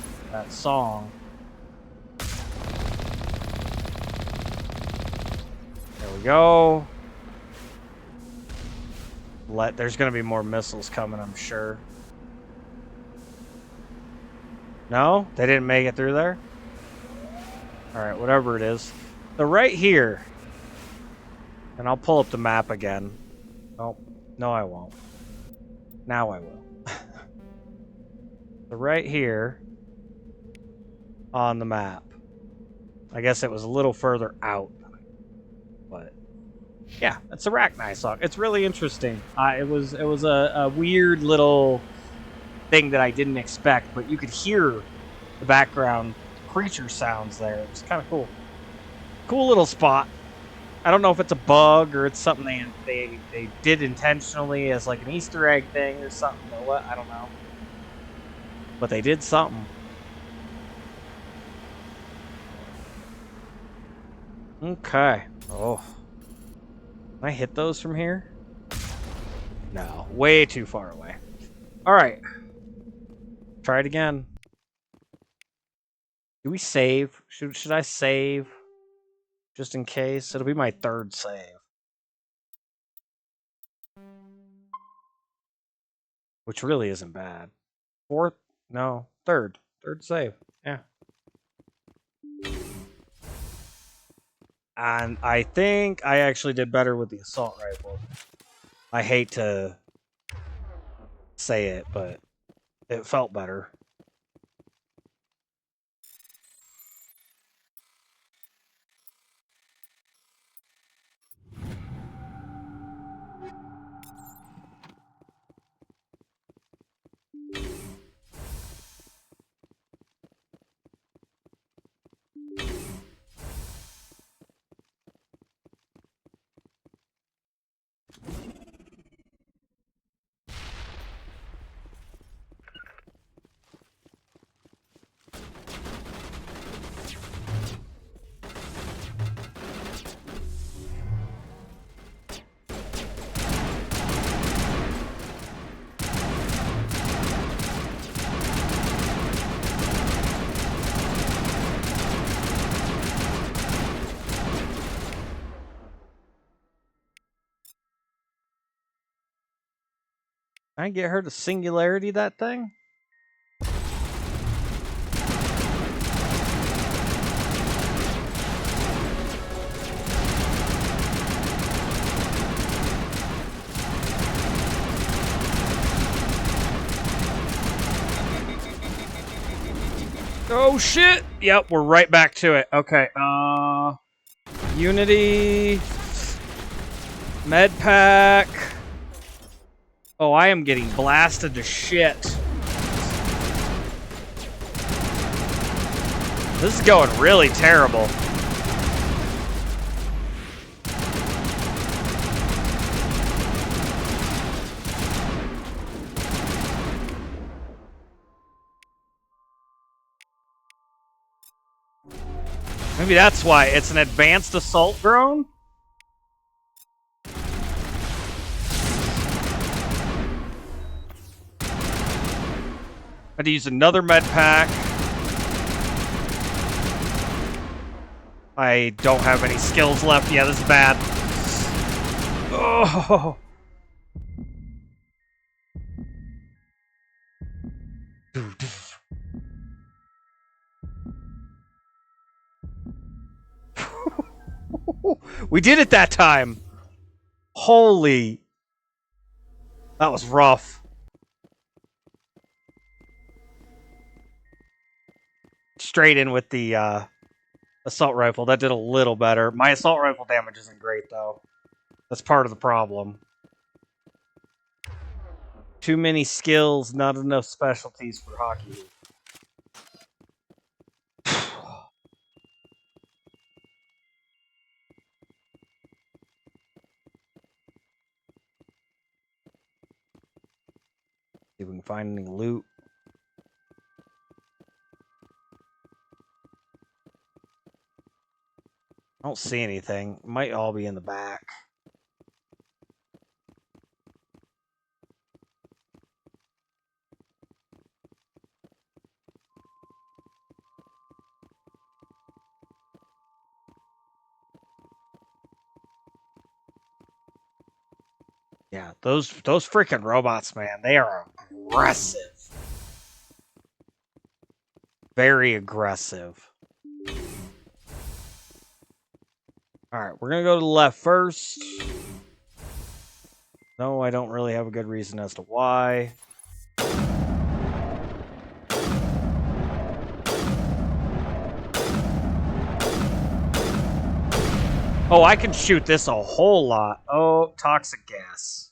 song. There we go. There's gonna be more missiles coming, I'm sure. No? They didn't make it through there? Alright, whatever it is. So right here, and I'll pull up the map again. Oh, no I won't. Now I will. So right here on the map. I guess it was a little further out. But yeah, it's Arachnite song. It's really interesting. It was a weird little thing that I didn't expect, but you could hear the background creature sounds there. It was kind of cool. Cool little spot. I don't know if it's a bug or it's something they did intentionally as like an Easter egg thing or something or what. I don't know. But they did something. Okay. Oh. Can I hit those from here? No. Way too far away. Alright. Try it again. Do we save? Should I save? Just in case. It'll be my 3rd save. Which really isn't bad. 4th? No. 3rd. 3rd save. Yeah. And I think I actually did better with the assault rifle. I hate to say it, but it felt better. Can I get her to singularity that thing? Oh shit! Yep, we're right back to it. Okay, Unity... Med pack... Oh, I am getting blasted to shit. This is going really terrible. Maybe that's why. It's an advanced assault drone? I had to use another med pack. I don't have any skills left. Yeah, this is bad. Oh. We did it that time. Holy. That was rough. Straight in with the assault rifle. That did a little better. My assault rifle damage isn't great, though. That's part of the problem. Too many skills, not enough specialties for hockey. See if we can find any loot. I don't see anything. Might all be in the back. Yeah, those freaking robots, man, they are aggressive. Very aggressive. Alright, we're gonna go to the left first. No, I don't really have a good reason as to why. Oh, I can shoot this a whole lot. Oh, toxic gas.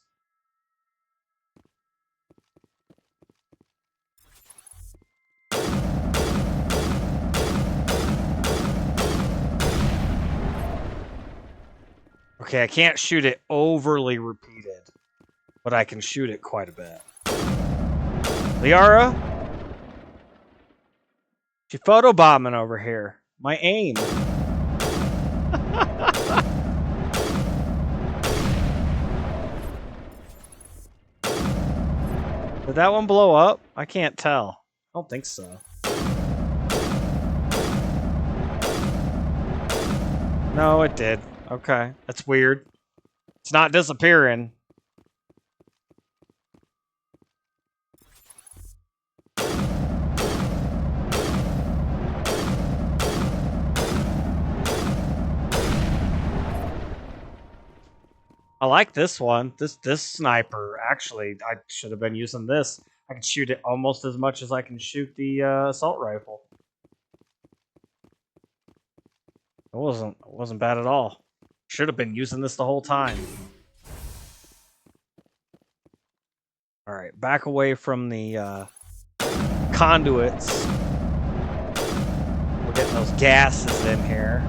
Okay, I can't shoot it overly repeated, but I can shoot it quite a bit. Liara? She photobombing over here. My aim. Did that one blow up? I can't tell. I don't think so. No, it did. Okay, that's weird. It's not disappearing. I like this one. This sniper. Actually, I should have been using this. I can shoot it almost as much as I can shoot the assault rifle. It wasn't bad at all. Should have been using this the whole time. All right, back away from the conduits. We're getting those gases in here.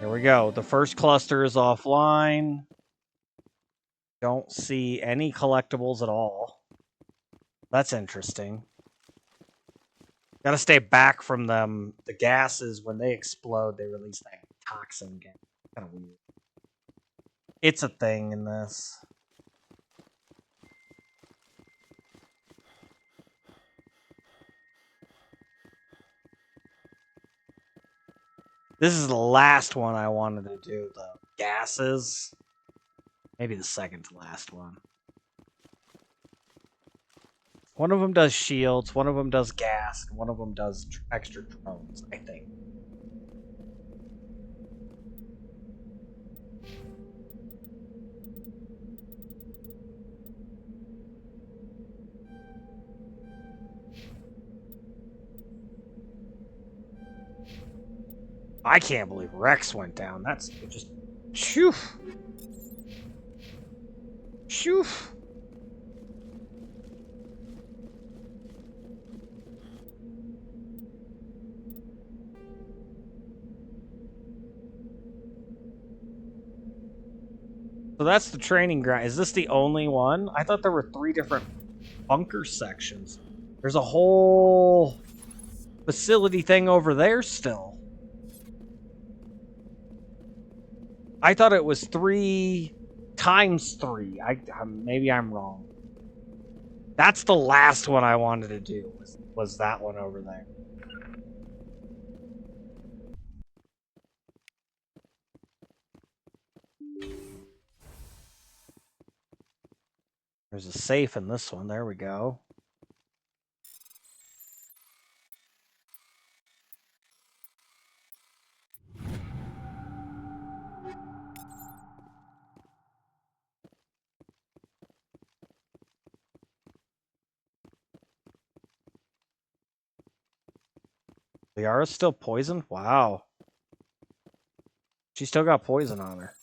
Here we go. The first cluster is offline. Don't see any collectibles at all. That's interesting. Gotta stay back from them. The gases, when they explode, they release that toxin gas. Kind of weird. It's a thing in this. This is the last one I wanted to do, the gases. Maybe the second to last one. One of them does shields, one of them does gas, and one of them does extra drones, I think. I can't believe Rex went down. That's just... Shoo! Shoo! So that's the training ground. Is this the only one? I thought there were 3 different bunker sections. There's a whole facility thing over there still. I thought it was 3 times 3. Maybe I'm wrong. That's the last one I wanted to do, was that one over there. There's a safe in this one. There we go. Liara's still poisoned? Wow. She still got poison on her.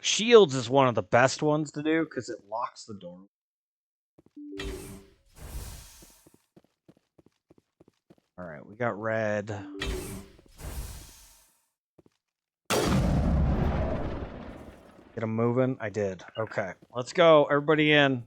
Shields is one of the best ones to do because it locks the door. Alright, we got red. Get him moving? I did. Okay, let's go. Everybody in.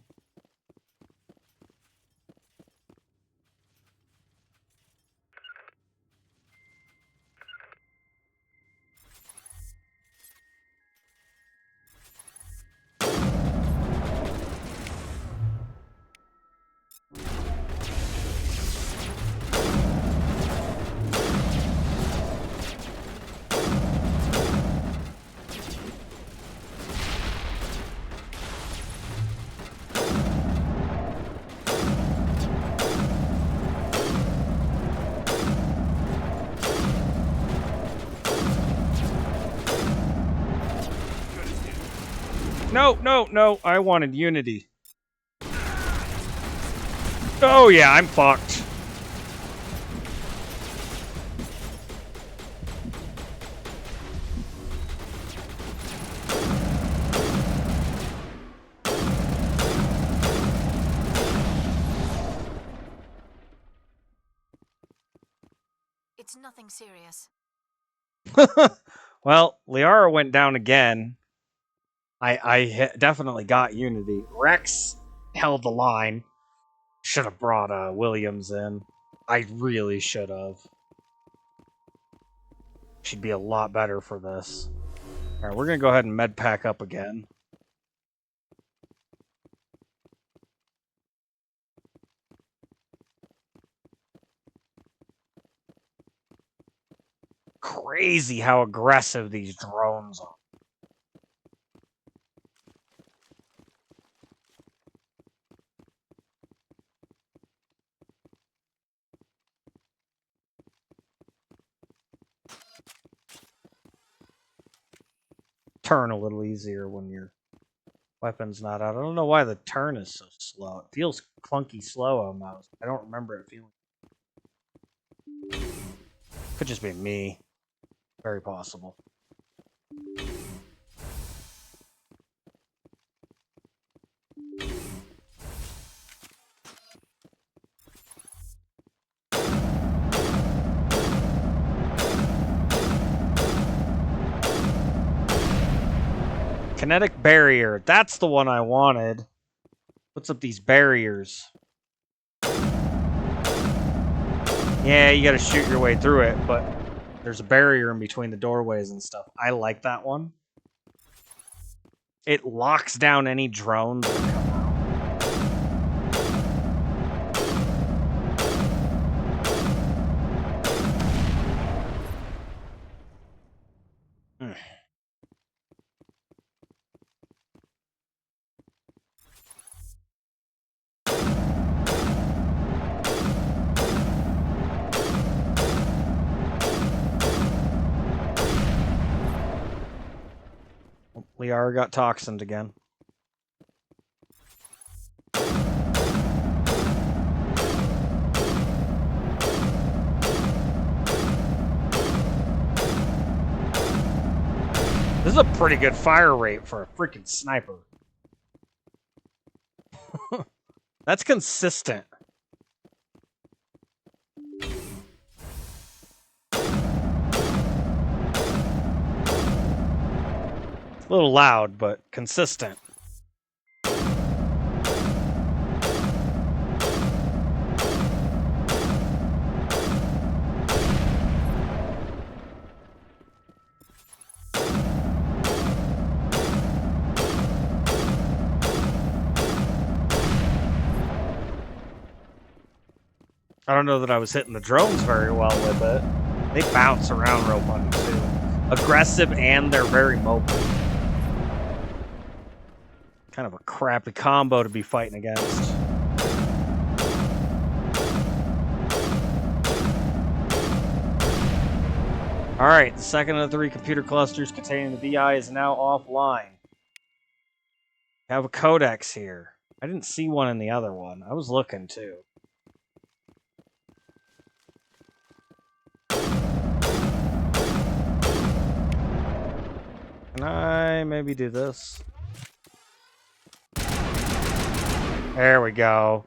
No, I wanted Unity. Oh yeah, I'm fucked. It's nothing serious. Well, Liara went down again. I definitely got Unity. Rex held the line. Should have brought Williams in. I really should have. She'd be a lot better for this. Alright, we're gonna go ahead and med pack up again. Crazy how aggressive these drones are. Turn a little easier when your weapon's not out. I don't know why the turn is so slow. It feels clunky slow on mouse. I don't remember it feeling. Could just be me. Very possible. Kinetic barrier. That's the one I wanted. What's up these barriers? Yeah, you gotta shoot your way through it, but there's a barrier in between the doorways and stuff. I like that one. It locks down any drones that come out. Liara got toxined again. This is a pretty good fire rate for a freaking sniper. That's consistent. A little loud, but consistent. I don't know that I was hitting the drones very well with it. They bounce around real funny too. Aggressive and they're very mobile. Kind of a crappy combo to be fighting against. Alright, the second of the 3 computer clusters containing the VI is now offline. We have a codex here. I didn't see one in the other one. I was looking too. Can I maybe do this? There we go.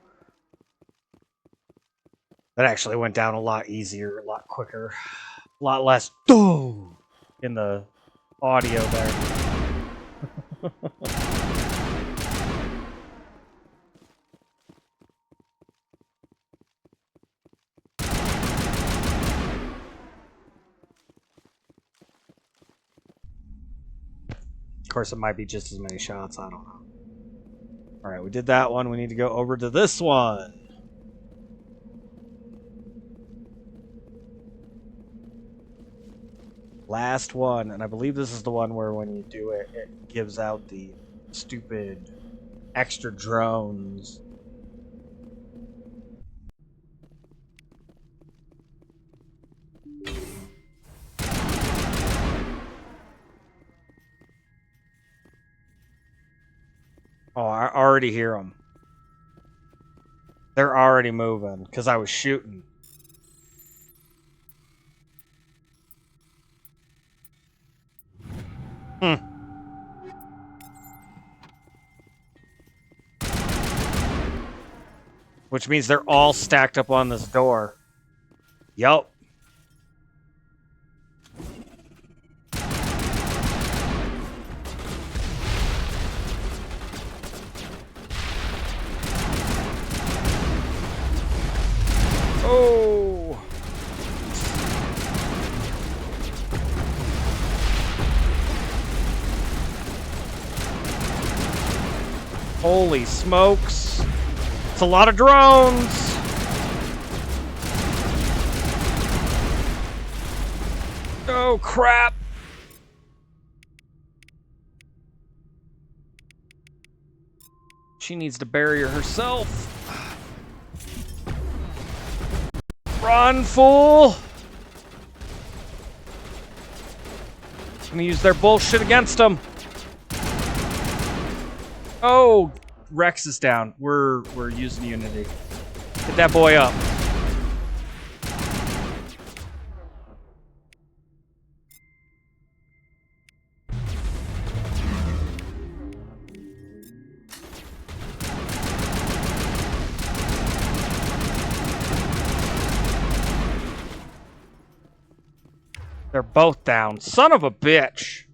That actually went down a lot easier, a lot quicker, a lot less in the audio there. Of course, it might be just as many shots. I don't know. All right, we did that one. We need to go over to this one. Last one, and I believe this is the one where when you do it, it gives out the stupid extra drones. Oh, I already hear them. They're already moving because I was shooting. Which means they're all stacked up on this door. Yup. Oh. Holy smokes. It's a lot of drones. Oh, crap. She needs to bury her herself. Run, fool! I'm gonna use their bullshit against them. Oh, Rex is down. We're using Unity. Get that boy up. They're both down. Son of a bitch.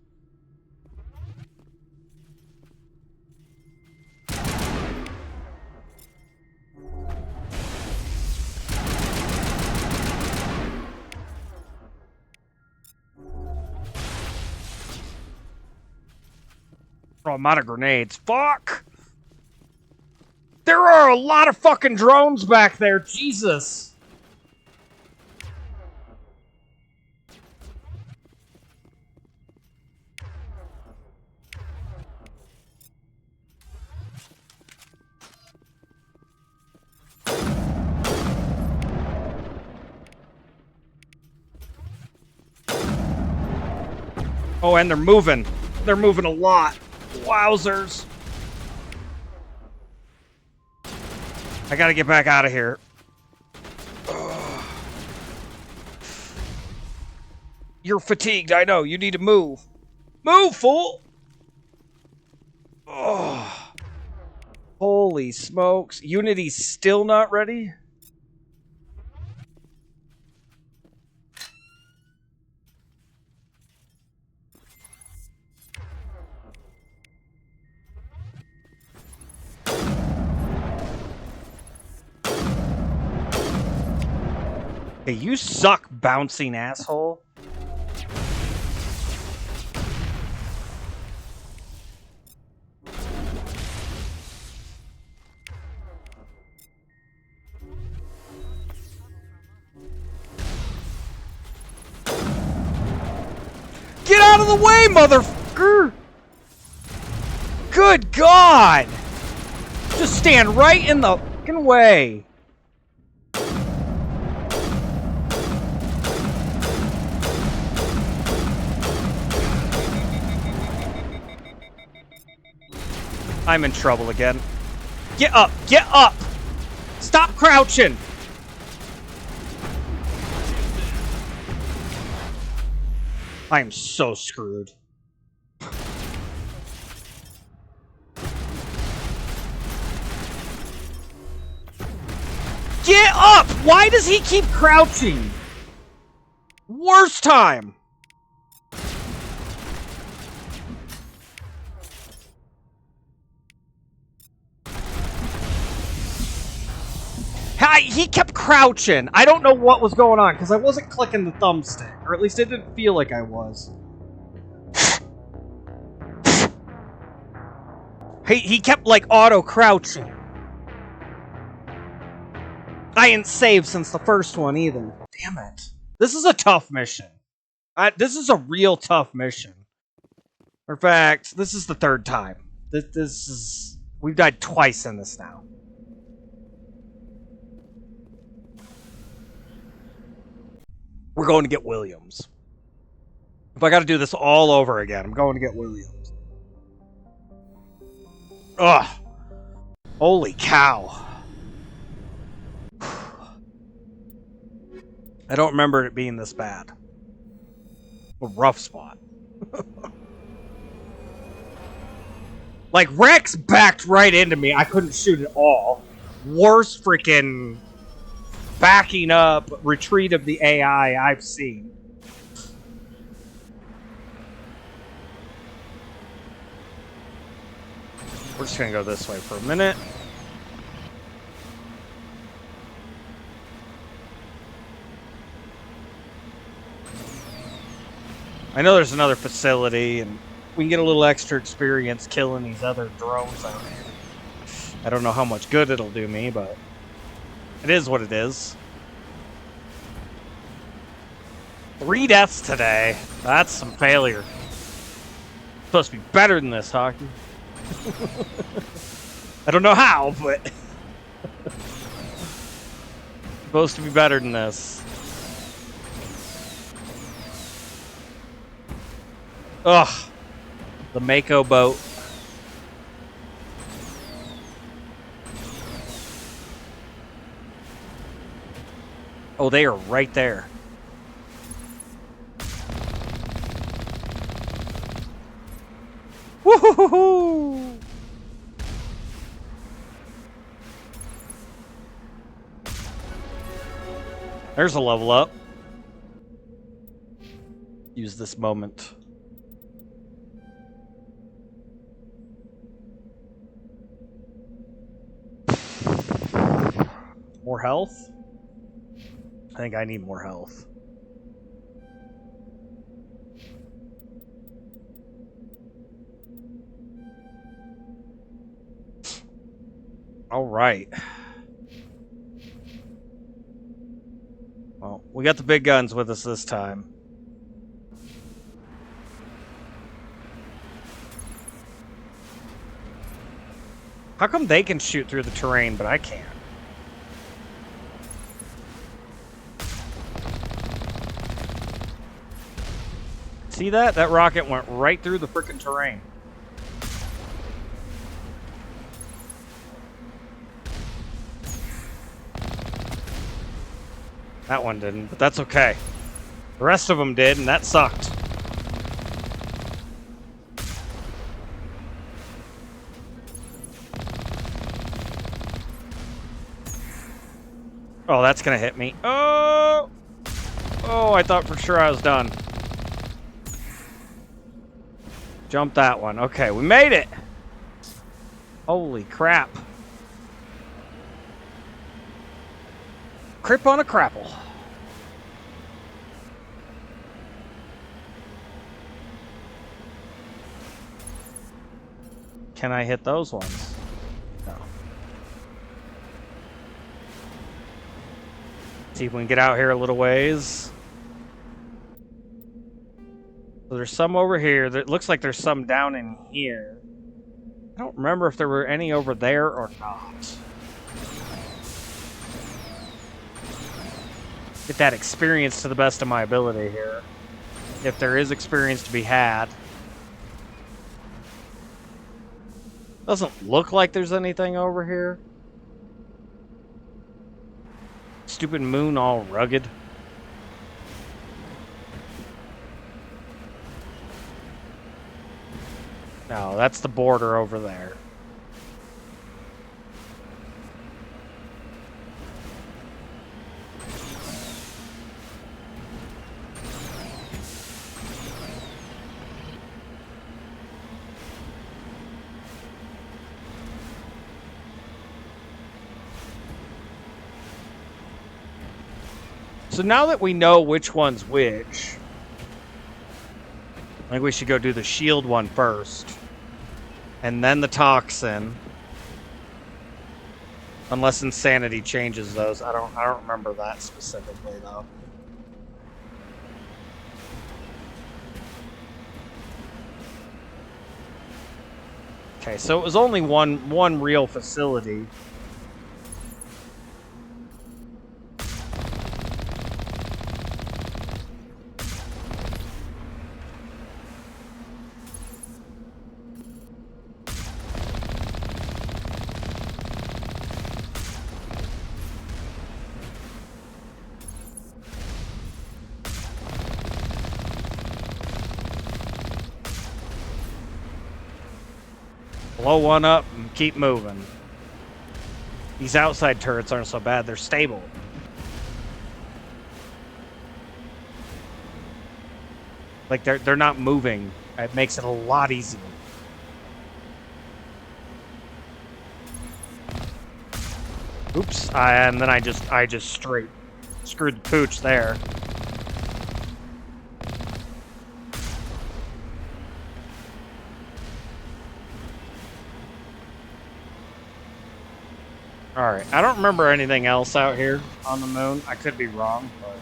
Oh, I'm out of grenades. Fuck! There are a lot of fucking drones back there. Jesus. Oh, and they're moving. They're moving a lot. Wowzers. I gotta get back out of here. Ugh. You're fatigued, I know. You need to move. Move, fool! Oh. Holy smokes. Unity's still not ready? Hey, you suck, bouncing asshole. Get out of the way, motherfucker! Good God! Just stand right in the fucking way. I'm in trouble again. Get up! Get up! Stop crouching! I am so screwed. Get up! Why does he keep crouching? Worst time! He kept crouching. I don't know what was going on, because I wasn't clicking the thumbstick. Or at least it didn't feel like I was. He kept, like, auto-crouching. I ain't saved since the first one, either. Damn it. This is a tough mission. This is a real tough mission. In fact, this is the third time. This is... We've died twice in this now. We're going to get Williams. If I gotta do this all over again, I'm going to get Williams. Ugh. Holy cow. I don't remember it being this bad. A rough spot. Like, Rex backed right into me. I couldn't shoot at all. Worst freaking backing up retreat of the AI I've seen. We're just gonna go this way for a minute. I know there's another facility, and we can get a little extra experience killing these other drones out here. I don't know how much good it'll do me, but it is what it is. 3 deaths today. That's some failure. Supposed to be better than this, Hockey. I don't know how, but supposed to be better than this. Ugh. The Mako boat. Oh, they are right there. Woohoo! There's a level up. Use this moment. More health? I think I need more health. All right. Well, we got the big guns with us this time. How come they can shoot through the terrain, but I can't? See that? That rocket went right through the frickin' terrain. That one didn't, but that's okay. The rest of them did, and that sucked. Oh, that's gonna hit me. Oh! Oh, I thought for sure I was done. Jump that one. Okay, we made it! Holy crap. Crip on a crapple. Can I hit those ones? No. See if we can get out here a little ways. So there's some over here. It looks like there's some down in here. I don't remember if there were any over there or not. Get that experience to the best of my ability here. If there is experience to be had. Doesn't look like there's anything over here. Stupid moon all rugged. No, that's the border over there. So now that we know which one's which, I think we should go do the shield one first. And then the toxin. Unless insanity changes those. I don't remember that specifically though. Okay, so it was only one real facility. Blow one up and keep moving. These outside turrets aren't so bad, they're stable. Like they're not moving. It makes it a lot easier. Oops, and then I just straight screwed the pooch there. Alright, I don't remember anything else out here on the moon. I could be wrong, but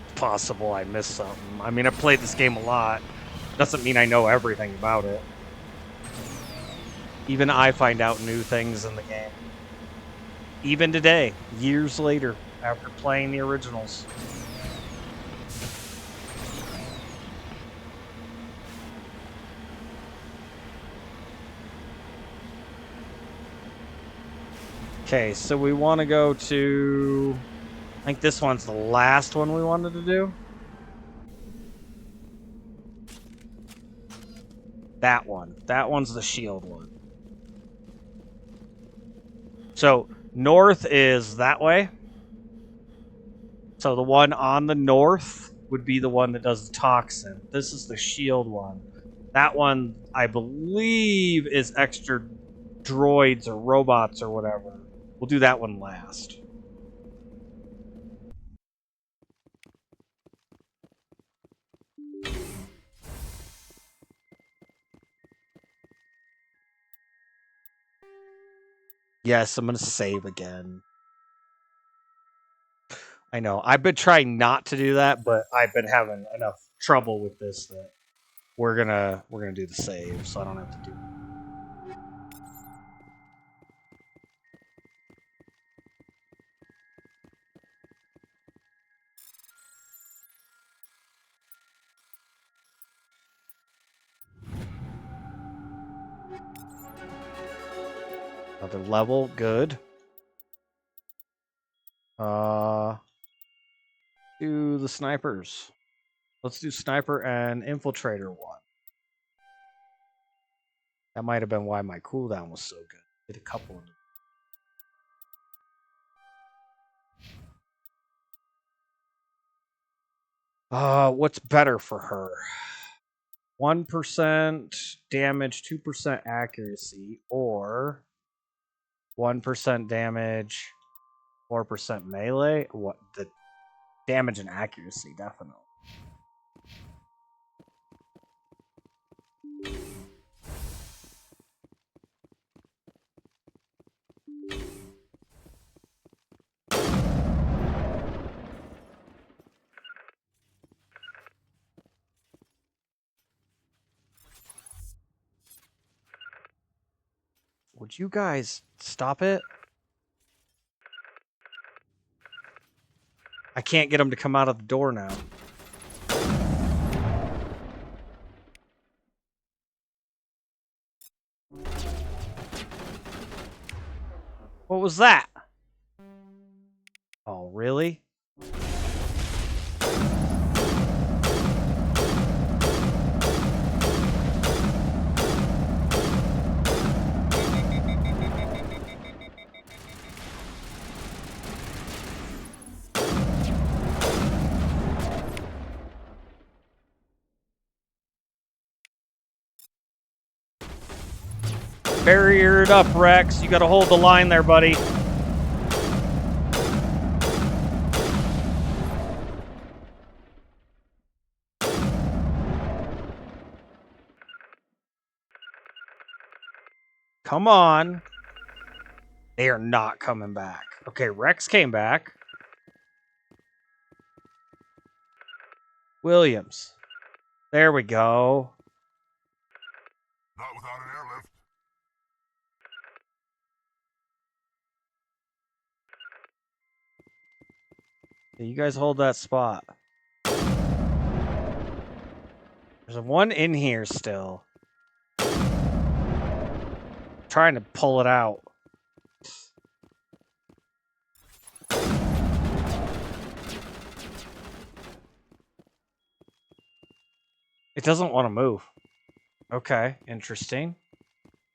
it's possible I missed something. I mean, I've played this game a lot. Doesn't mean I know everything about it. Even I find out new things in the game. Even today, years later, after playing the originals. Okay, so we want to go to... I think this one's the last one we wanted to do. That one. That one's the shield one. So, north is that way. So the one on the north would be the one that does the toxin. This is the shield one. That one, I believe, is extra droids or robots or whatever. We'll do that one last. Yes, I'm gonna save again. I know. I've been trying not to do that, but I've been having enough trouble with this that we're gonna do the save, so I don't have to do it. Another level, good. Do the snipers. Let's do sniper and infiltrator one. That might have been why my cooldown was so good. Did a couple of them. What's better for her? 1% damage, 2% accuracy, or 1% damage, 4% melee? What the damage and accuracy, definitely. Would you guys stop it? I can't get them to come out of the door now. What was that? Oh, really? Barrier it up, Rex. You gotta hold the line there, buddy. Come on. They are not coming back. Okay, Rex came back. Williams. There we go. Not without an airlift. You guys hold that spot. There's one in here still. Trying to pull it out. It doesn't want to move. Okay, interesting.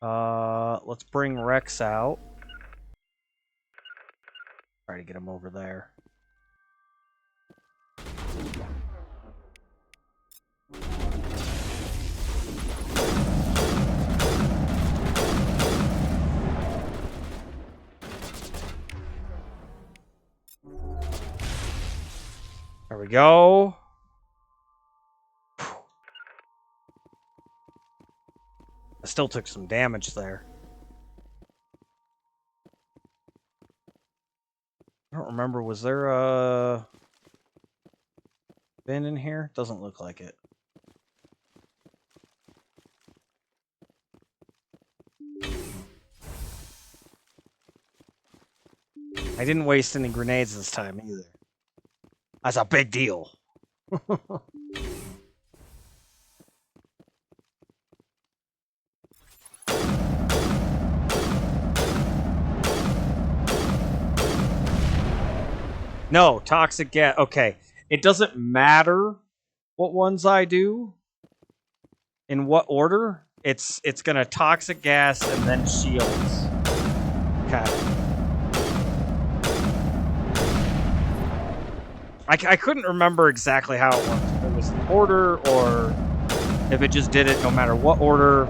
Let's bring Rex out. Try to get him over there. There we go. I still took some damage there. I don't remember, was there a bin in here? Doesn't look like it. I didn't waste any grenades this time either. That's a big deal. No, toxic gas. Okay. It doesn't matter what ones I do. In what order. It's gonna toxic gas and then shields. Okay. I couldn't remember exactly how it worked. If it was in order or if it just did it no matter what order.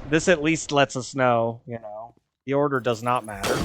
This at least lets us know, you know, the order does not matter.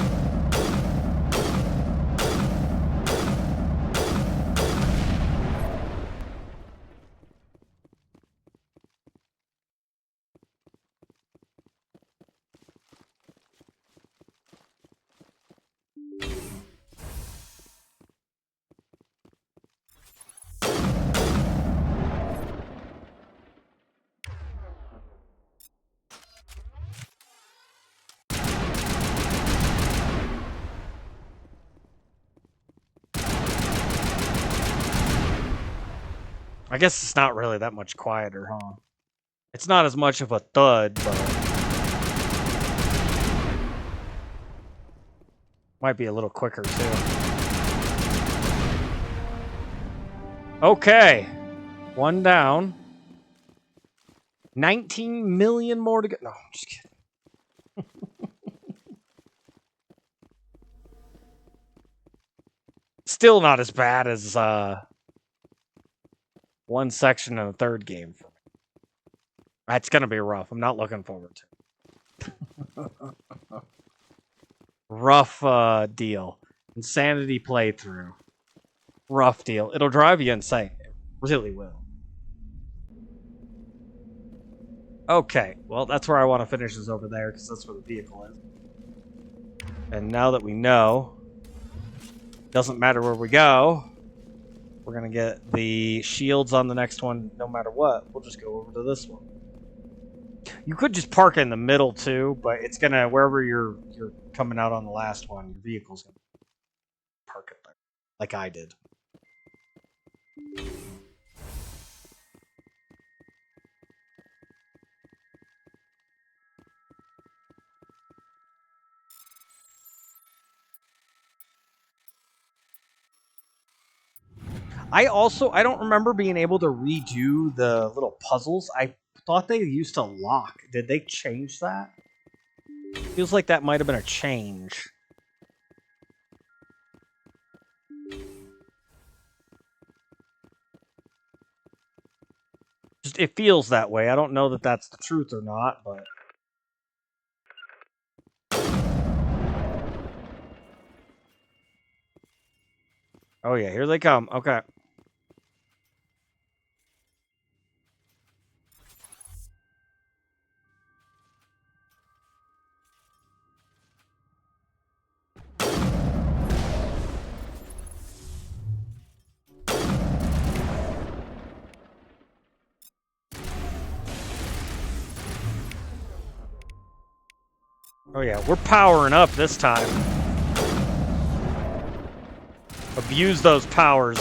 I guess it's not really that much quieter, huh? It's not as much of a thud, but... Might be a little quicker, too. Okay. One down. 19 million more to go. No, I'm just kidding. Still not as bad as one section in the third game for me. That's gonna be rough. I'm not looking forward to it. Rough deal. Insanity playthrough. Rough deal. It'll drive you insane. It really will. Okay, well, that's where I want to finish, is over there, because that's where the vehicle is. And now that we know, doesn't matter where we go, we're going to get the shields on the next one no matter what. We'll just go over to this one. You could just park in the middle, too, but it's going to, wherever you're coming out on the last one, your vehicle's going to park it there, like I did. I don't remember being able to redo the little puzzles. I thought they used to lock. Did they change that? Feels like that might have been a change. Just, it feels that way. I don't know that that's the truth or not, but... Oh yeah, here they come. Okay. Oh yeah, we're powering up this time. Abuse those powers.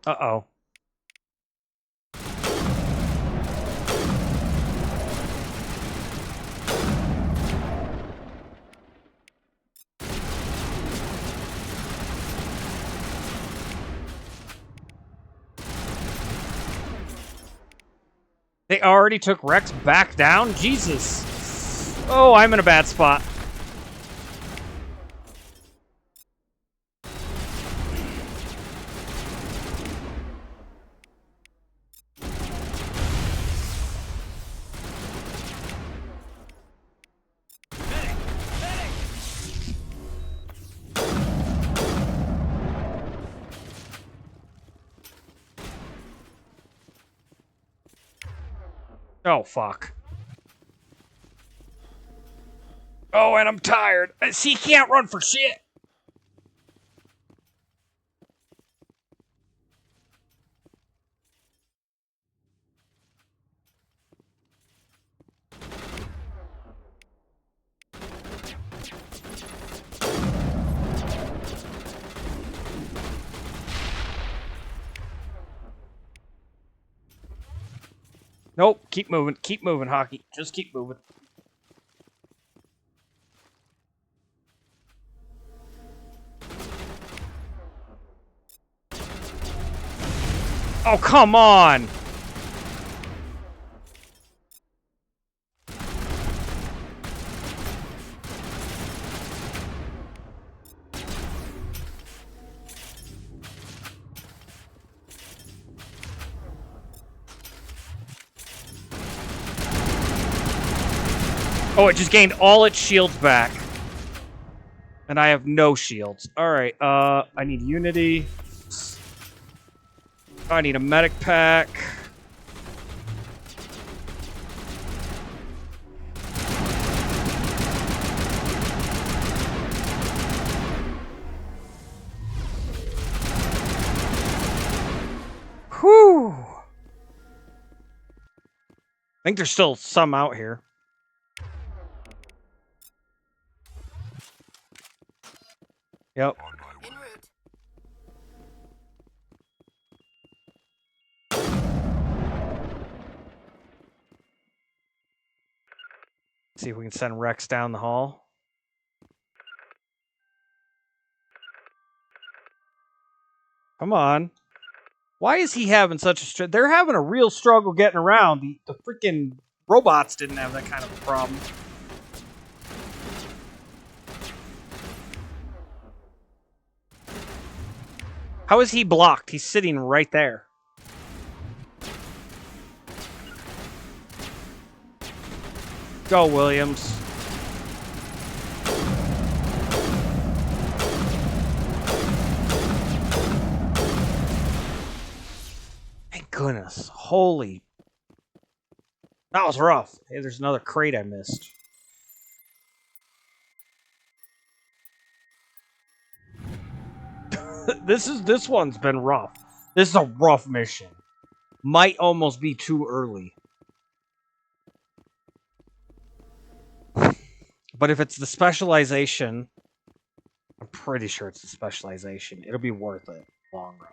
Uh-oh. They already took Rex back down? Jesus. Oh, I'm in a bad spot. Oh, fuck. Oh, and I'm tired. See, he can't run for shit. Nope, keep moving, Hockey. Just keep moving. Oh, come on! Oh, it just gained all its shields back. And I have no shields. Alright, I need Unity. I need a medic pack. Whew. I think there's still some out here. Yep. En route. See if we can send Rex down the hall. Come on. Why is he having such a... They're having a real struggle getting around. The freaking robots didn't have that kind of a problem. How is he blocked? He's sitting right there. Go, Williams. Thank goodness. Holy. That was rough. Hey, there's another crate I missed. This one's been rough. This is a rough mission. Might almost be too early. But if it's the specialization, I'm pretty sure it's the specialization. It'll be worth it long run.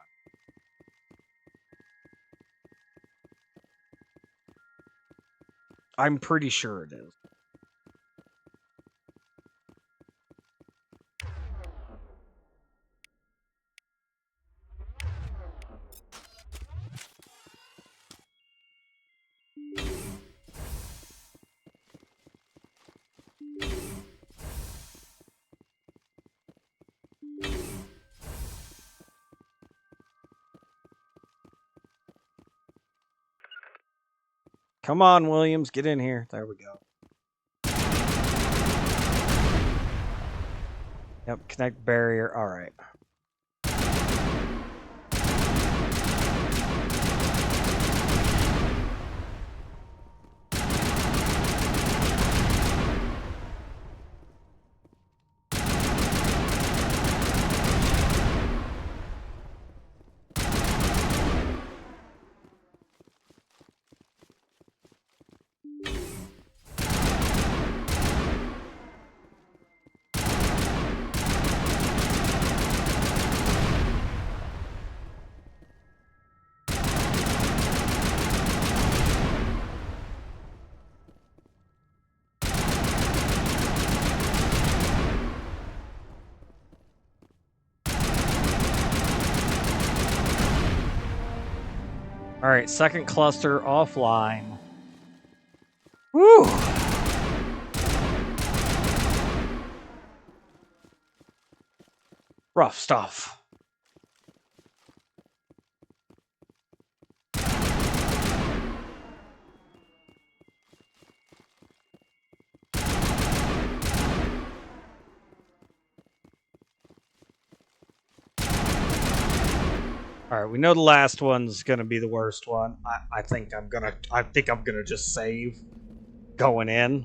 I'm pretty sure it is. Come on, Williams, get in here. There we go. Yep, connect barrier. All right. All right, second cluster offline. Woo! Rough stuff. All right, we know the last one's gonna be the worst one. I think I'm gonna just save going in.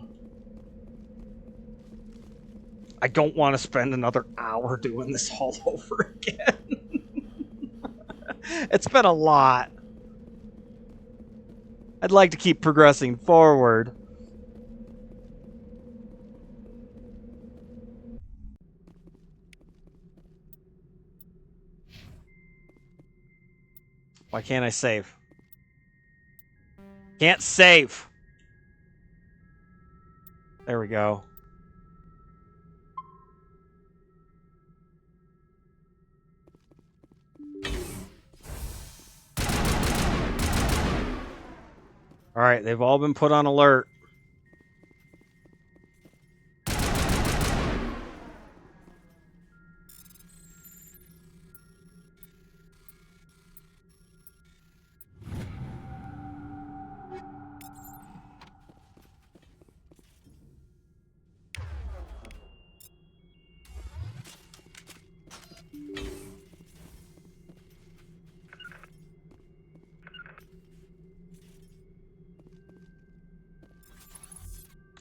I don't want to spend another hour doing this all over again. It's been a lot. I'd like to keep progressing forward. Why can't I save? Can't save. There we go. All right, they've all been put on alert.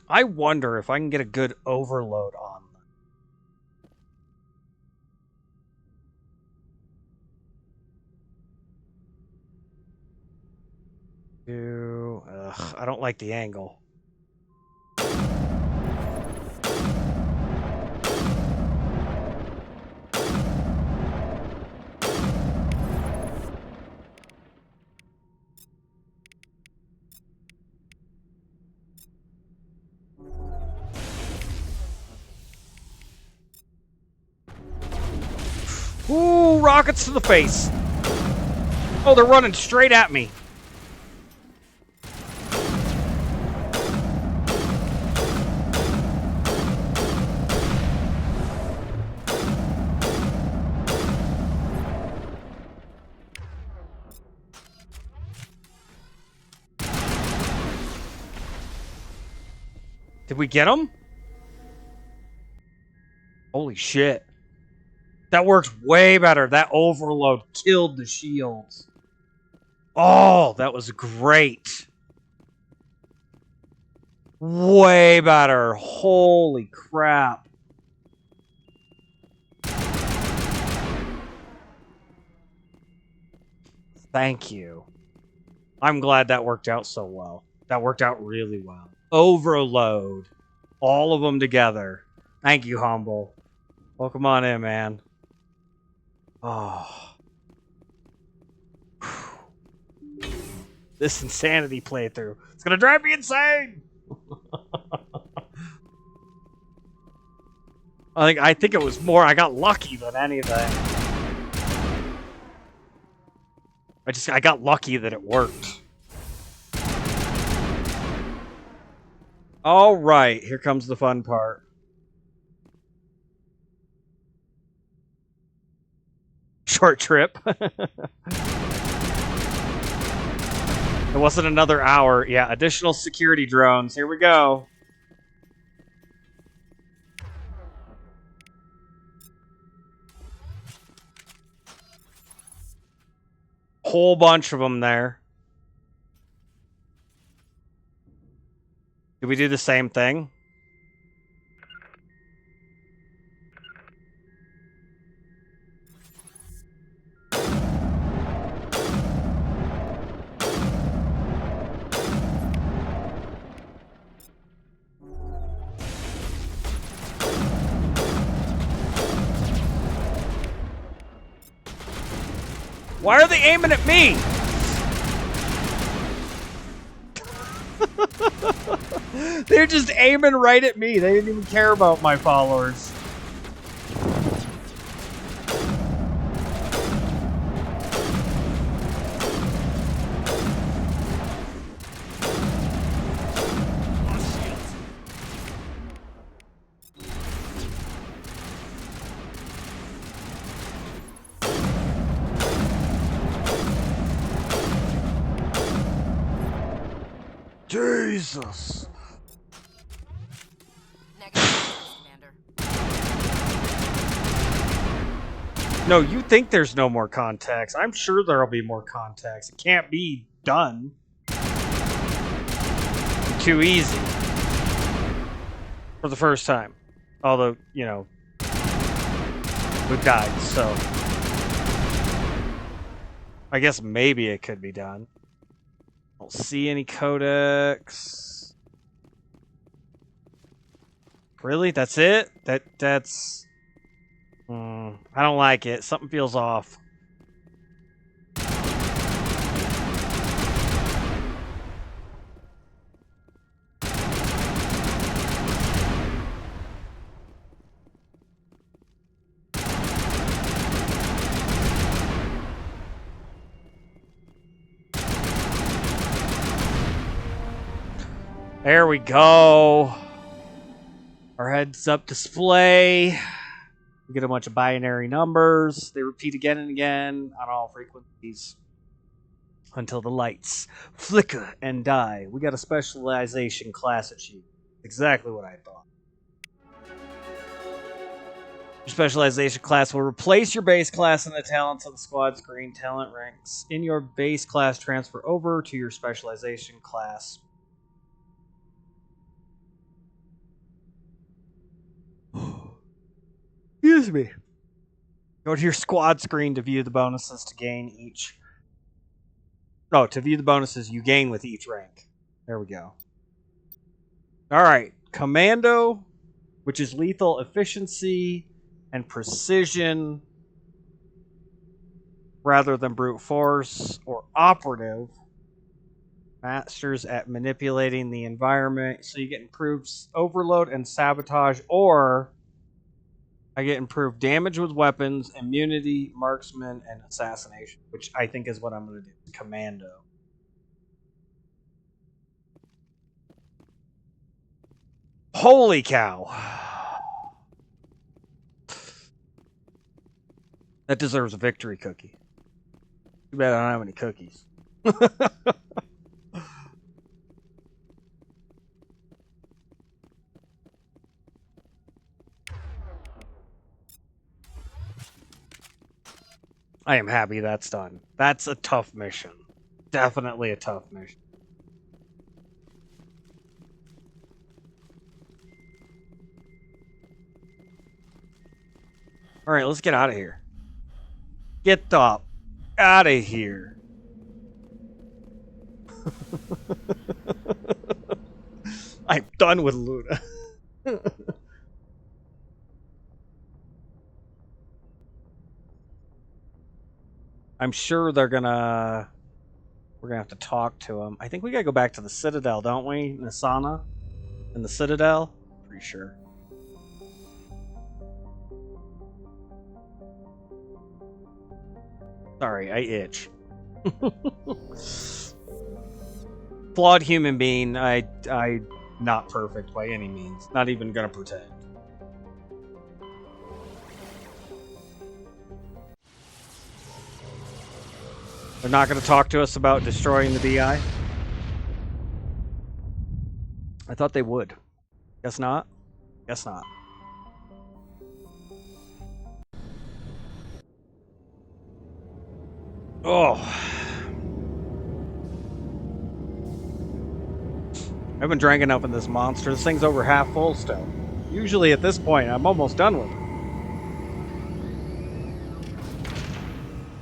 I wonder if I can get a good overload on them. I don't like the angle. Ooh, rockets to the face. Oh, they're running straight at me. Did we get them? Holy shit. That works way better. That overload killed the shields. Oh, that was great. Way better. Holy crap. Thank you. I'm glad that worked out so well. That worked out really well. Overload. All of them together. Thank you, Humble. Welcome on in, man. Oh. This insanity playthrough. It's gonna drive me insane! I think it was more I got lucky than anything. I got lucky that it worked. All right, here comes the fun part. Short trip. It wasn't another hour. Yeah, additional security drones. Here we go. Whole bunch of them there. Did we do the same thing? Why are they aiming at me? They're just aiming right at me. They didn't even care about my followers. Jesus. No, you think there's no more contacts. I'm sure there'll be more contacts. It can't be done. Too easy. For the first time. Although, you know, we've died, so I guess maybe it could be done. Don't see any codex. Really? That's it? That's... I don't like it. Something feels off. There we go. Our heads-up display. We get a bunch of binary numbers. They repeat again and again on all frequencies until the lights flicker and die. We got a specialization class achievement. Exactly what I thought. Your specialization class will replace your base class in the talents on the squad screen. Talent ranks in your base class transfer over to your specialization class. Excuse me. Go to your squad screen to view the bonuses to gain each. Oh, to view the bonuses you gain with each rank. There we go. All right. Commando, which is lethal efficiency and precision rather than brute force, or operative, masters at manipulating the environment. So you get improved overload and sabotage, or I get improved damage with weapons, immunity, marksman, and assassination, which I think is what I'm going to do. Commando. Holy cow. That deserves a victory cookie. Too bad I don't have any cookies. I am happy that's done. That's a tough mission. Definitely a tough mission. Alright, let's get out of here. Get the out of here. I'm done with Luna. I'm sure we're gonna have to talk to him. I think we gotta go back to the Citadel, don't we? Nassana and the Citadel? Pretty sure. Sorry, I itch. Flawed human being. I not perfect by any means. Not even gonna pretend. They're not going to talk to us about destroying the DI? I thought they would. Guess not? Guess not. Oh. I haven't drank enough in this monster. This thing's over half full still. Usually at this point, I'm almost done with it.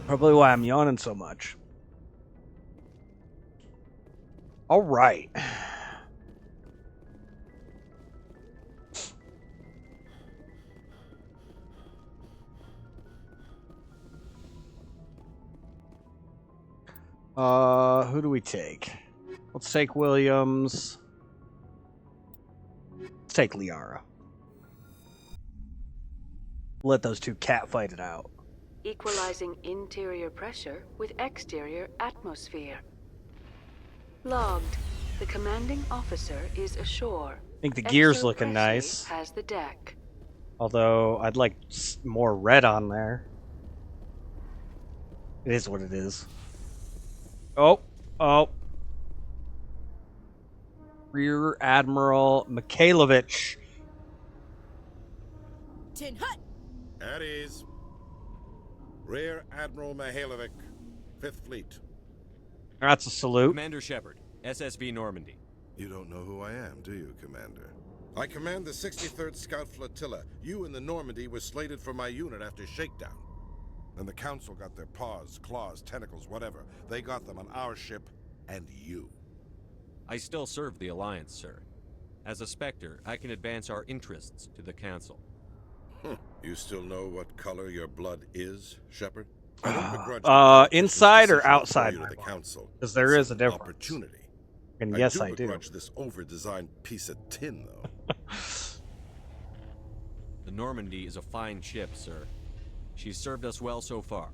Probably why I'm yawning so much. All right. Who do we take? Let's take Williams. Let's take Liara. Let those two catfight it out. Equalizing interior pressure with exterior atmosphere. Logged. The commanding officer is ashore. I think the gear's Exo looking Presley nice. has the deck. Although I'd like more red on there. It is what it is. Oh. Rear Admiral Mikhailovich. Tin Hut! At ease. Rear Admiral Mihailovic, 5th Fleet. That's a salute. Commander Shepard, SSV Normandy. You don't know who I am, do you, Commander? I command the 63rd Scout Flotilla. You and the Normandy were slated for my unit after shakedown. Then the Council got their paws, claws, tentacles, whatever. They got them on our ship, and you. I still serve the Alliance, sir. As a Spectre, I can advance our interests to the Council. You still know what color your blood is, Shepard? I don't begrudge inside or outside the Council. Because there is a difference. Opportunity. And yes, I do. I do begrudge this over-designed piece of tin, though. The Normandy is a fine ship, sir. She's served us well so far.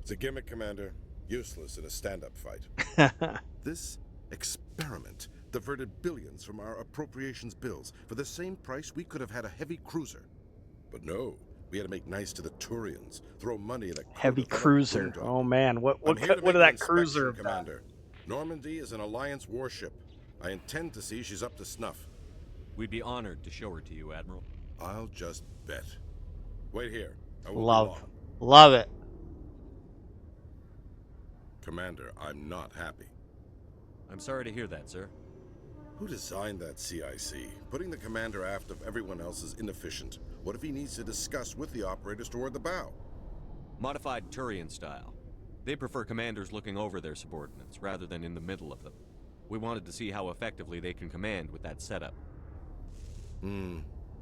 It's a gimmick, Commander. Useless in a stand-up fight. This experiment diverted billions from our appropriations bills. For the same price, we could have had a heavy cruiser. But no, we had to make nice to the Turians, throw money at a heavy cruiser. Oh man, what did that cruiser, Commander? Normandy is an Alliance warship. I intend to see she's up to snuff. We'd be honored to show her to you, Admiral. I'll just bet. Wait here. I won't love it. Commander, I'm not happy. I'm sorry to hear that, sir. Who designed that CIC? Putting the commander aft of everyone else is inefficient. What if he needs to discuss with the operators toward the bow? Modified Turian style. They prefer commanders looking over their subordinates, rather than in the middle of them. We wanted to see how effectively they can command with that setup.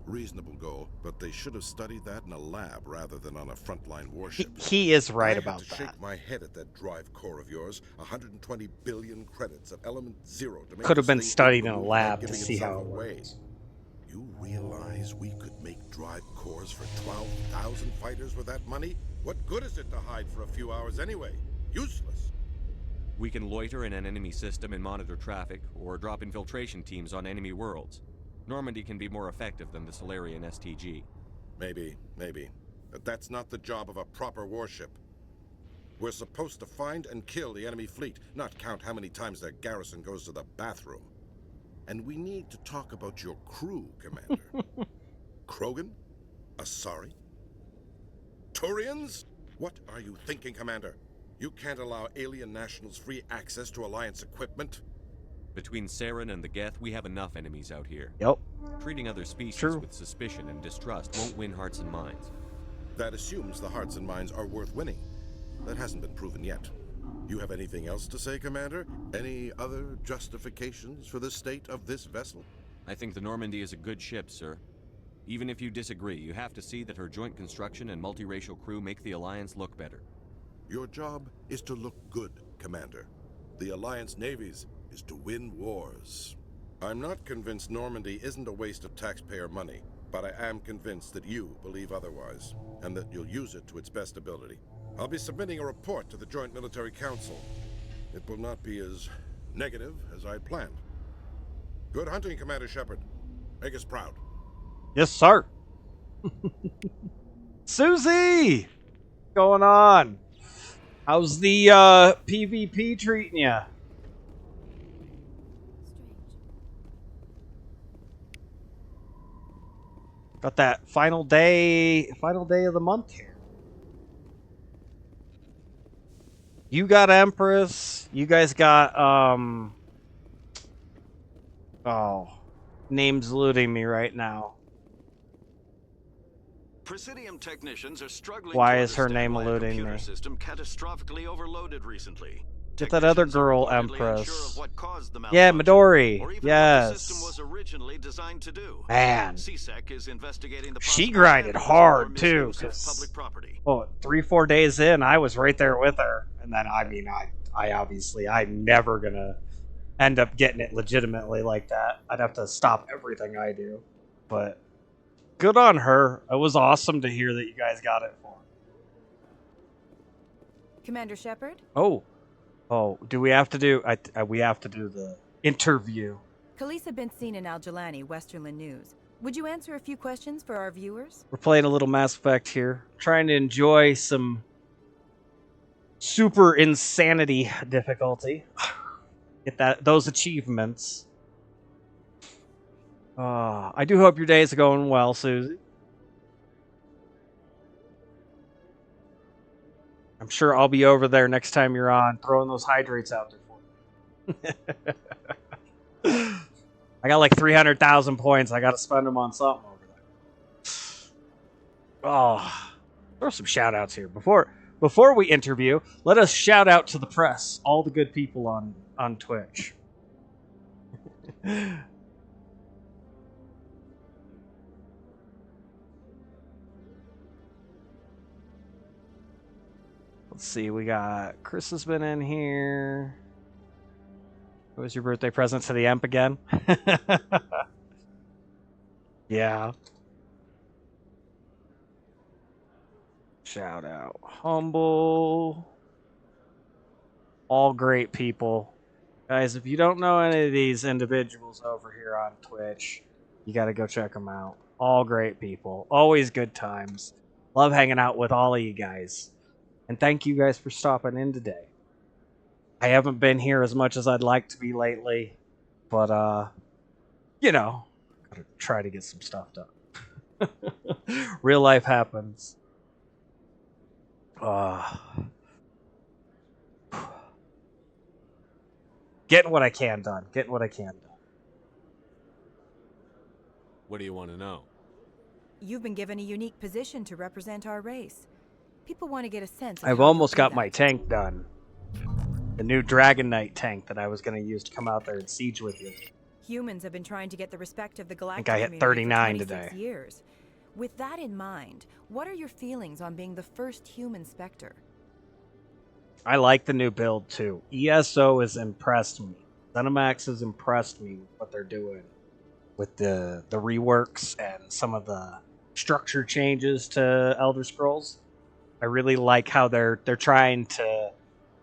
Reasonable goal, but they should have studied that in a lab rather than on a frontline warship. He is right about I had to that. shake my head at that drive core of yours. 120 billion credits of element 0 to make Could have this been thing studied in a able to move lab without to giving see how itself it away. works. You realize we could make drive cores for 12,000 fighters with that money? What good is it to hide for a few hours anyway? Useless. We can loiter in an enemy system and monitor traffic, or drop infiltration teams on enemy worlds. Normandy can be more effective than the Solarian STG. Maybe. But that's not the job of a proper warship. We're supposed to find and kill the enemy fleet, not count how many times their garrison goes to the bathroom. And we need to talk about your crew, Commander. Krogan? Asari? Turians? What are you thinking, Commander? You can't allow alien nationals free access to Alliance equipment? Between Saren and the Geth, we have enough enemies out here. Yep. Treating other species with suspicion and distrust won't win hearts and minds. That assumes the hearts and minds are worth winning. That hasn't been proven yet. You have anything else to say, Commander? Any other justifications for the state of this vessel? I think the Normandy is a good ship, sir. Even if you disagree, you have to see that her joint construction and multiracial crew make the Alliance look better. Your job is to look good, Commander. The Alliance navies is to win wars. I'm not convinced Normandy isn't a waste of taxpayer money, but I am convinced that you believe otherwise, and that you'll use it to its best ability. I'll be submitting a report to the Joint Military Council. It will not be as negative as I planned. Good hunting, Commander Shepard. Make us proud. Yes, sir. Susie! What's going on? How's the PvP treating ya? Got that final day of the month here. You got Empress. You guys got name's eluding me right now. Presidium technicians are struggling. Why to is her name understand why a eluding computer me? System catastrophically overloaded recently. Get that other girl, Technicians are reportedly unsure Empress. of what caused the Yeah, malfunction, Midori. or even what the system Yes. was originally designed to do. Man. CSEC is investigating the She possible grinded vandalism hard or too, misuse of because public property. 3-4 days in, I was right there with her, and then I obviously I'm never gonna end up getting it legitimately like that. I'd have to stop everything I do, but good on her. It was awesome to hear that you guys got it for her. Commander Shepard? Oh, do we have to do? We have to do the interview. Khaleesa been seen in Al-Jalani, Westerland News. Would you answer a few questions for our viewers? We're playing a little Mass Effect here, trying to enjoy some super insanity difficulty. Get those achievements. I do hope your day is going well, Susie. I'm sure I'll be over there next time you're on, throwing those hydrates out there for you. I got like 300,000 points. I got to spend them on something over there. Oh, throw some shout outs here. Before we interview, let us shout out to the press, all the good people on Twitch. Let's see, we got Chris has been in here. What was your birthday present to the Emp again? Yeah. Shout out. Humble. All great people. Guys, if you don't know any of these individuals over here on Twitch, you got to go check them out. All great people. Always good times. Love hanging out with all of you guys. And thank you guys for stopping in today. I haven't been here as much as I'd like to be lately, but you know, gotta try to get some stuff done. Real life happens. Getting what I can done. Getting what I can done. What do you want to know? You've been given a unique position to represent our race. People want to get a sense of I've how almost you'll do got my that. tank done. The new Dragon Knight tank that I was going to use to come out there and siege with you. Humans have been trying to get the respect of the I galactic think I hit community 39 for 26 today. years. With that in mind, what are your feelings on being the first human Spectre? I like the new build too. ESO has impressed me. Zenimax has impressed me with what they're doing with the reworks and some of the structure changes to Elder Scrolls. I really like how they're trying to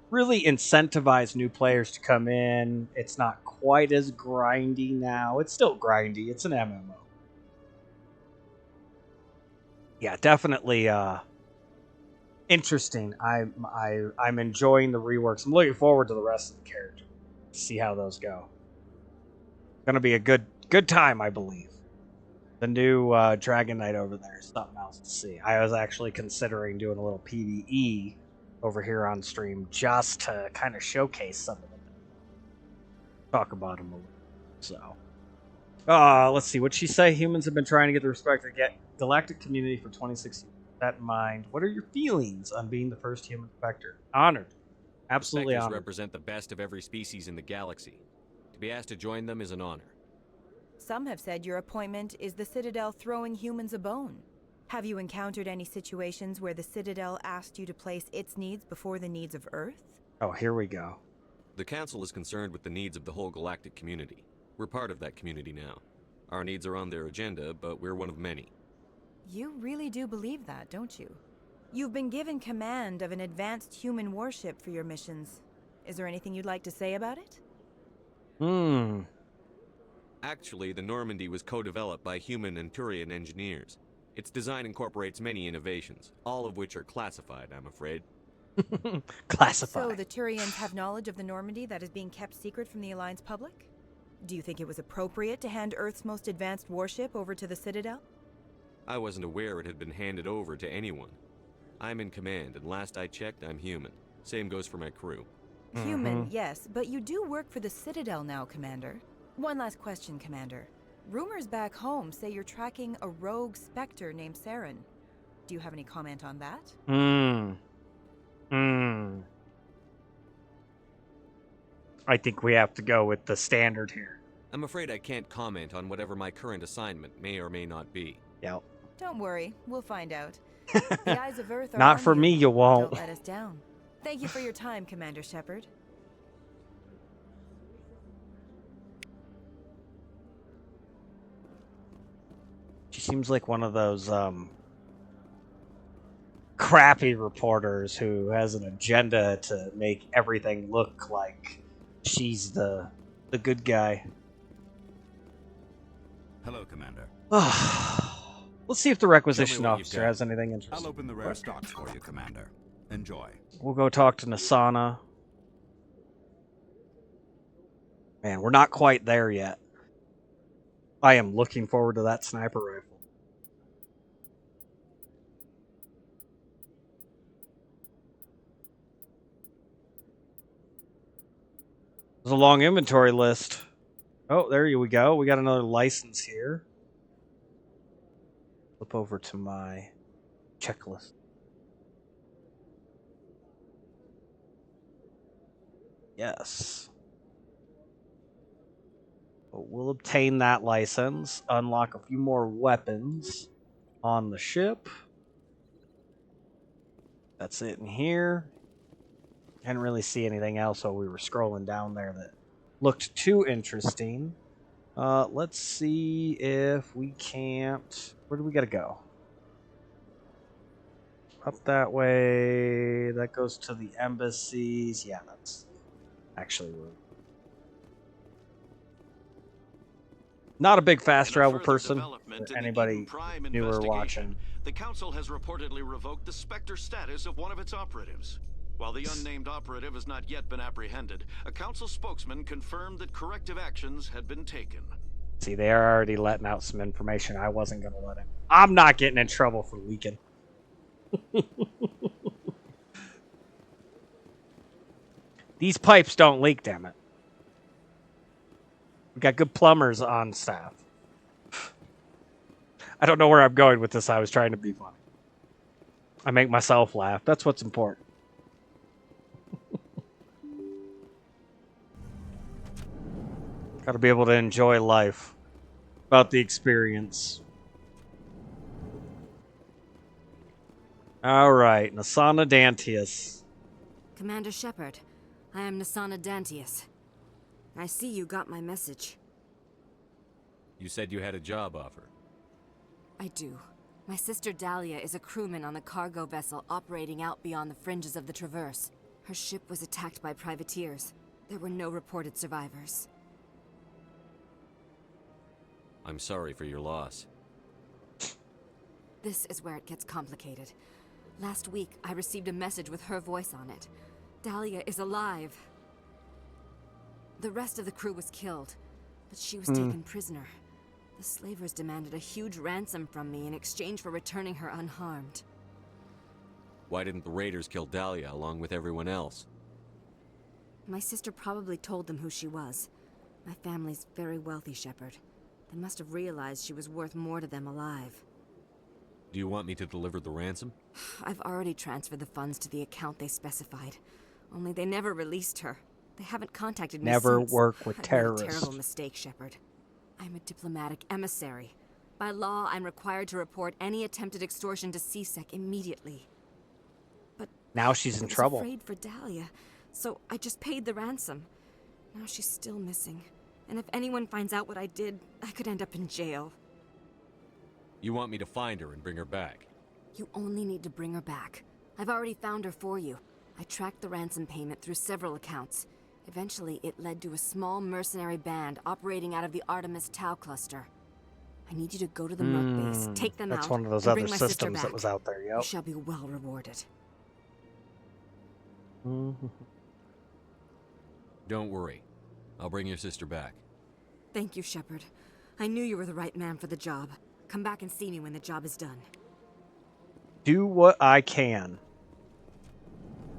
really incentivize new players to come in. It's not quite as grindy now. It's still grindy. It's an MMO. Yeah, definitely interesting. I'm enjoying the reworks. I'm looking forward to the rest of the character. See how those go. Gonna be a good time, I believe. The new Dragon Knight over there is something else to see. I was actually considering doing a little PvE over here on stream just to kind of showcase some of them. Talk about them a little. So, let's see. What'd she say? Humans have been trying to get the respect of the galactic community for 26 years. With that in mind, what are your feelings on being the first human Spectre? Honored. Absolutely The Spectres honored. represent the best of every species in the galaxy. To be asked to join them is an honor. Some have said your appointment is the Citadel throwing humans a bone. Have you encountered any situations where the Citadel asked you to place its needs before the needs of Earth? Oh, here we go. The Council is concerned with the needs of the whole galactic community. We're part of that community now. Our needs are on their agenda, but we're one of many. You really do believe that, don't you? You've been given command of an advanced human warship for your missions. Is there anything you'd like to say about it? Actually, the Normandy was co-developed by human and Turian engineers. Its design incorporates many innovations, all of which are classified, I'm afraid. Classified. So the Turians have knowledge of the Normandy that is being kept secret from the Alliance public? Do you think it was appropriate to hand Earth's most advanced warship over to the Citadel? I wasn't aware it had been handed over to anyone. I'm in command, and last I checked, I'm human. Same goes for my crew. Human, yes, but you do work for the Citadel now, Commander. One last question, Commander. Rumors back home say you're tracking a rogue Spectre named Saren. Do you have any comment on that? I think we have to go with the standard here. I'm afraid I can't comment on whatever my current assignment may or may not be. Yep. Don't worry, we'll find out. The eyes of Earth are Not on for me, you won't. Don't let us down. Thank you for your time, Commander Shepard. She seems like one of those crappy reporters who has an agenda to make everything look like she's the good guy. Hello, Commander. Let's see if the requisition officer has anything interesting. I'll open the rare stocks for you, Commander. Enjoy. We'll go talk to Nassana. Man, we're not quite there yet. I am looking forward to that sniper rifle. There's a long inventory list. Oh, there we go. We got another license here. Flip over to my checklist. Yes. We'll obtain that license, unlock a few more weapons on the ship. That's it in here. Didn't really see anything else while we were scrolling down there that looked too interesting. Let's see if we can't... Where do we gotta go? Up that way. That goes to the embassies. Yeah, that's actually... Not a big fast travel person. For anybody newer watching. The Council has reportedly revoked the Spectre status of one of its operatives. While the unnamed operative has not yet been apprehended, a Council spokesman confirmed that corrective actions had been taken. See, they're already letting out some information I wasn't going to let him. I'm not getting in trouble for leaking. These pipes don't leak, damn it. We got good plumbers on staff. I don't know where I'm going with this. I was trying to be funny. I make myself laugh. That's what's important. Got to be able to enjoy life. About the experience. Alright, Nassana Dantius. Commander Shepard, I am Nassana Dantius. I see you got my message. You said you had a job offer. I do. My sister Dahlia is a crewman on the cargo vessel operating out beyond the fringes of the Traverse. Her ship was attacked by privateers. There were no reported survivors. I'm sorry for your loss. This is where it gets complicated. Last week, I received a message with her voice on it. Dahlia is alive. The rest of the crew was killed, but she was taken prisoner. The slavers demanded a huge ransom from me in exchange for returning her unharmed. Why didn't the raiders kill Dahlia along with everyone else? My sister probably told them who she was. My family's very wealthy, Shepard. They must have realized she was worth more to them alive. Do you want me to deliver the ransom? I've already transferred the funds to the account they specified. Only they never released her. They haven't contacted me Never since. work with I've made terrorists. a terrible mistake, Shepard. I'm a diplomatic emissary. By law, I'm required to report any attempted extortion to CSEC immediately. But now she's in trouble. I was afraid for Dahlia, so I just paid the ransom. Now she's still missing. And if anyone finds out what I did, I could end up in jail. You want me to find her and bring her back? You only need to bring her back. I've already found her for you. I tracked the ransom payment through several accounts. Eventually, it led to a small mercenary band operating out of the Artemis Tau cluster. I need you to go to the Merc base, take them out, That's one of those and other bring my sister systems back. that was out there, You yep. shall be well rewarded. Don't worry. I'll bring your sister back. Thank you, Shepard. I knew you were the right man for the job. Come back and see me when the job is done. Do what I can.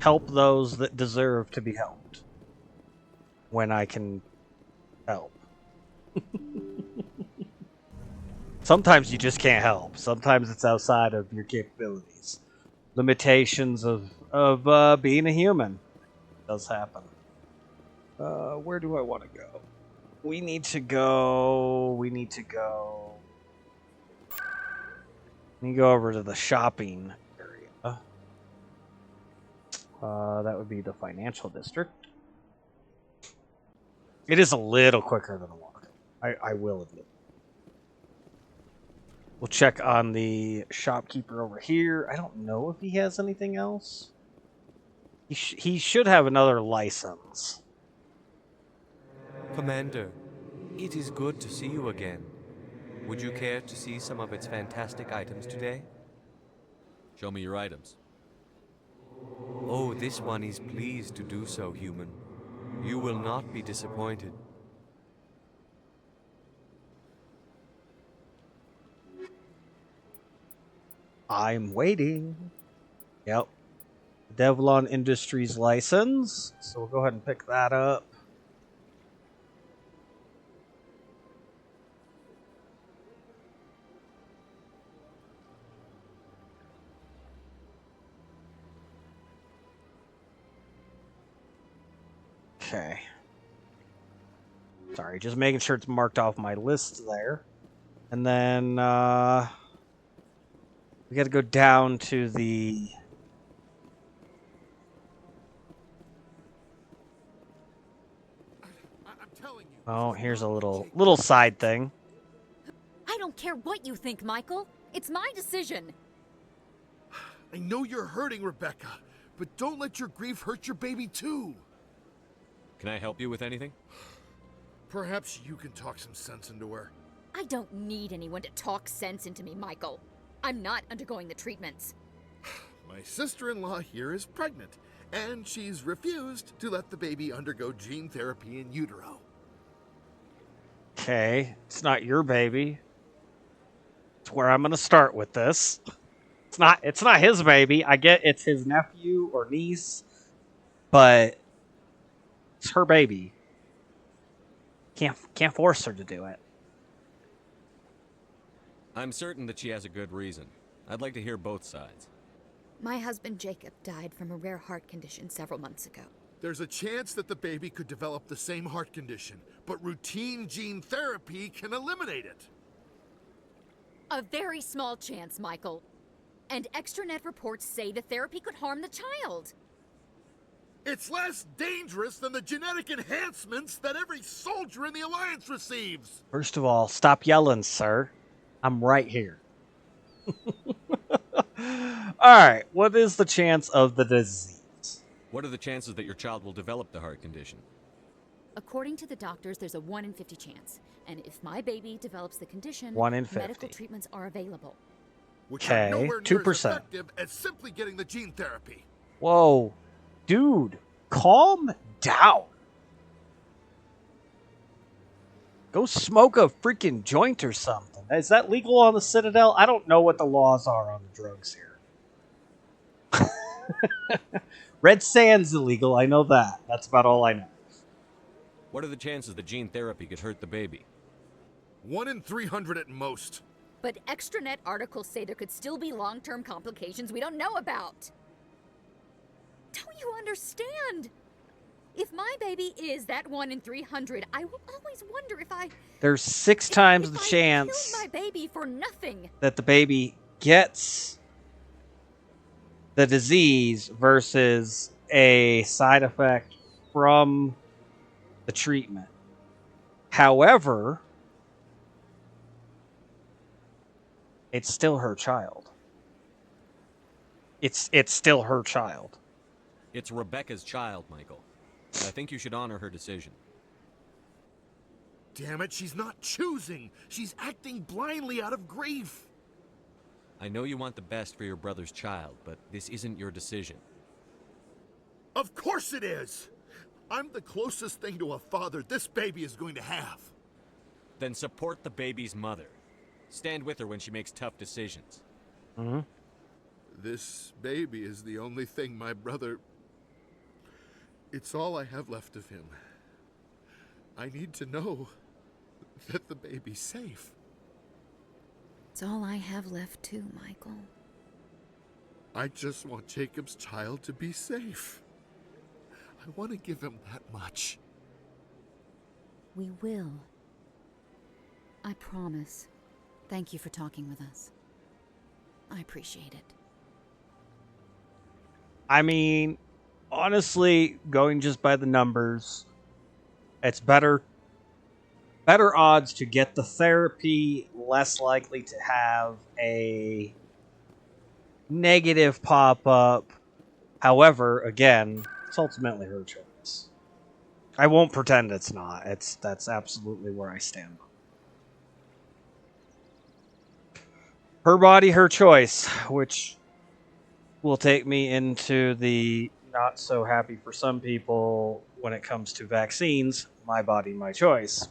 Help those that deserve to be helped. When I can help. Sometimes you just can't help. Sometimes it's outside of your capabilities. Limitations of being a human. It does happen. Where do I want to go? We need to go. We need to go over to the shopping area. That would be the financial district. It is a little quicker than a walk. I will admit. We'll check on the shopkeeper over here. I don't know if he has anything else. He should have another license. Commander, it is good to see you again. Would you care to see some of its fantastic items today? Show me your items. Oh, this one is pleased to do so, human. You will not be disappointed. I'm waiting. Yep. Devlon Industries license. So we'll go ahead and pick that up. Okay. Sorry, just making sure it's marked off my list there. And then, we gotta go down to the... Oh, here's a little side thing. I don't care what you think, Michael. It's my decision. I know you're hurting, Rebecca, but don't let your grief hurt your baby too. Can I help you with anything? Perhaps you can talk some sense into her. I don't need anyone to talk sense into me, Michael. I'm not undergoing the treatments. My sister-in-law here is pregnant, and she's refused to let the baby undergo gene therapy in utero. Okay, it's not your baby. It's where I'm gonna start with this. It's not his baby. I get it's his nephew or niece, but it's her baby. Can't force her to do it. I'm certain that she has a good reason. I'd like to hear both sides. My husband Jacob died from a rare heart condition several months ago. There's a chance that the baby could develop the same heart condition, but routine gene therapy can eliminate it. A very small chance, Michael. And extranet reports say the therapy could harm the child. It's less dangerous than the genetic enhancements that every soldier in the Alliance receives. First of all, stop yelling, sir. I'm right here. Alright, what is the chance of the disease? What are the chances that your child will develop the heart condition? According to the doctors, there's a 1 in 50 chance. And if my baby develops the condition, 1 in 50. medical treatments are available. Which are Okay, nowhere near 2%. as effective as simply getting the gene therapy. Whoa. Dude, calm down. Go smoke a freaking joint or something. Is that legal on the Citadel? I don't know what the laws are on the drugs here. Red sand's illegal, I know that. That's about all I know. What are the chances that gene therapy could hurt the baby? 1 in 300 at most. But extranet articles say there could still be long-term complications we don't know about. Don't you understand? If my baby is that 1 in 300, I will always wonder if There's 6 times the I chance killed my baby for nothing. that the baby gets the disease versus a side effect from the treatment. However, it's still her child. It's still her child. It's Rebecca's child, Michael. I think you should honor her decision. Damn it, she's not choosing. She's acting blindly out of grief. I know you want the best for your brother's child, but this isn't your decision. Of course it is. I'm the closest thing to a father this baby is going to have. Then support the baby's mother. Stand with her when she makes tough decisions. Mm-hmm. This baby is the only thing my brother... It's all I have left of him. I need to know that the baby's safe. It's all I have left too, Michael. I just want Jacob's child to be safe. I want to give him that much. We will. I promise. Thank you for talking with us. I appreciate it. I mean, honestly, going just by the numbers, it's better odds to get the therapy, less likely to have a negative pop-up. However, again, it's ultimately her choice. I won't pretend it's not. That's absolutely where I stand. Her body, her choice, which will take me into the not so happy for some people when it comes to vaccines. My body, my choice.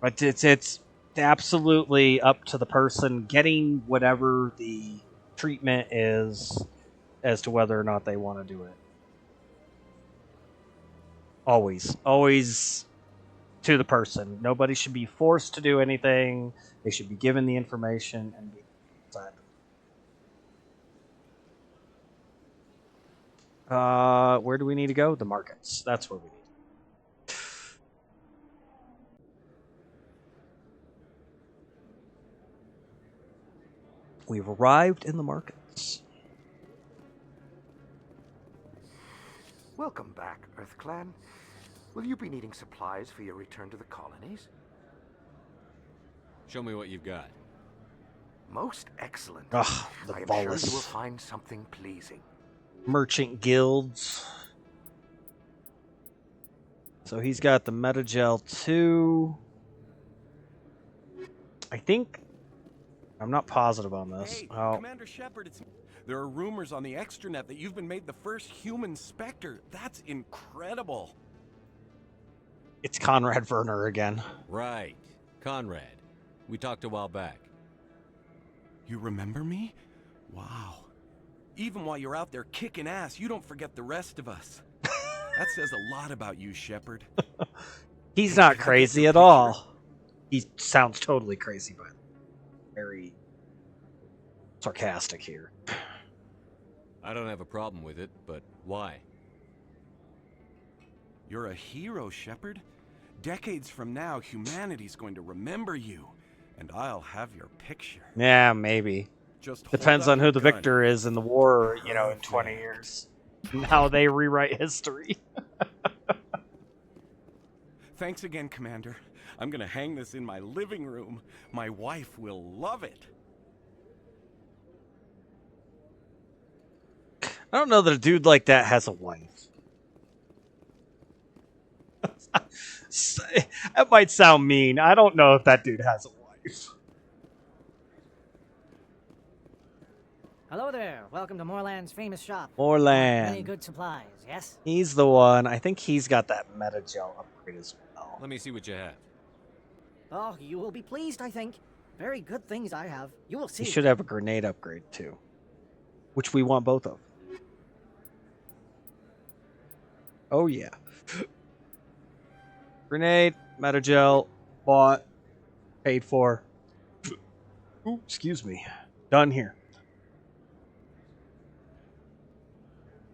But it's absolutely up to the person getting whatever the treatment is as to whether or not they want to do it. Always to the person. Nobody should be forced to do anything. They should be given the information and be decided. Where do we need to go? The markets. That's where we need. We've arrived in the markets. Welcome back, Earth Clan. Will you be needing supplies for your return to the colonies? Show me what you've got. Most excellent. Ugh, the I am sure you bolus. will find something pleasing. Merchant guilds. So he's got the Metagel 2. I think... I'm not positive on this. Hey, Oh, Commander Shepard, there are rumors on the extranet that you've been made the first human Spectre. That's incredible. it's Conrad Werner again. Right. Conrad. We talked a while back. You remember me? Wow. Even while you're out there kicking ass, you don't forget the rest of us. That says a lot about you, Shepard. He's not crazy at all. He sounds totally crazy, but very sarcastic here. I don't have a problem with it, but why? You're a hero, Shepard. Decades from now, humanity's going to remember you, and I'll have your picture. Yeah, maybe. Just Depends on who the victor is in the war, you know, in 20 years. And how they rewrite history. Thanks again, Commander. I'm gonna hang this in my living room. My wife will love it. I don't know that a dude like that has a wife. That might sound mean. I don't know if that dude has a wife. Hello there. Welcome to Moorland's famous shop. Moorland. Many good supplies, yes? He's the one. I think he's got that meta gel upgrade as well. Let me see what you have. Oh, you will be pleased, I think. Very good things I have. You will see. He should have a grenade upgrade too, which we want both of. Oh yeah. Grenade, meta gel, bought, paid for. Ooh, excuse me. Done here.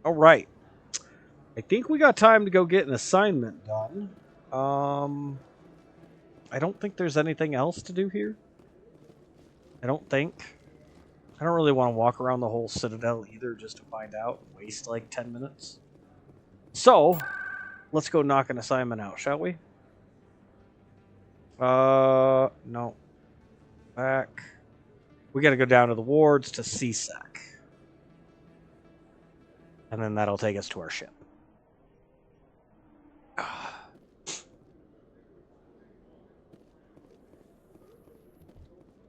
All right. I think we got time to go get an assignment done. I don't think there's anything else to do here. I don't think. I don't really want to walk around the whole Citadel either just to find out and waste like 10 minutes. So, let's go knock an assignment out, shall we? No. Back. We gotta go down to the wards to CSEC. And then that'll take us to our ship.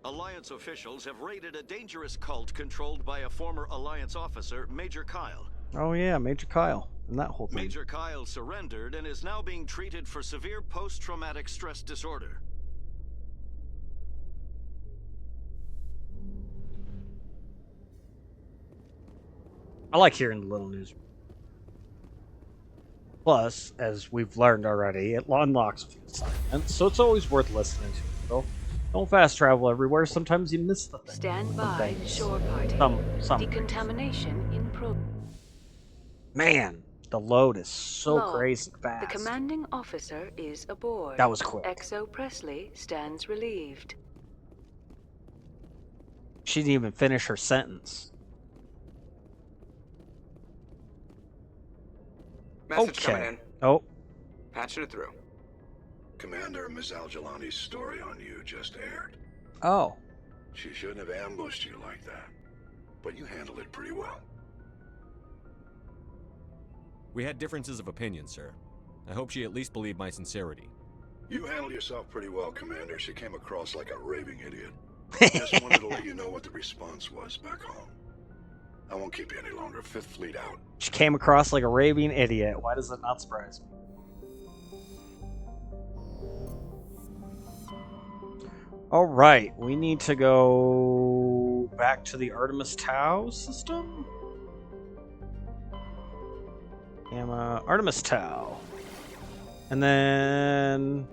Alliance officials have raided a dangerous cult controlled by a former Alliance officer, Major Kyle. Oh yeah, Major Kyle. And that whole thing. Major Kyle surrendered and is now being treated for severe post-traumatic stress disorder. I like hearing the little news. Plus, as we've learned already, it unlocks a few assignments, so it's always worth listening to. So don't fast travel everywhere. Sometimes you miss the thing. Stand by, shore party. Some Decontamination in progress. Man, the load is so Log. crazy fast. The commanding officer is aboard. That was quick. XO Presley stands relieved. She didn't even finish her sentence. Message coming in. Oh. Patching it through. Commander, Ms. Al-Jalani's story on you just aired. Oh. She shouldn't have ambushed you like that, but you handled it pretty well. We had differences of opinion, sir. I hope she at least believed my sincerity. You handled yourself pretty well, Commander. She came across like a raving idiot. Just wanted to let you know what the response was back home. I won't keep you any longer. Fifth Fleet out. She came across like a raving idiot. Why does that not surprise me? All right, we need to go back to the Artemis Tau system. Artemis Tau. And then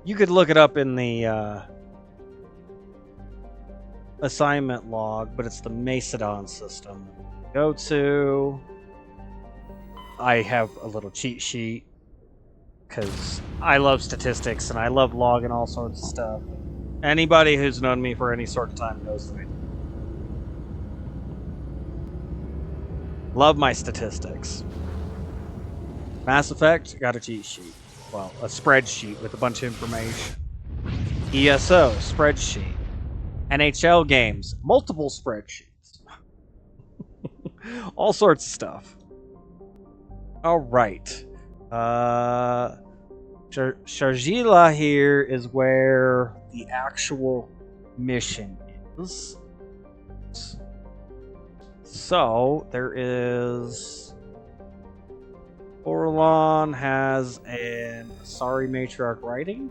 you could look it up in the assignment log, but it's the Macedon system. Go to. I have a little cheat sheet because I love statistics and I love logging all sorts of stuff. Anybody who's known me for any sort of time knows that I love my statistics. Mass Effect, got a cheat sheet. Well, a spreadsheet with a bunch of information. ESO, spreadsheet. NHL games, multiple spreadsheets. All sorts of stuff. Alright. Sharjila here is where the actual mission is. So, there is... Orlon has an Asari Matriarch writing.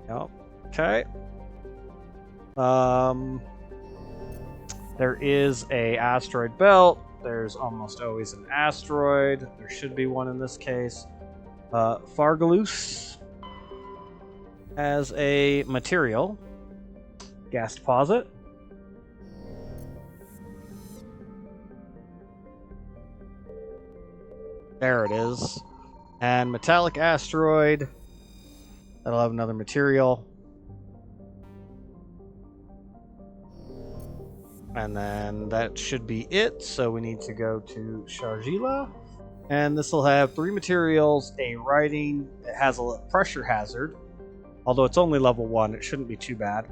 Yep. Okay. There is a asteroid belt. There's almost always an asteroid. There should be one in this case. Fargalus has a material. gas deposit. There it is. And metallic asteroid. That'll have another material. And then that should be it. So we need to go to Sharjila. And this will have 3 materials, a writing. It has a pressure hazard. Although it's only level 1, it shouldn't be too bad.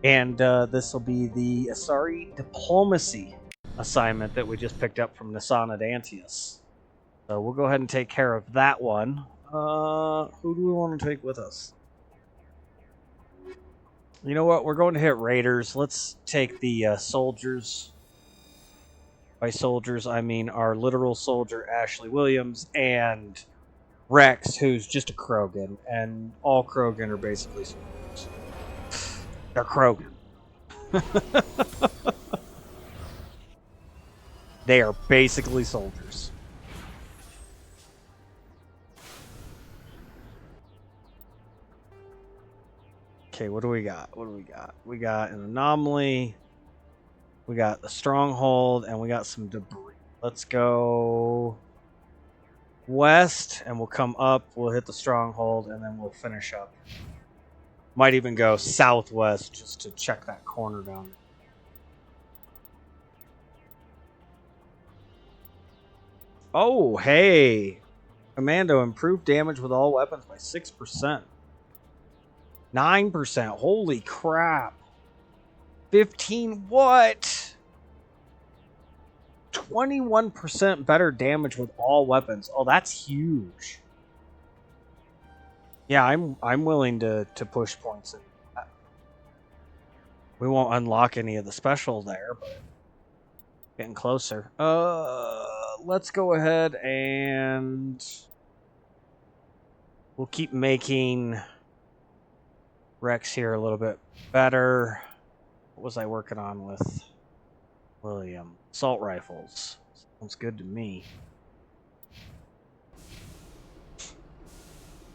And this will be the Asari Diplomacy assignment that we just picked up from Nassana to Antius. So we'll go ahead and take care of that one. Who do we want to take with us? You know what? We're going to hit raiders. Let's take the soldiers. By soldiers, I mean our literal soldier, Ashley Williams, and Rex, who's just a Krogan. And all Krogan are basically soldiers. They're Krogan. They are basically soldiers. Okay, what do we got? What do we got? We got an anomaly. We got the stronghold, and we got some debris. Let's go west, and we'll come up. We'll hit the stronghold, and then we'll finish up. Might even go southwest just to check that corner down there. Oh, hey. Commando, improved damage with all weapons by 6%. 9%. Holy crap. 15 what? 21% better damage with all weapons. Oh, that's huge. Yeah, I'm willing to push points in that. We won't unlock any of the specials there, but getting closer. Let's go ahead and we'll keep making Rex here a little bit better. What was I working on with William? Assault rifles. Sounds good to me.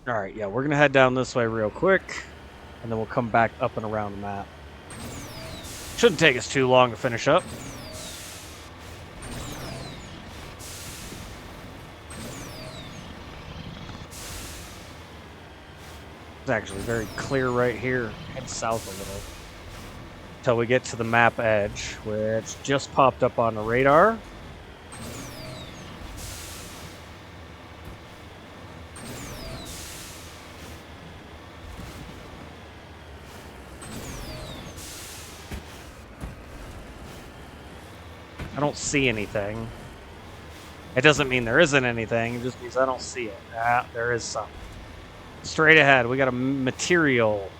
Alright, yeah, we're going to head down this way real quick, and then we'll come back up and around the map. Shouldn't take us too long to finish up. It's actually very clear right here. Head south a little. Until we get to the map edge, which just popped up on the radar. I don't see anything. It doesn't mean there isn't anything, it just means I don't see it. Ah, there is something. Straight ahead, we got a material.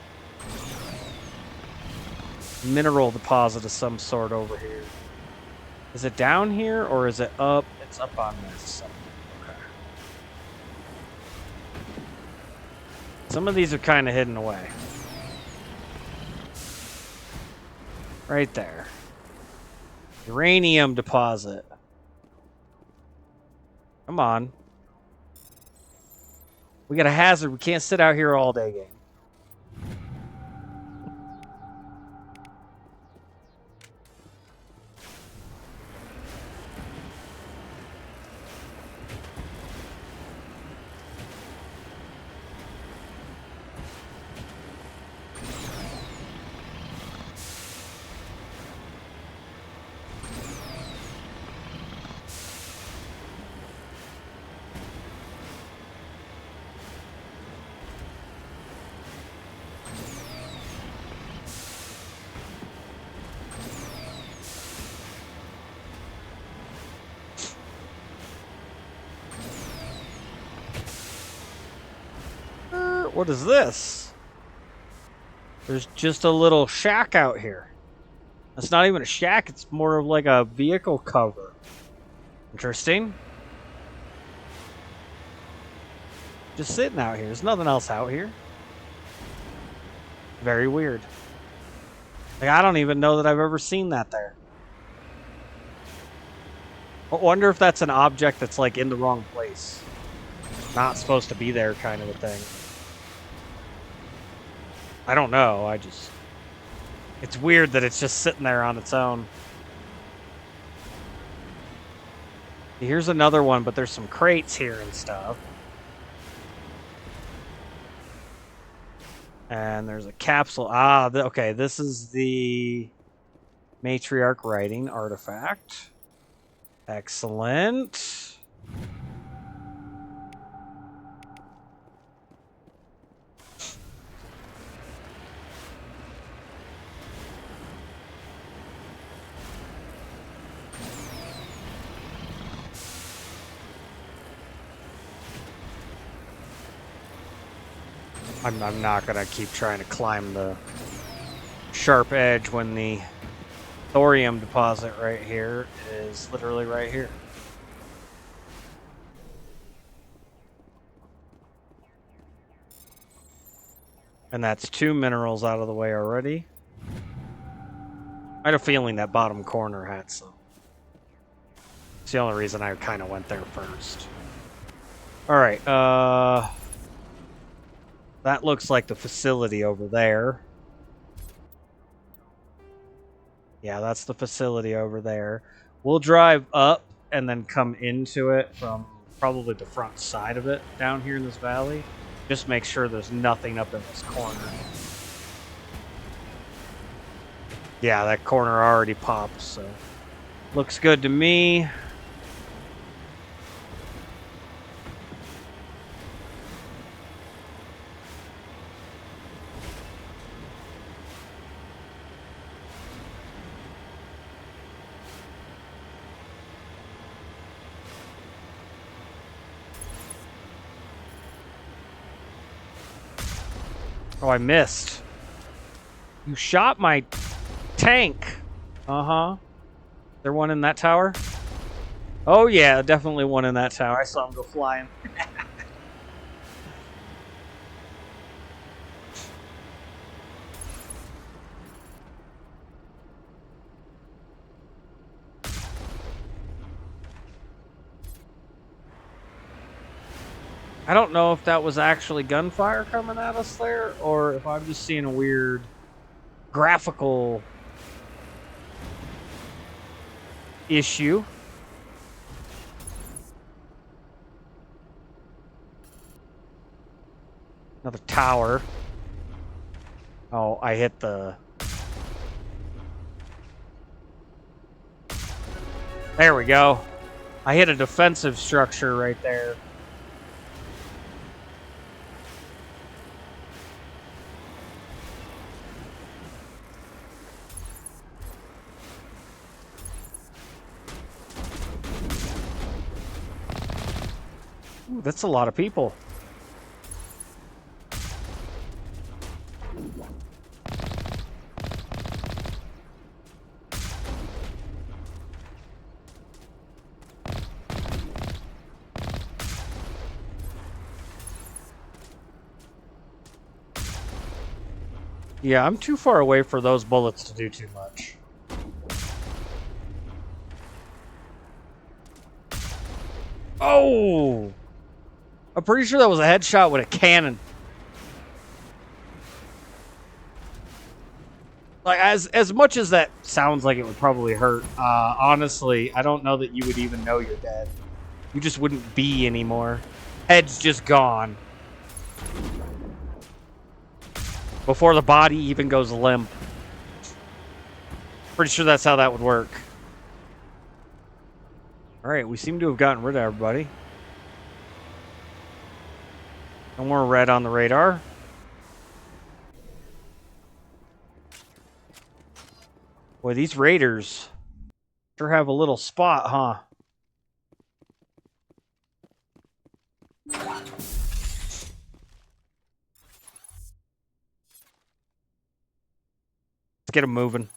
Mineral deposit of some sort over here. Is it down here or is it up? It's up on this. Okay. Some of these are kind of hidden away. Right there. Uranium deposit. Come on. We got a hazard. We can't sit out here all day, game. What is this? There's just a little shack out here. It's not even a shack, it's more of like a vehicle cover. Interesting. Just sitting out here. There's nothing else out here. Very weird. Like, I don't even know that I've ever seen that there. I wonder if that's an object that's like in the wrong place. Not supposed to be there kind of a thing. I don't know, I just It's weird that it's just sitting there on its own. Here's another one, but there's some crates here and stuff. And there's a capsule. Okay, this is the matriarch writing artifact. Excellent. I'm not gonna keep trying to climb the sharp edge when the thorium deposit right here is literally right here. And that's 2 minerals out of the way already. I had a feeling that bottom corner had some. It's the only reason I kind of went there first. Alright, that looks like the facility over there. Yeah, that's the facility over there. We'll drive up and then come into it from probably the front side of it down here in this valley. Just make sure there's nothing up in this corner. Yeah, that corner already popped, so looks good to me. Oh, I missed. You shot my tank. Uh-huh. There one in that tower? Oh, yeah, definitely one in that tower. I saw him go flying. I don't know if that was actually gunfire coming at us there, or if I'm just seeing a weird graphical issue. Another tower. Oh, I hit the... There we go. I hit a defensive structure right there. Ooh, that's a lot of people. Yeah, I'm too far away for those bullets to do too much. Oh! I'm pretty sure that was a headshot with a cannon. Like, as much as that sounds like it would probably hurt, honestly, I don't know that you would even know you're dead. You just wouldn't be anymore. Head's just gone. Before the body even goes limp. Pretty sure that's how that would work. Alright, we seem to have gotten rid of everybody. No more red on the radar. Boy, these raiders sure have a little spot, huh? Let's get them moving.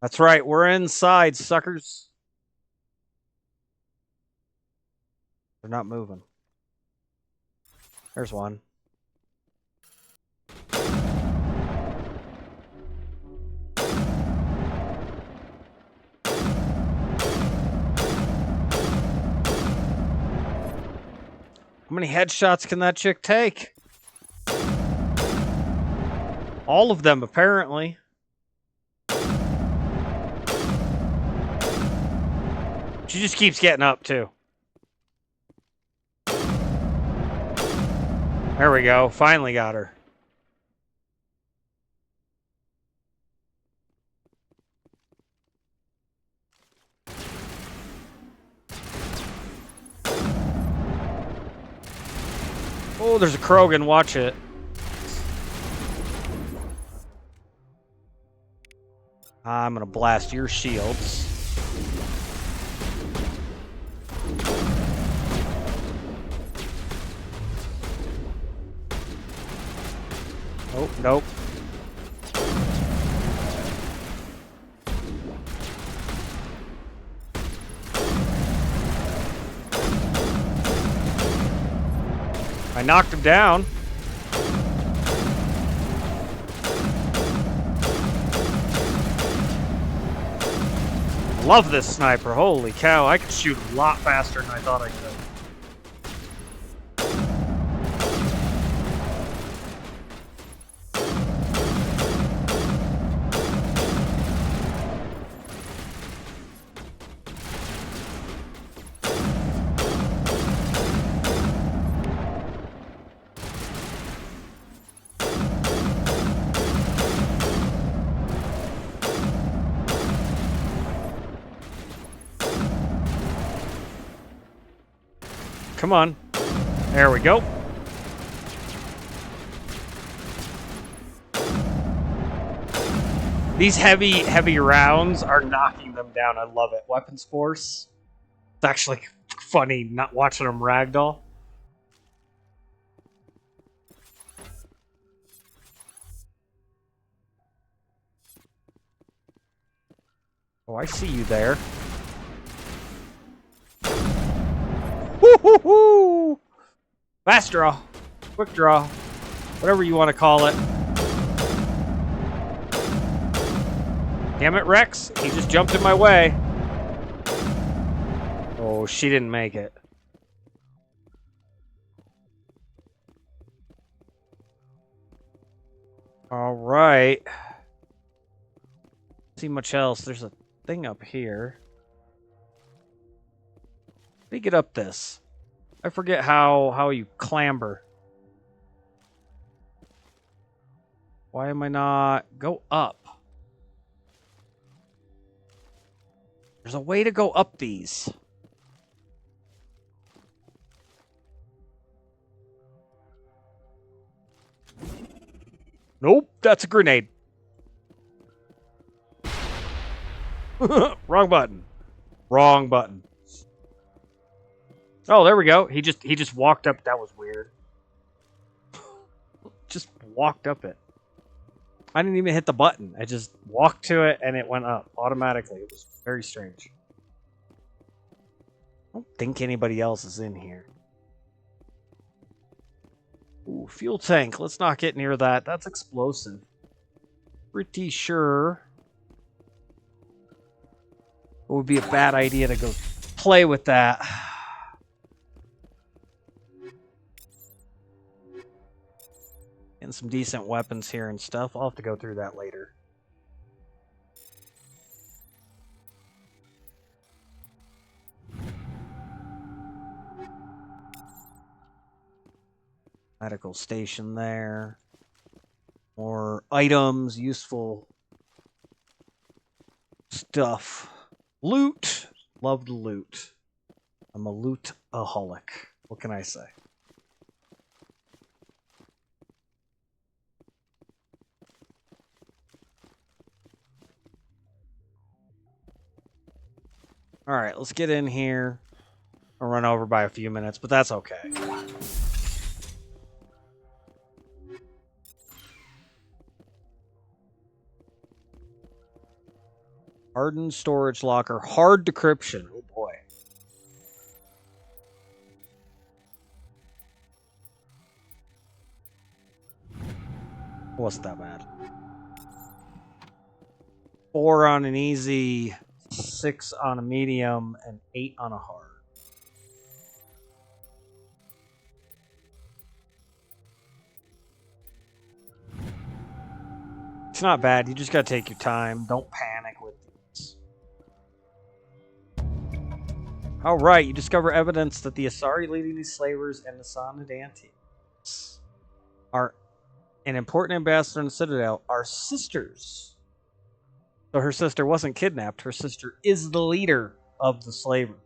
That's right, we're inside, suckers. They're not moving. There's one. How many headshots can that chick take? All of them, apparently. She just keeps getting up, too. There we go. Finally got her. Oh, there's a Krogan. Watch it. I'm going to blast your shields. Oh, nope. I knocked him down. Love this sniper. Holy cow, I can shoot a lot faster than I thought I could. Come on. There we go. These heavy rounds are knocking them down. I love it. Weapons force. It's actually funny not watching them ragdoll. Oh, I see you there. Woo-hoo-hoo! Fast draw. Quick draw. Whatever you want to call it. Damn it, Rex. He just jumped in my way. Oh, she didn't make it. All right. See much else. There's a thing up here. How do you get up this? I forget how you clamber. Why am I not... Go up. There's a way to go up these. Nope, that's a grenade. Wrong button. Wrong button. Oh, there we go. He just walked up. That was weird. Just walked up it. I didn't even hit the button. I just walked to it and it went up automatically. It was very strange. I don't think anybody else is in here. Ooh, fuel tank. Let's not get near that. That's explosive. Pretty sure it would be a bad idea to go play with that. And some decent weapons here and stuff. I'll have to go through that later. Medical station there. More items, useful stuff. Loot. Love to loot. I'm a loot-aholic. What can I say? Alright, let's get in here. I'll run over by a few minutes, but that's okay. Hardened storage locker. Hard decryption. Oh boy. Wasn't that bad. 4 on an easy, 6 on a medium, and 8 on a hard. It's not bad. You just gotta take your time. Don't panic with these. All right, you discover evidence that the Asari leading these slavers and Nassana Dantians are an important ambassador in the Citadel are sisters. So her sister wasn't kidnapped. Her sister is the leader of the slaver.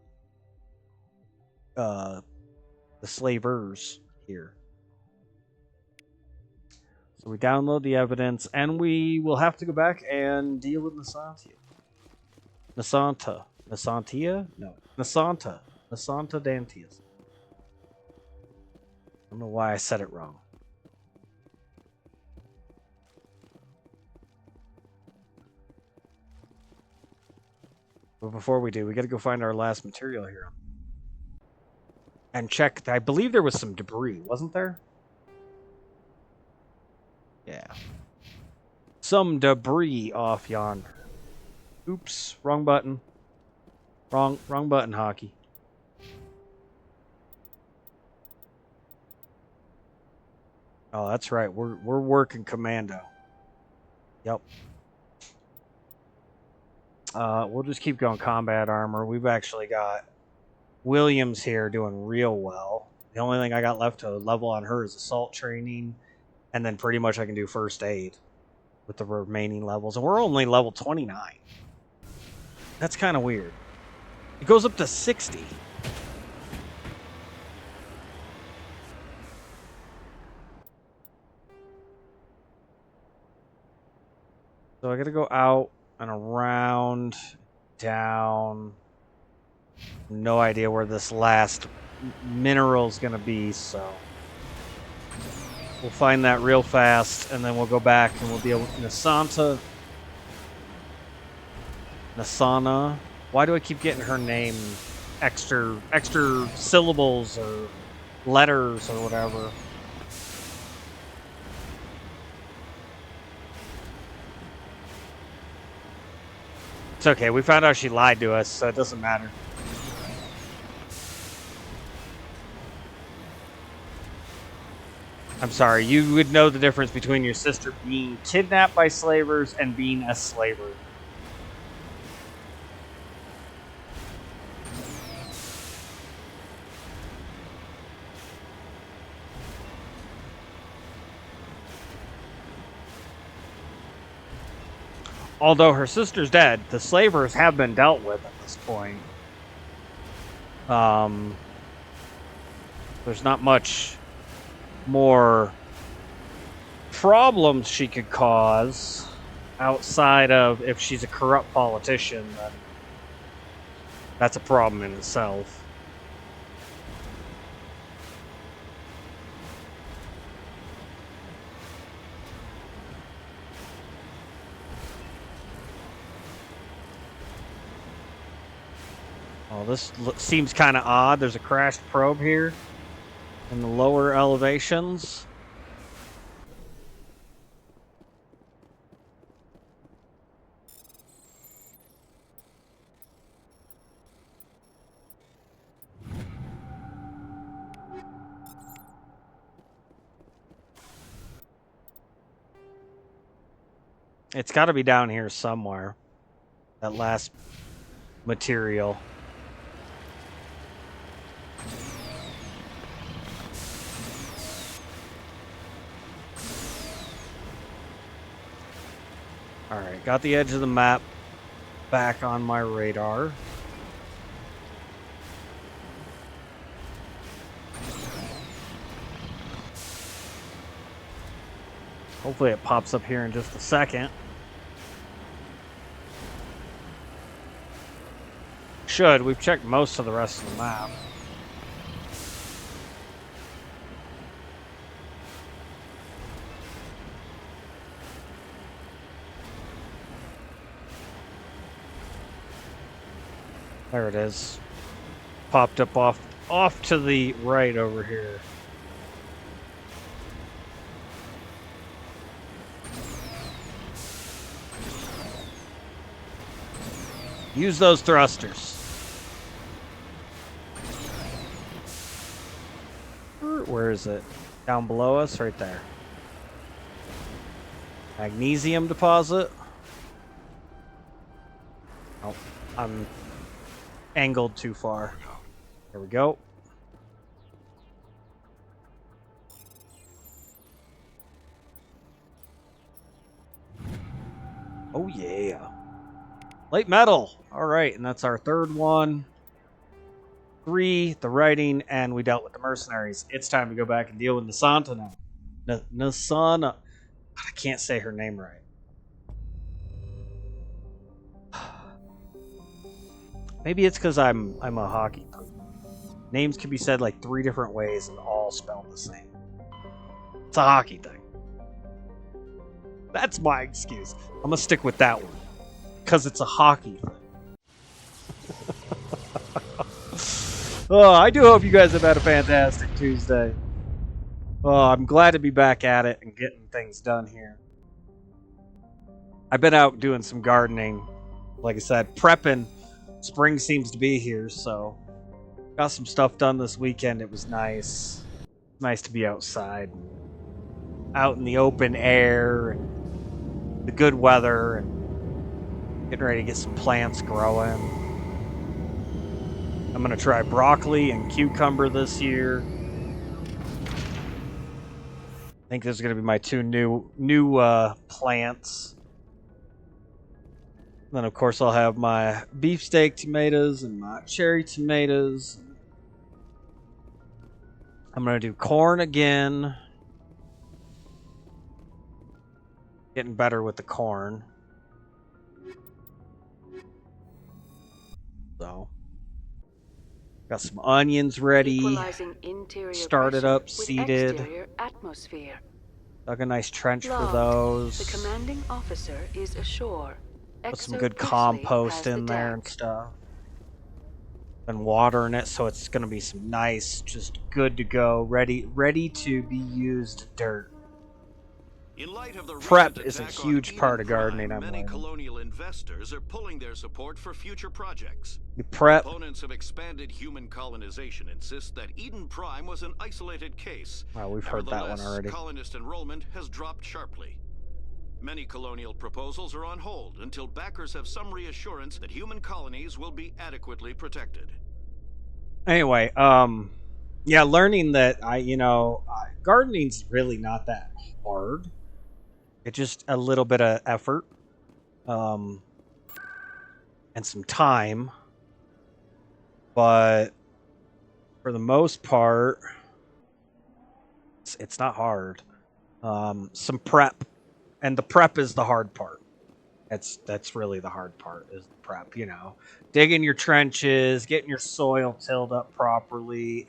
The slavers here. So we download the evidence, and we will have to go back and deal with Nassanta. Nassantia? No. Nassanta Dantius. I don't know why I said it wrong. But before we do, we got to go find our last material here. And check. I believe there was some debris, wasn't there? Yeah. Some debris off yonder. Oops, wrong button. Wrong button, hockey. Oh, that's right. We're working commando. Yep. We'll just keep going combat armor. We've actually got Williams here doing real well. The only thing I got left to level on her is assault training, and then pretty much I can do first aid with the remaining levels. And we're only level 29. That's kind of weird. It goes up to 60. So I gotta go out and around, down. No idea where this last mineral's gonna be, so we'll find that real fast, and then we'll go back and we'll deal with Nassana. Why do I keep getting her name extra syllables or letters or whatever? It's okay. We found out she lied to us, so it doesn't matter. I'm sorry. You would know the difference between your sister being kidnapped by slavers and being a slaver. Although her sister's dead, the slavers have been dealt with at this point. There's not much more problems she could cause outside of if she's a corrupt politician, then that's a problem in itself. Oh, this seems kind of odd. There's a crashed probe here in the lower elevations. It's got to be down here somewhere. That last material. Alright, got the edge of the map back on my radar. Hopefully it pops up here in just a second. Should. We've checked most of the rest of the map. There it is. Popped up off to the right over here. Use those thrusters. Where is it? Down below us? Right there. Magnesium deposit. Oh, I'm angled too far. There we go. Oh yeah. Light metal. All right, and that's our third one. 3, the writing, and we dealt with the mercenaries. It's time to go back and deal with Nassana now. Nassana. I can't say her name right. Maybe it's because I'm a hockey player. Names can be said like 3 different ways and all spelled the same. It's a hockey thing. That's my excuse. I'm gonna stick with that one because it's a hockey thing. Oh, I do hope you guys have had a fantastic Tuesday. Oh, I'm glad to be back at it and getting things done here. I've been out doing some gardening. Like I said, prepping. Spring seems to be here, so got some stuff done this weekend. It was nice. Nice to be outside. Out in the open air and the good weather and getting ready to get some plants growing. I'm going to try broccoli and cucumber this year. I think those are going to be my 2 new plants. Then, of course, I'll have my beefsteak tomatoes and my cherry tomatoes. I'm going to do corn again. Getting better with the corn. So, got some onions ready. Started up, seeded. Dug a nice trench for those. The commanding officer is ashore. Put some good compost in there and stuff. Been watering it, so it's going to be some nice, just good to go, ready to be used dirt. In light of the Prep recent is a attack huge on part of Eden gardening, Prime, I'm many learning. colonial investors are pulling their support for future projects. You prep. Opponents of expanded human colonization insist that Eden Prime was an isolated case. Wow, we've heard that one already. Colonist enrollment has dropped sharply. Many colonial proposals are on hold until backers have some reassurance that human colonies will be adequately protected. Anyway, yeah, learning that gardening's really not that hard. It's just a little bit of effort, and some time. But for the most part, it's not hard. Some prep, and the prep is the hard part. That's really the hard part, is the prep. Digging your trenches, getting your soil tilled up properly,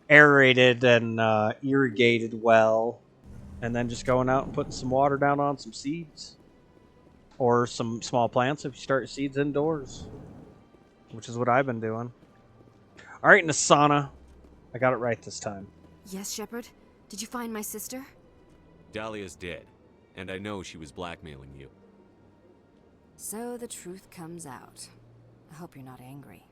aerated and irrigated well, and then just going out and putting some water down on some seeds or some small plants if you start your seeds indoors, which is what I've been doing. All right, Nassana, I got it right this time. Yes, Shepard? Did you find my sister? Dahlia's dead, and I know she was blackmailing you. So the truth comes out. I hope you're not angry.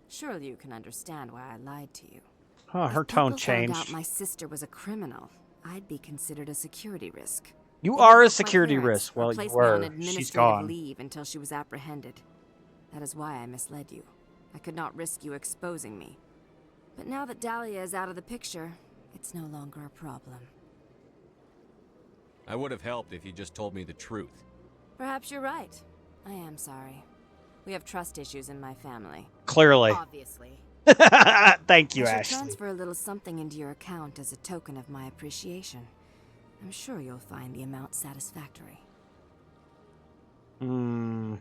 Surely you can understand why I lied to you. Huh, her tone If people found changed. out my sister was a criminal, I'd be considered a security risk. You They are a revoked my security clearance risk. or Well, you placed me on were. She's administrative gone. leave until she was apprehended. That is why I misled you. I could not risk you exposing me. But now that Dahlia is out of the picture, it's no longer a problem. I would have helped if you just told me the truth. Perhaps you're right. I am sorry. We have trust issues in my family. Clearly. Obviously. Thank you, I should Ashley. transfer a little something into your account as a token of my appreciation. I'm sure you'll find the amount satisfactory. I'm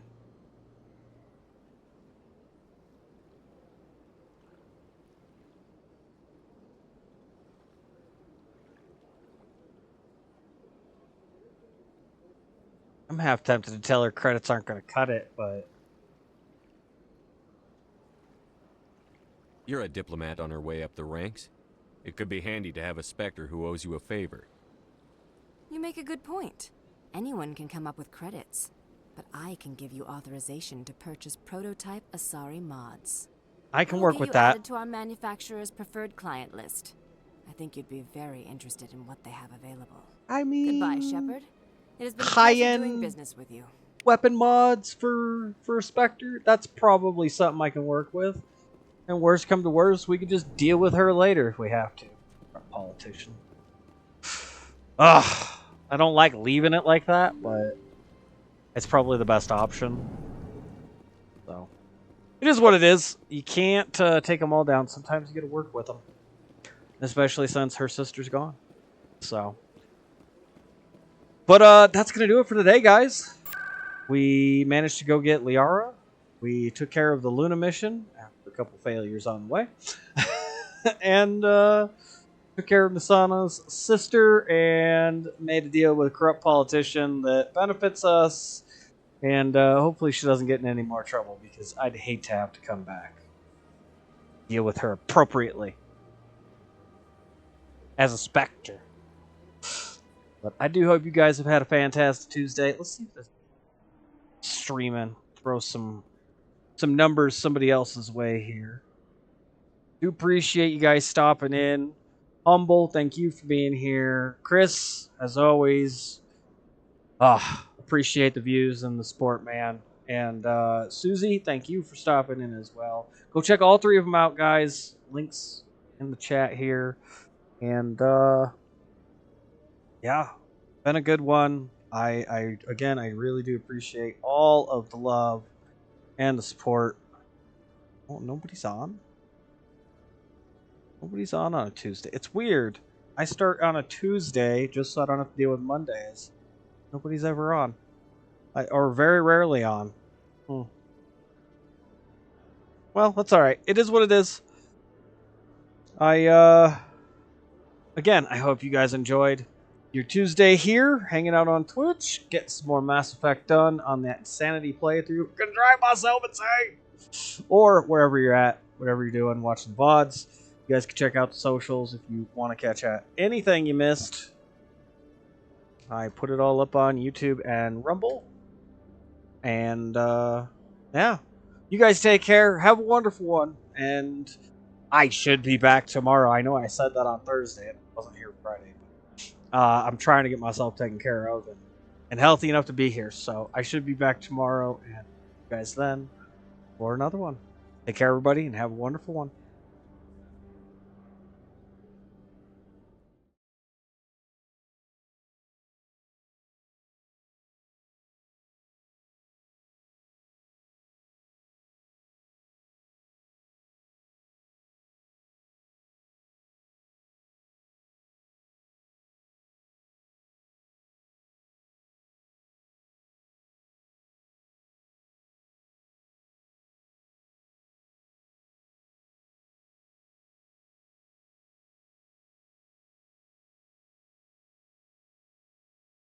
half tempted to tell her credits aren't going to cut it, but You're a diplomat on her way up the ranks. It could be handy to have a Spectre who owes you a favor. You make a good point. Anyone can come up with credits, but I can give you authorization to purchase prototype Asari mods. I can We'll work get with you that. added to our manufacturer's preferred client list. I think you'd be very interested in what they have available. I mean... Goodbye, Shepard. It has been a pleasure doing high-end business with you. weapon mods for Spectre, that's probably something I can work with. And worst come to worst, we can just deal with her later if we have to. Our politician. Ugh, I don't like leaving it like that, but it's probably the best option. So, it is what it is. You can't take them all down. Sometimes you got to work with them. Especially since her sister's gone. So. But that's going to do it for today, guys. We managed to go get Liara. We took care of the Luna mission after a couple failures on the way. And took care of Nassana's sister and made a deal with a corrupt politician that benefits us. And hopefully she doesn't get in any more trouble because I'd hate to have to come back. Deal with her appropriately. As a Spectre. But I do hope you guys have had a fantastic Tuesday. Let's see if this streaming. Throw some numbers somebody else's way here. Do appreciate you guys stopping in. Humble, thank you for being here. Chris, as always, appreciate the views and the support, man. And Susie, thank you for stopping in as well. Go check all three of them out, guys. Links in the chat here. And yeah, been a good one. I really do appreciate all of the love and the support. Oh, nobody's on? Nobody's on a Tuesday. It's weird. I start on a Tuesday just so I don't have to deal with Mondays. Nobody's ever on. Or very rarely on. Well, that's alright. It is what it is. Again, I hope you guys enjoyed your Tuesday here, hanging out on Twitch, getting some more Mass Effect done on that Insanity playthrough. Gonna drive myself insane! Or wherever you're at, whatever you're doing, watching VODs. You guys can check out the socials if you want to catch anything you missed. I put it all up on YouTube and Rumble. And, yeah. You guys take care. Have a wonderful one. And I should be back tomorrow. I know I said that on Thursday. I wasn't here Friday. I'm trying to get myself taken care of and healthy enough to be here. So I should be back tomorrow. And you guys then for another one. Take care, everybody, and have a wonderful one.